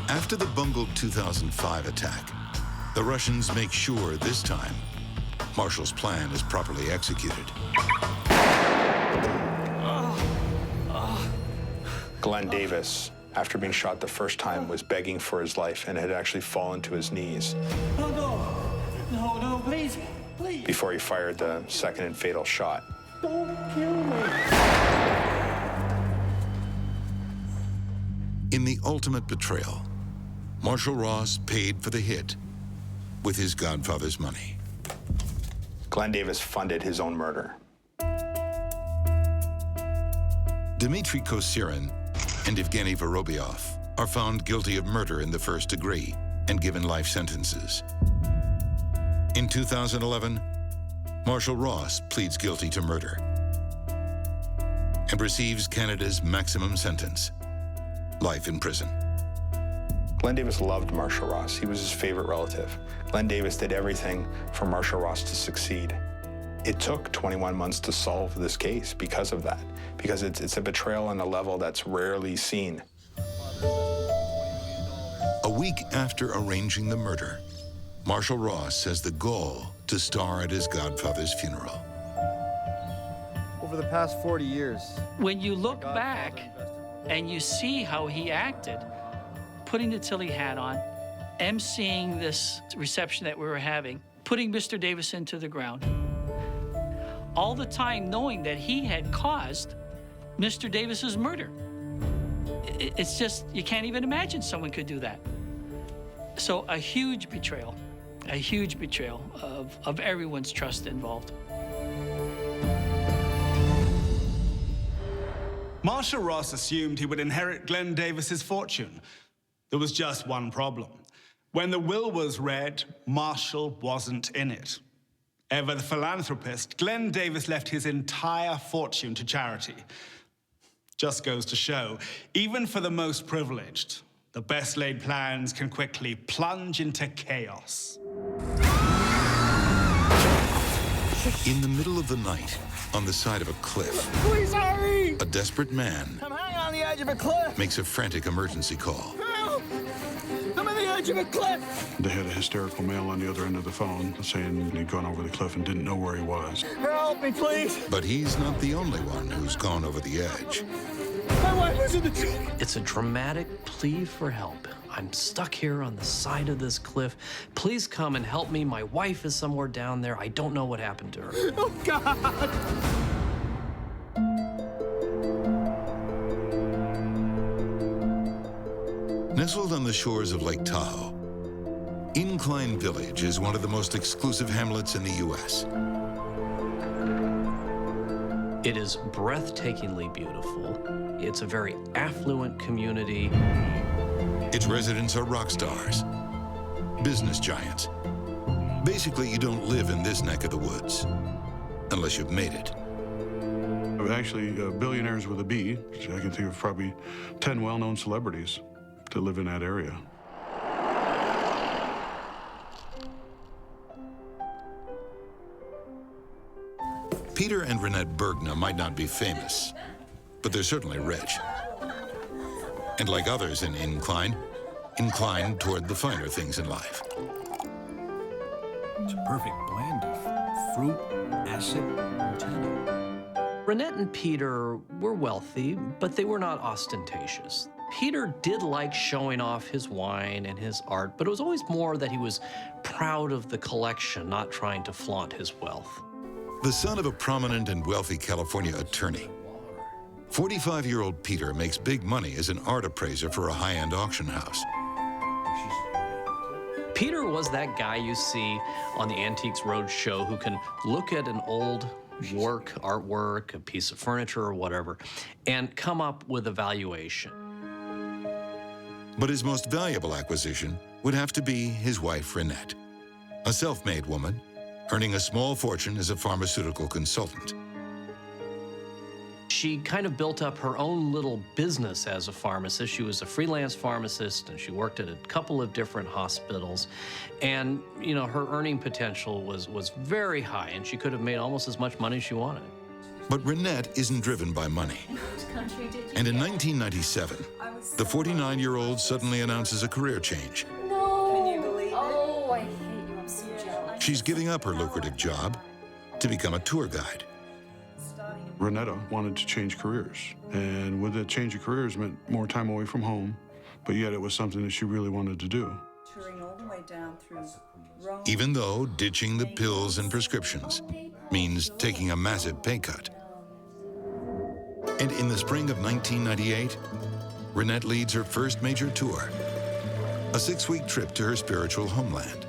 [SPEAKER 1] After the bungled 2005 attack, the Russians make sure this time Marshall's plan is properly executed.
[SPEAKER 11] Glenn Davis, after being shot the first time, was begging for his life and had actually fallen to his knees
[SPEAKER 22] No, please, please.
[SPEAKER 11] before he fired the second and fatal shot.
[SPEAKER 22] Don't kill me.
[SPEAKER 1] In the ultimate betrayal, Marshall Ross paid for the hit with his godfather's money.
[SPEAKER 11] Glenn Davis funded his own murder.
[SPEAKER 1] Dmitry Kosirin and Evgeny Vorobyov are found guilty of murder in the first degree and given life sentences. In 2011, Marshall Ross pleads guilty to murder and receives Canada's maximum sentence, life in prison.
[SPEAKER 11] Glenn Davis loved Marshall Ross. He was his favorite relative. Glenn Davis did everything for Marshall Ross to succeed. It took 21 months to solve this case because of that, because it's a betrayal on a level that's rarely seen.
[SPEAKER 1] A week after arranging the murder, Marshall Ross has the gall to star at his godfather's funeral.
[SPEAKER 5] Over the past 40 years.
[SPEAKER 13] When you look back and you see how he acted, putting the Tilly hat on, emceeing this reception that we were having, putting Mr. Davis into the ground, all the time knowing that he had caused Mr. Davis's murder. It's just, you can't even imagine someone could do that. So a huge betrayal of everyone's trust involved.
[SPEAKER 8] Marshall Ross assumed he would inherit Glenn Davis's fortune. There was just one problem. When the will was read, Marshall wasn't in it. Ever the philanthropist, Glenn Davis left his entire fortune to charity. Just goes to show, even for the most privileged, the best laid plans can quickly plunge into chaos.
[SPEAKER 1] In the middle of the night, on the side of a cliff,
[SPEAKER 22] Please hurry!
[SPEAKER 1] a desperate man
[SPEAKER 22] I'm hanging on the edge of a cliff.
[SPEAKER 1] makes a frantic emergency call.
[SPEAKER 22] Help! I'm on the edge of a cliff.
[SPEAKER 16] They had a hysterical male on the other end of the phone saying he'd gone over the cliff and didn't know where he was.
[SPEAKER 22] Help me, please.
[SPEAKER 1] But he's not the only one who's gone over the edge.
[SPEAKER 22] My wife was in the tree.
[SPEAKER 2] It's a dramatic plea for help. I'm stuck here on the side of this cliff. Please come and help me. My wife is somewhere down there. I don't know what happened to her.
[SPEAKER 22] Oh, God.
[SPEAKER 1] Nestled on the shores of Lake Tahoe, Incline Village is one of the most exclusive hamlets in the U.S.
[SPEAKER 2] It is breathtakingly beautiful. It's a very affluent community.
[SPEAKER 1] Its residents are rock stars, business giants. Basically, you don't live in this neck of the woods unless you've made it.
[SPEAKER 16] Actually, billionaires with a B. I can think of probably 10 well-known celebrities that live in that area.
[SPEAKER 1] Peter and Renette Bergner might not be famous, but they're certainly rich. And like others in Incline, inclined toward the finer things in life.
[SPEAKER 6] It's a perfect blend of fruit, acid, and tannin.
[SPEAKER 2] Renette and Peter were wealthy, but they were not ostentatious. Peter did like showing off his wine and his art, but it was always more that he was proud of the collection, not trying to flaunt his wealth.
[SPEAKER 1] The son of a prominent and wealthy California attorney, 45-year-old Peter makes big money as an art appraiser for a high-end auction house.
[SPEAKER 2] Peter was that guy you see on the Antiques Roadshow who can look at an old artwork, a piece of furniture or whatever, and come up with a valuation.
[SPEAKER 1] But his most valuable acquisition would have to be his wife, Renette, a self-made woman, earning a small fortune as a pharmaceutical consultant.
[SPEAKER 2] she kind of built up her own little business as a pharmacist. She was a freelance pharmacist, and she worked at a couple of different hospitals. And, you know, her earning potential was very high, and she could have made almost as much money as she wanted.
[SPEAKER 1] But Renette isn't driven by money. And in 1997, the 49-year-old suddenly announces a career change.
[SPEAKER 7] No. Can you believe it? Oh, I hate you. I'm so jealous.
[SPEAKER 1] She's giving up her lucrative job to become a tour guide.
[SPEAKER 16] Renetta wanted to change careers, and with that change of careers meant more time away from home, but yet it was something that she really wanted to do.
[SPEAKER 7] Touring all the way down through Rome.
[SPEAKER 1] Even though ditching the pills and prescriptions means taking a massive pay cut. And in the spring of 1998, Renette leads her first major tour, a 6-week trip to her spiritual homeland,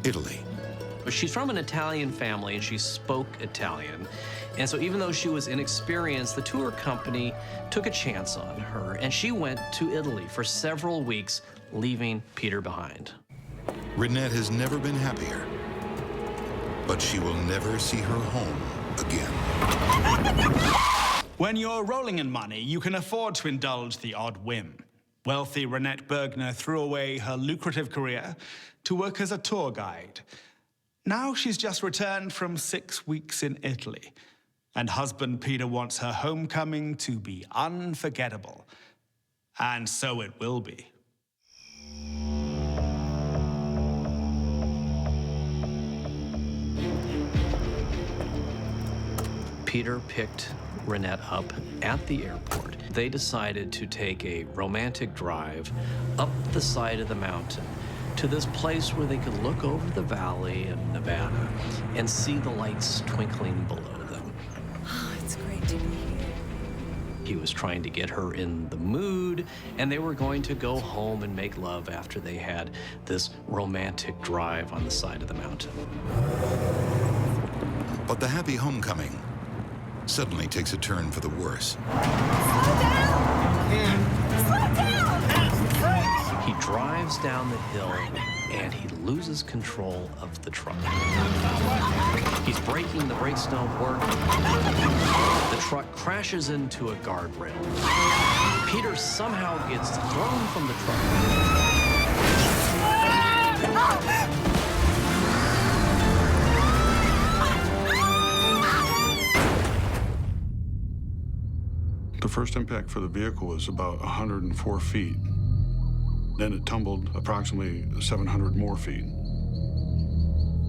[SPEAKER 1] Italy.
[SPEAKER 2] She's from an Italian family, and she spoke Italian. And so even though she was inexperienced, the tour company took a chance on her, and she went to Italy for several weeks, leaving Peter behind.
[SPEAKER 1] Renette has never been happier, but she will never see her home again.
[SPEAKER 8] When you're rolling in money, you can afford to indulge the odd whim. Wealthy Renette Bergner threw away her lucrative career to work as a tour guide. Now she's just returned from 6 weeks in Italy, and husband Peter wants her homecoming to be unforgettable. And so it will be.
[SPEAKER 2] Peter picked Renette up at the airport. They decided to take a romantic drive up the side of the mountain to this place where they could look over the valley of Nevada and see the lights twinkling below them.
[SPEAKER 7] Oh, it's great to be here.
[SPEAKER 2] He was trying to get her in the mood, and they were going to go home and make love after they had this romantic drive on the side of the mountain.
[SPEAKER 1] But the happy homecoming suddenly takes a turn for the worse.
[SPEAKER 7] Slow down! Slow down!
[SPEAKER 2] He drives down the hill, and he loses control of the truck. He's braking, the brakes don't work. The truck crashes into a guardrail. Peter somehow gets thrown from the truck.
[SPEAKER 16] The first impact for the vehicle was about 104 feet. Then it tumbled approximately 700 more feet.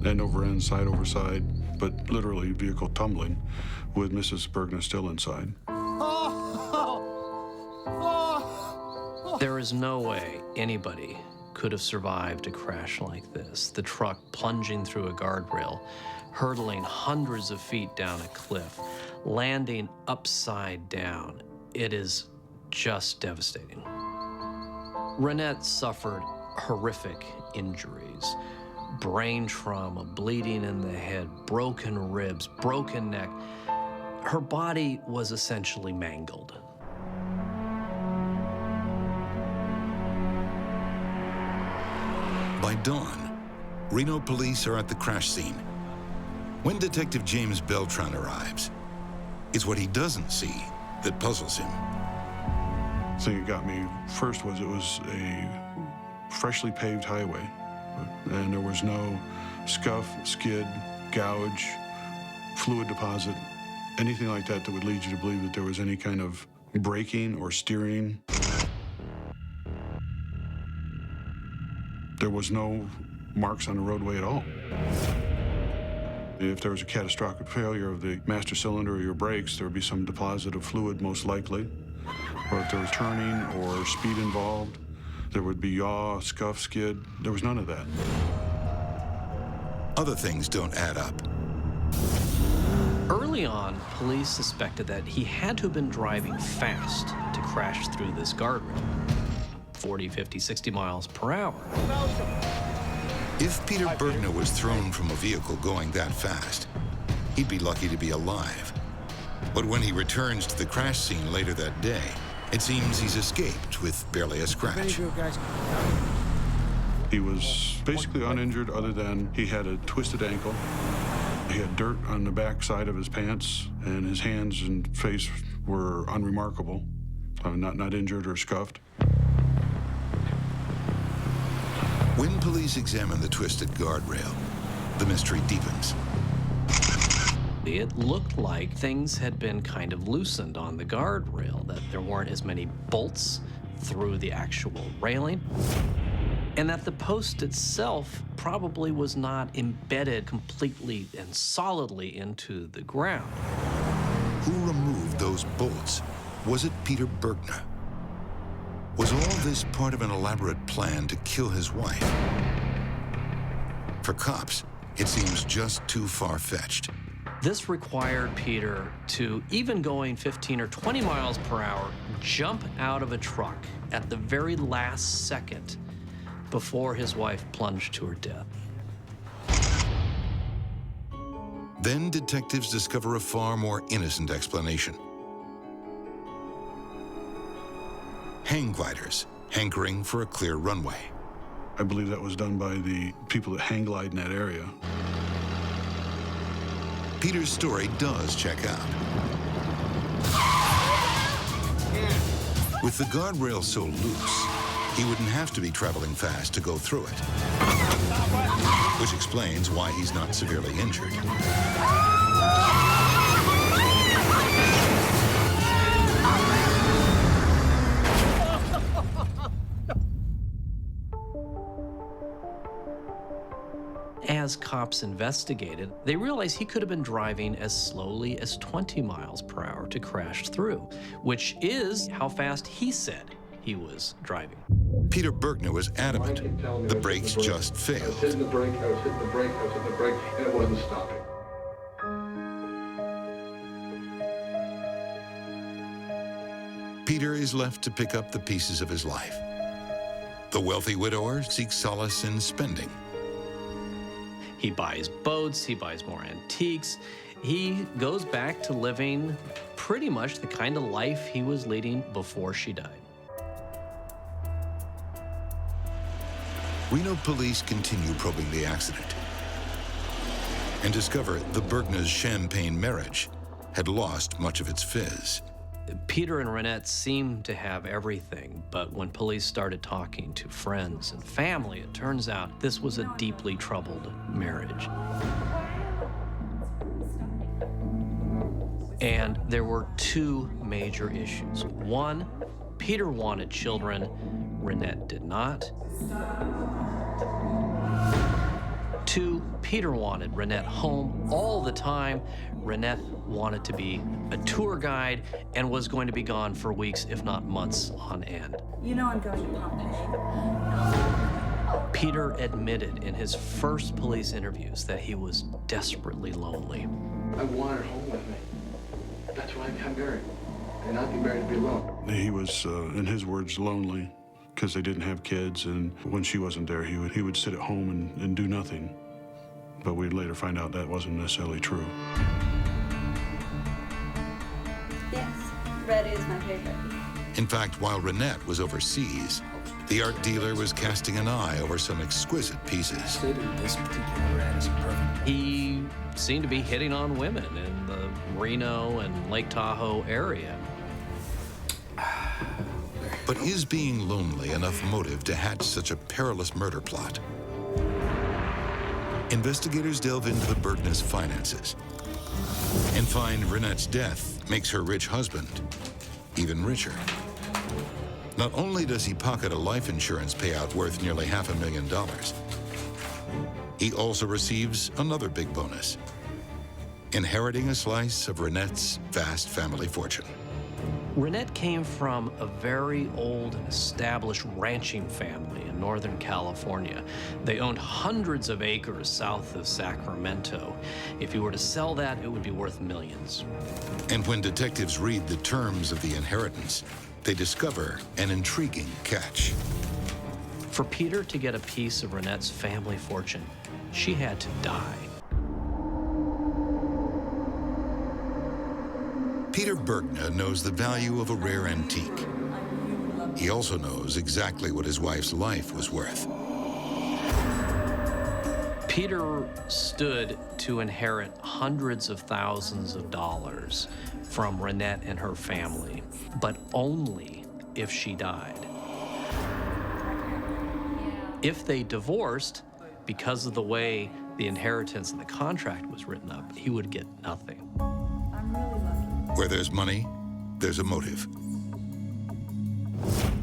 [SPEAKER 16] End over end, side over side, but literally vehicle tumbling with Mrs. Bergner still inside.
[SPEAKER 2] There is no way anybody could have survived a crash like this. The truck plunging through a guardrail, hurtling hundreds of feet down a cliff, landing upside down. It is just devastating. Renette suffered horrific injuries, brain trauma, bleeding in the head, broken ribs, broken neck. Her body was essentially mangled.
[SPEAKER 1] By dawn, Reno police are at the crash scene. When Detective James Beltran arrives, it's what he doesn't see that puzzles him.
[SPEAKER 16] The thing that got me first was it was a freshly paved highway, and there was no scuff, skid, gouge, fluid deposit, anything like that that would lead you to believe that there was any kind of braking or steering. There was no marks on the roadway at all. If there was a catastrophic failure of the master cylinder or your brakes, there would be some deposit of fluid most likely. Or if there was turning or speed involved, there would be yaw, scuff, skid. There was none of that.
[SPEAKER 1] Other things don't add up.
[SPEAKER 2] Early on, police suspected that he had to have been driving fast to crash through this guardrail. 40, 50, 60 miles per hour.
[SPEAKER 1] If Peter Bergner was thrown from a vehicle going that fast, he'd be lucky to be alive. But when he returns to the crash scene later that day, it seems he's escaped with barely a scratch.
[SPEAKER 16] He was basically uninjured other than he had a twisted ankle
[SPEAKER 14] He had dirt on the back side of his pants, and his hands and face were unremarkable, not injured or scuffed.
[SPEAKER 1] When police examine the twisted guardrail, the mystery deepens.
[SPEAKER 2] It looked like things had been kind of loosened on the guardrail, that there weren't as many bolts through the actual railing, and that the post itself probably was not embedded completely and solidly into the ground.
[SPEAKER 1] Who removed those bolts? Was it Peter Bergner? Was all this part of an elaborate plan to kill his wife? For cops, it seems just too far-fetched.
[SPEAKER 2] This required Peter to, even going 15 or 20 miles per hour, jump out of a truck at the very last second before his wife plunged to her death.
[SPEAKER 1] Then detectives discover a far more innocent explanation. Hang gliders, hankering for a clear runway.
[SPEAKER 14] I believe that was done by the people that hang glide in that area.
[SPEAKER 1] Peter's story does check out. With the guardrail so loose, he wouldn't have to be traveling fast to go through it. Which explains why he's not severely injured.
[SPEAKER 2] As cops investigated, they realized he could have been driving as slowly as 20 miles per hour to crash through, which is how fast he said he was driving.
[SPEAKER 1] Peter Bergner was adamant. The brakes just failed.
[SPEAKER 16] I was hitting the brake, I was hitting the brake, I was hitting the brake, and it wasn't stopping.
[SPEAKER 1] Peter is left to pick up the pieces of his life. The wealthy widower seeks solace in spending.
[SPEAKER 2] He buys boats, he buys more antiques. He goes back to living pretty much the kind of life he was leading before she died.
[SPEAKER 1] Reno police continue probing the accident and discover the Bergner's champagne marriage had lost much of its fizz.
[SPEAKER 2] Peter and Renette seemed to have everything, but when police started talking to friends and family, it turns out this was a deeply troubled marriage. And there were two major issues. One, Peter wanted children, Renette did not. Two, Peter wanted Renette home all the time. Renette wanted to be a tour guide and was going to be gone for weeks, if not months on end.
[SPEAKER 7] You know I'm going to Pompeii.
[SPEAKER 2] Peter admitted in his first police interviews that he was desperately lonely.
[SPEAKER 16] I want her home with me. That's why I got married. And not be married to be alone.
[SPEAKER 14] He was, in his words, lonely because they didn't have kids, and when she wasn't there, he would sit at home and do nothing. But we'd later find out that wasn't necessarily true.
[SPEAKER 7] Yes, red is my favorite.
[SPEAKER 1] In fact, while Renette was overseas, the art dealer was casting an eye over some exquisite pieces.
[SPEAKER 6] This particular red is perfect.
[SPEAKER 2] He seemed to be hitting on women in the Reno and Lake Tahoe area.
[SPEAKER 1] But is being lonely enough motive to hatch such a perilous murder plot? Investigators delve into the Bergner's finances and find Renette's death makes her rich husband even richer. Not only does he pocket a life insurance payout worth nearly $500,000, he also receives another big bonus, inheriting a slice of Renette's vast family fortune.
[SPEAKER 2] Renette came from a very old and established ranching family in Northern California. They owned hundreds of acres south of Sacramento. If you were to sell that, it would be worth millions.
[SPEAKER 1] And when detectives read the terms of the inheritance, they discover an intriguing catch.
[SPEAKER 2] For Peter to get a piece of Renette's family fortune, she had to die.
[SPEAKER 1] Peter Bergner knows the value of a rare antique. He also knows exactly what his wife's life was worth.
[SPEAKER 2] Peter stood to inherit hundreds of thousands of dollars from Renette and her family, but only if she died. If they divorced, because of the way the inheritance and the contract was written up, he would get nothing.
[SPEAKER 1] Where there's money, there's a motive.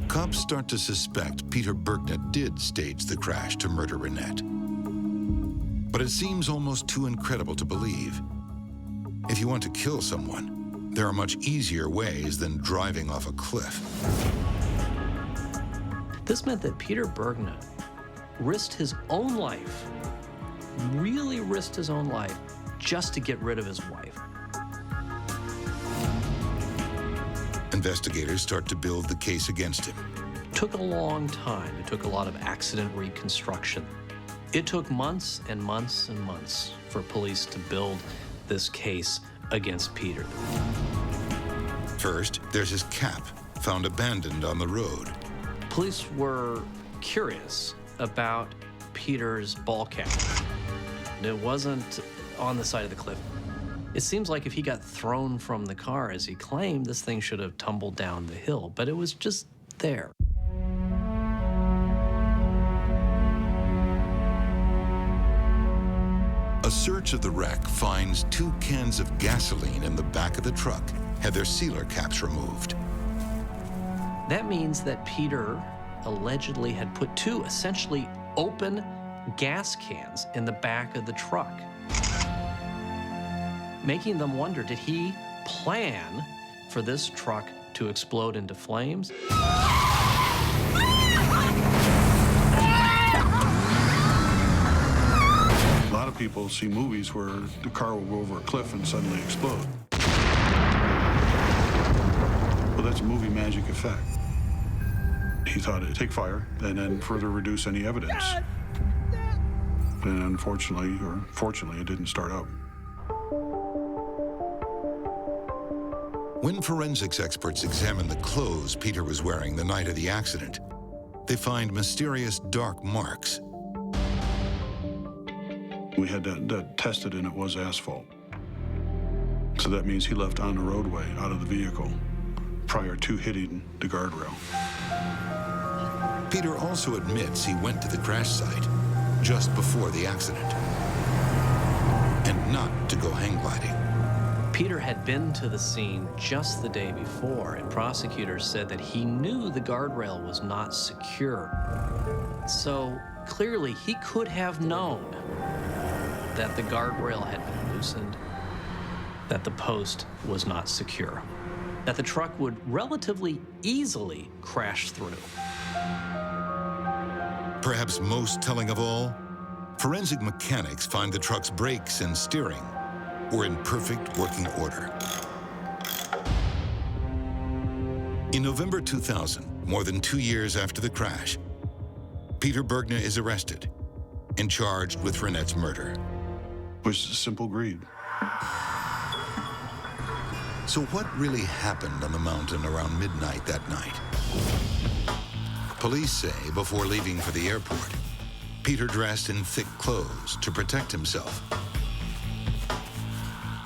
[SPEAKER 1] Cops start to suspect Peter Bergner did stage the crash to murder Renette. But it seems almost too incredible to believe. If you want to kill someone, there are much easier ways than driving off a cliff.
[SPEAKER 2] This meant that Peter Bergner risked his own life, really risked his own life, just to get rid of his wife.
[SPEAKER 1] Investigators start to build the case against him.
[SPEAKER 2] It took a long time. It took a lot of accident reconstruction. It took months and months and months for police to build this case against Peter.
[SPEAKER 1] First, there's his cap, found abandoned on the road.
[SPEAKER 2] Police were curious about Peter's ball cap. It wasn't on the side of the cliff. It seems like if he got thrown from the car, as he claimed, this thing should have tumbled down the hill, but it was just there.
[SPEAKER 1] A search of the wreck finds 2 cans of gasoline in the back of the truck had their sealer caps removed.
[SPEAKER 2] That means that Peter allegedly had put 2 essentially open gas cans in the back of the truck, making them wonder, did he plan for this truck to explode into flames?
[SPEAKER 14] A lot of people see movies where the car will go over a cliff and suddenly explode. Well, that's a movie magic effect. He thought it'd take fire and then further reduce any evidence. And unfortunately, or fortunately, it didn't start up.
[SPEAKER 1] When forensics experts examine the clothes Peter was wearing the night of the accident, they find mysterious dark marks.
[SPEAKER 14] We had that tested, and it was asphalt. So that means he left on the roadway, out of the vehicle, prior to hitting the guardrail.
[SPEAKER 1] Peter also admits he went to the crash site just before the accident, and not to go hang gliding.
[SPEAKER 2] Peter had been to the scene just the day before, and prosecutors said that he knew the guardrail was not secure. So clearly he could have known that the guardrail had been loosened, that the post was not secure, that the truck would relatively easily crash through.
[SPEAKER 1] Perhaps most telling of all, forensic mechanics find the truck's brakes and steering were in perfect working order. In November 2000, more than 2 years after the crash, Peter Bergner is arrested and charged with Renette's murder.
[SPEAKER 14] It was simple greed.
[SPEAKER 1] So what really happened on the mountain around midnight that night? Police say before leaving for the airport, Peter dressed in thick clothes to protect himself,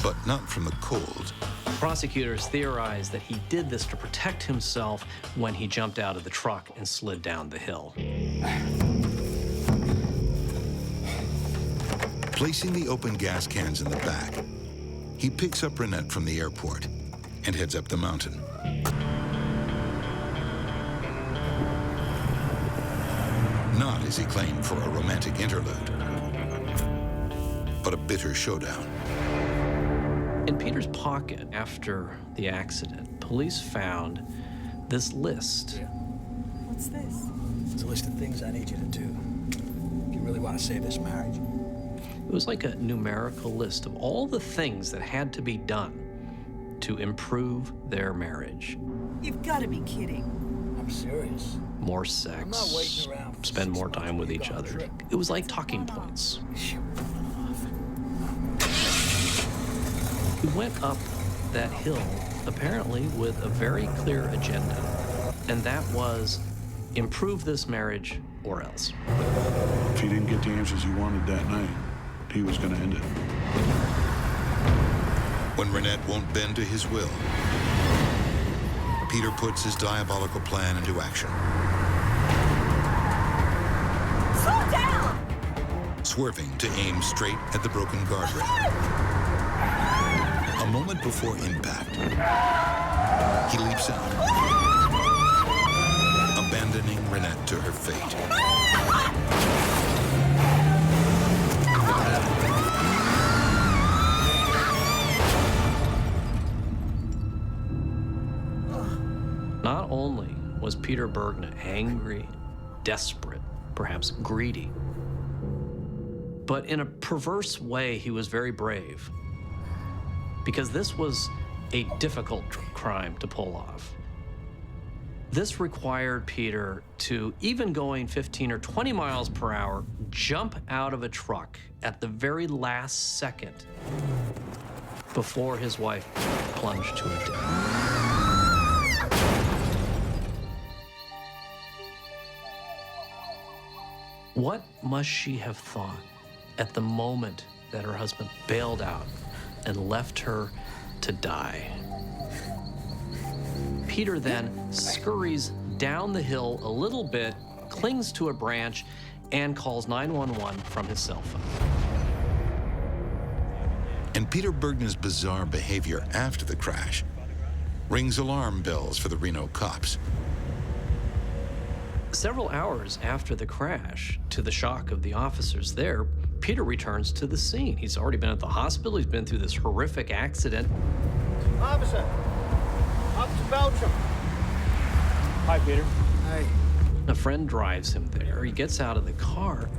[SPEAKER 1] but not from the cold.
[SPEAKER 2] Prosecutors theorize that he did this to protect himself when he jumped out of the truck and slid down the hill.
[SPEAKER 1] Placing the open gas cans in the back, he picks up Renette from the airport and heads up the mountain. Not, as he claimed, for a romantic interlude, but a bitter showdown.
[SPEAKER 2] In Peter's pocket after the accident, police found this list.
[SPEAKER 6] What's this? It's a list of things I need you to do if you really want to save this marriage.
[SPEAKER 2] It was like a numerical list of all the things that had to be done to improve their marriage.
[SPEAKER 6] You've got to be kidding. I'm serious.
[SPEAKER 2] More sex,
[SPEAKER 6] I'm not waiting around
[SPEAKER 2] spend more time with each other. It was like talking points. We went up that hill, apparently with a very clear agenda, and that was improve this marriage or else.
[SPEAKER 14] If he didn't get the answers he wanted that night, he was going to end it.
[SPEAKER 1] When Renette won't bend to his will, Peter puts his diabolical plan into action.
[SPEAKER 3] Slow down!
[SPEAKER 1] Swerving to aim straight at the broken guardrail. A moment before impact, he leaps out, abandoning Renette to her fate.
[SPEAKER 2] Not only was Peter Bergner angry, desperate, perhaps greedy, but in a perverse way, he was very brave. Because this was a difficult crime to pull off. This required Peter to, even going 15 or 20 miles per hour, jump out of a truck at the very last second before his wife plunged to her death. What must she have thought at the moment that her husband bailed out and left her to die? Peter then scurries down the hill a little bit, clings to a branch, and calls 911 from his cell phone.
[SPEAKER 1] And Peter Bergner's bizarre behavior after the crash rings alarm bells for the Reno cops.
[SPEAKER 2] Several hours after the crash, to the shock of the officers there, Peter returns to the scene. He's already been at the hospital. He's been through this horrific accident.
[SPEAKER 22] Officer Beltram.
[SPEAKER 5] Hi, Peter.
[SPEAKER 22] Hey.
[SPEAKER 2] A friend drives him there. He gets out of the car,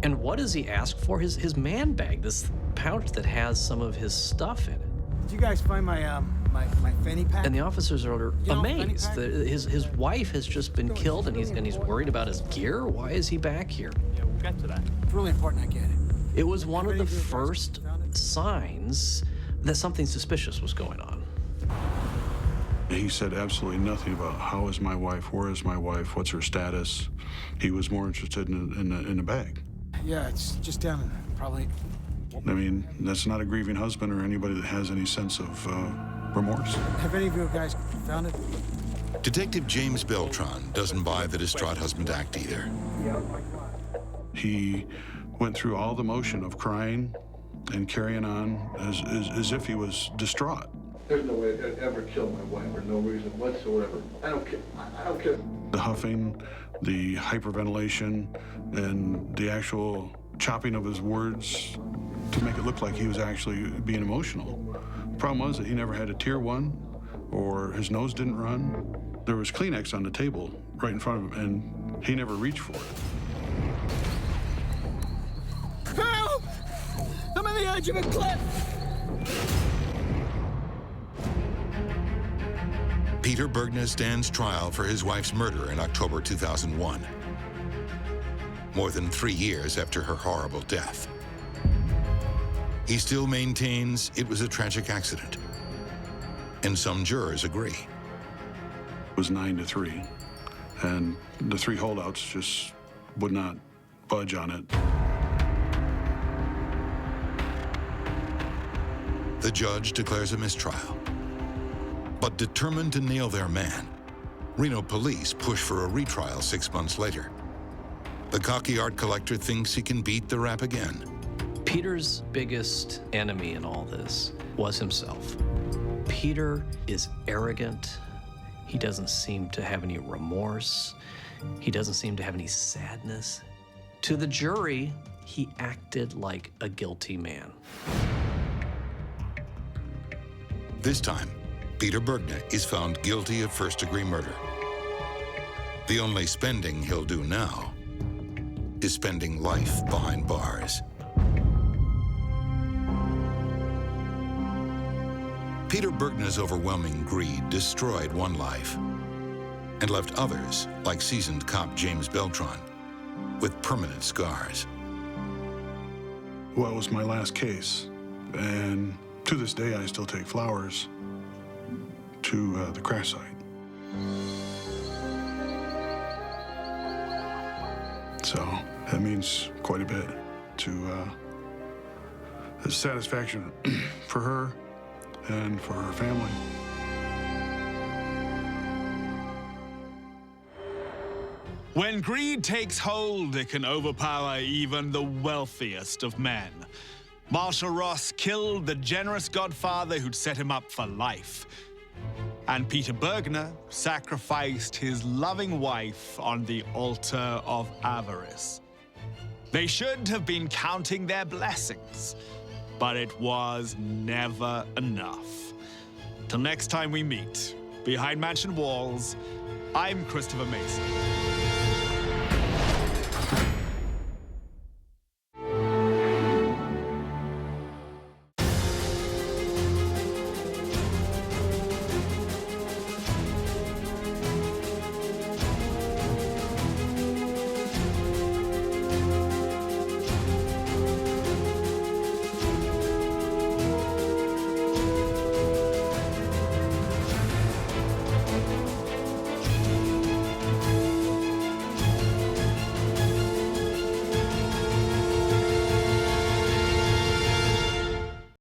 [SPEAKER 2] and what does he ask for? His man bag, this pouch that has some of his stuff in it.
[SPEAKER 22] Did you guys find my my fanny pack?
[SPEAKER 2] And the officers are amazed
[SPEAKER 22] fanny
[SPEAKER 2] that his wife has just been killed, and he's worried about his gear. Why is he back here?
[SPEAKER 22] Yeah, we'll get to that. It's really important I get it.
[SPEAKER 2] It was one of the first signs that something suspicious was going on.
[SPEAKER 14] He said absolutely nothing about how is my wife, where is my wife, what's her status. He was more interested in the bag.
[SPEAKER 22] Yeah, it's just down probably.
[SPEAKER 14] I mean, that's not a grieving husband or anybody that has any sense of remorse.
[SPEAKER 22] Have any of you guys found it?
[SPEAKER 1] Detective James Beltran doesn't buy the distraught husband act either.
[SPEAKER 14] He went through all the motion of crying and carrying on as if he was distraught.
[SPEAKER 16] There's no way I'd ever kill my wife for no reason whatsoever. I don't care. I don't care.
[SPEAKER 14] The huffing, the hyperventilation, and the actual chopping of his words to make it look like he was actually being emotional. The problem was that he never had a tear one, or his nose didn't run. There was Kleenex on the table right in front of him, and he never reached for it.
[SPEAKER 22] Help! I'm on the edge of a cliff!
[SPEAKER 1] Peter Bergner stands trial for his wife's murder in October 2001, more than 3 years after her horrible death. He still maintains it was a tragic accident, and some jurors agree.
[SPEAKER 14] It was 9-3, and the three holdouts just would not budge on it.
[SPEAKER 1] The judge declares a mistrial. But determined to nail their man, Reno police push for a retrial 6 months later. The cocky art collector thinks he can beat the rap again.
[SPEAKER 2] Peter's biggest enemy in all this was himself. Peter is arrogant. He doesn't seem to have any remorse. He doesn't seem to have any sadness. To the jury, he acted like a guilty man.
[SPEAKER 1] This time, Peter Bergner is found guilty of first-degree murder. The only spending he'll do now is spending life behind bars. Peter Bergner's overwhelming greed destroyed one life and left others, like seasoned cop James Beltran, with permanent scars.
[SPEAKER 14] Well, it was my last case, and to this day, I still take flowers to the crash site. So that means quite a bit to the satisfaction for her and for her family.
[SPEAKER 18] When greed takes hold, it can overpower even the wealthiest of men. Marshal Ross killed the generous godfather who'd set him up for life. And Peter Bergner sacrificed his loving wife on the altar of avarice. They should have been counting their blessings, but it was never enough. Till next time we meet, behind mansion walls, I'm Christopher Mason.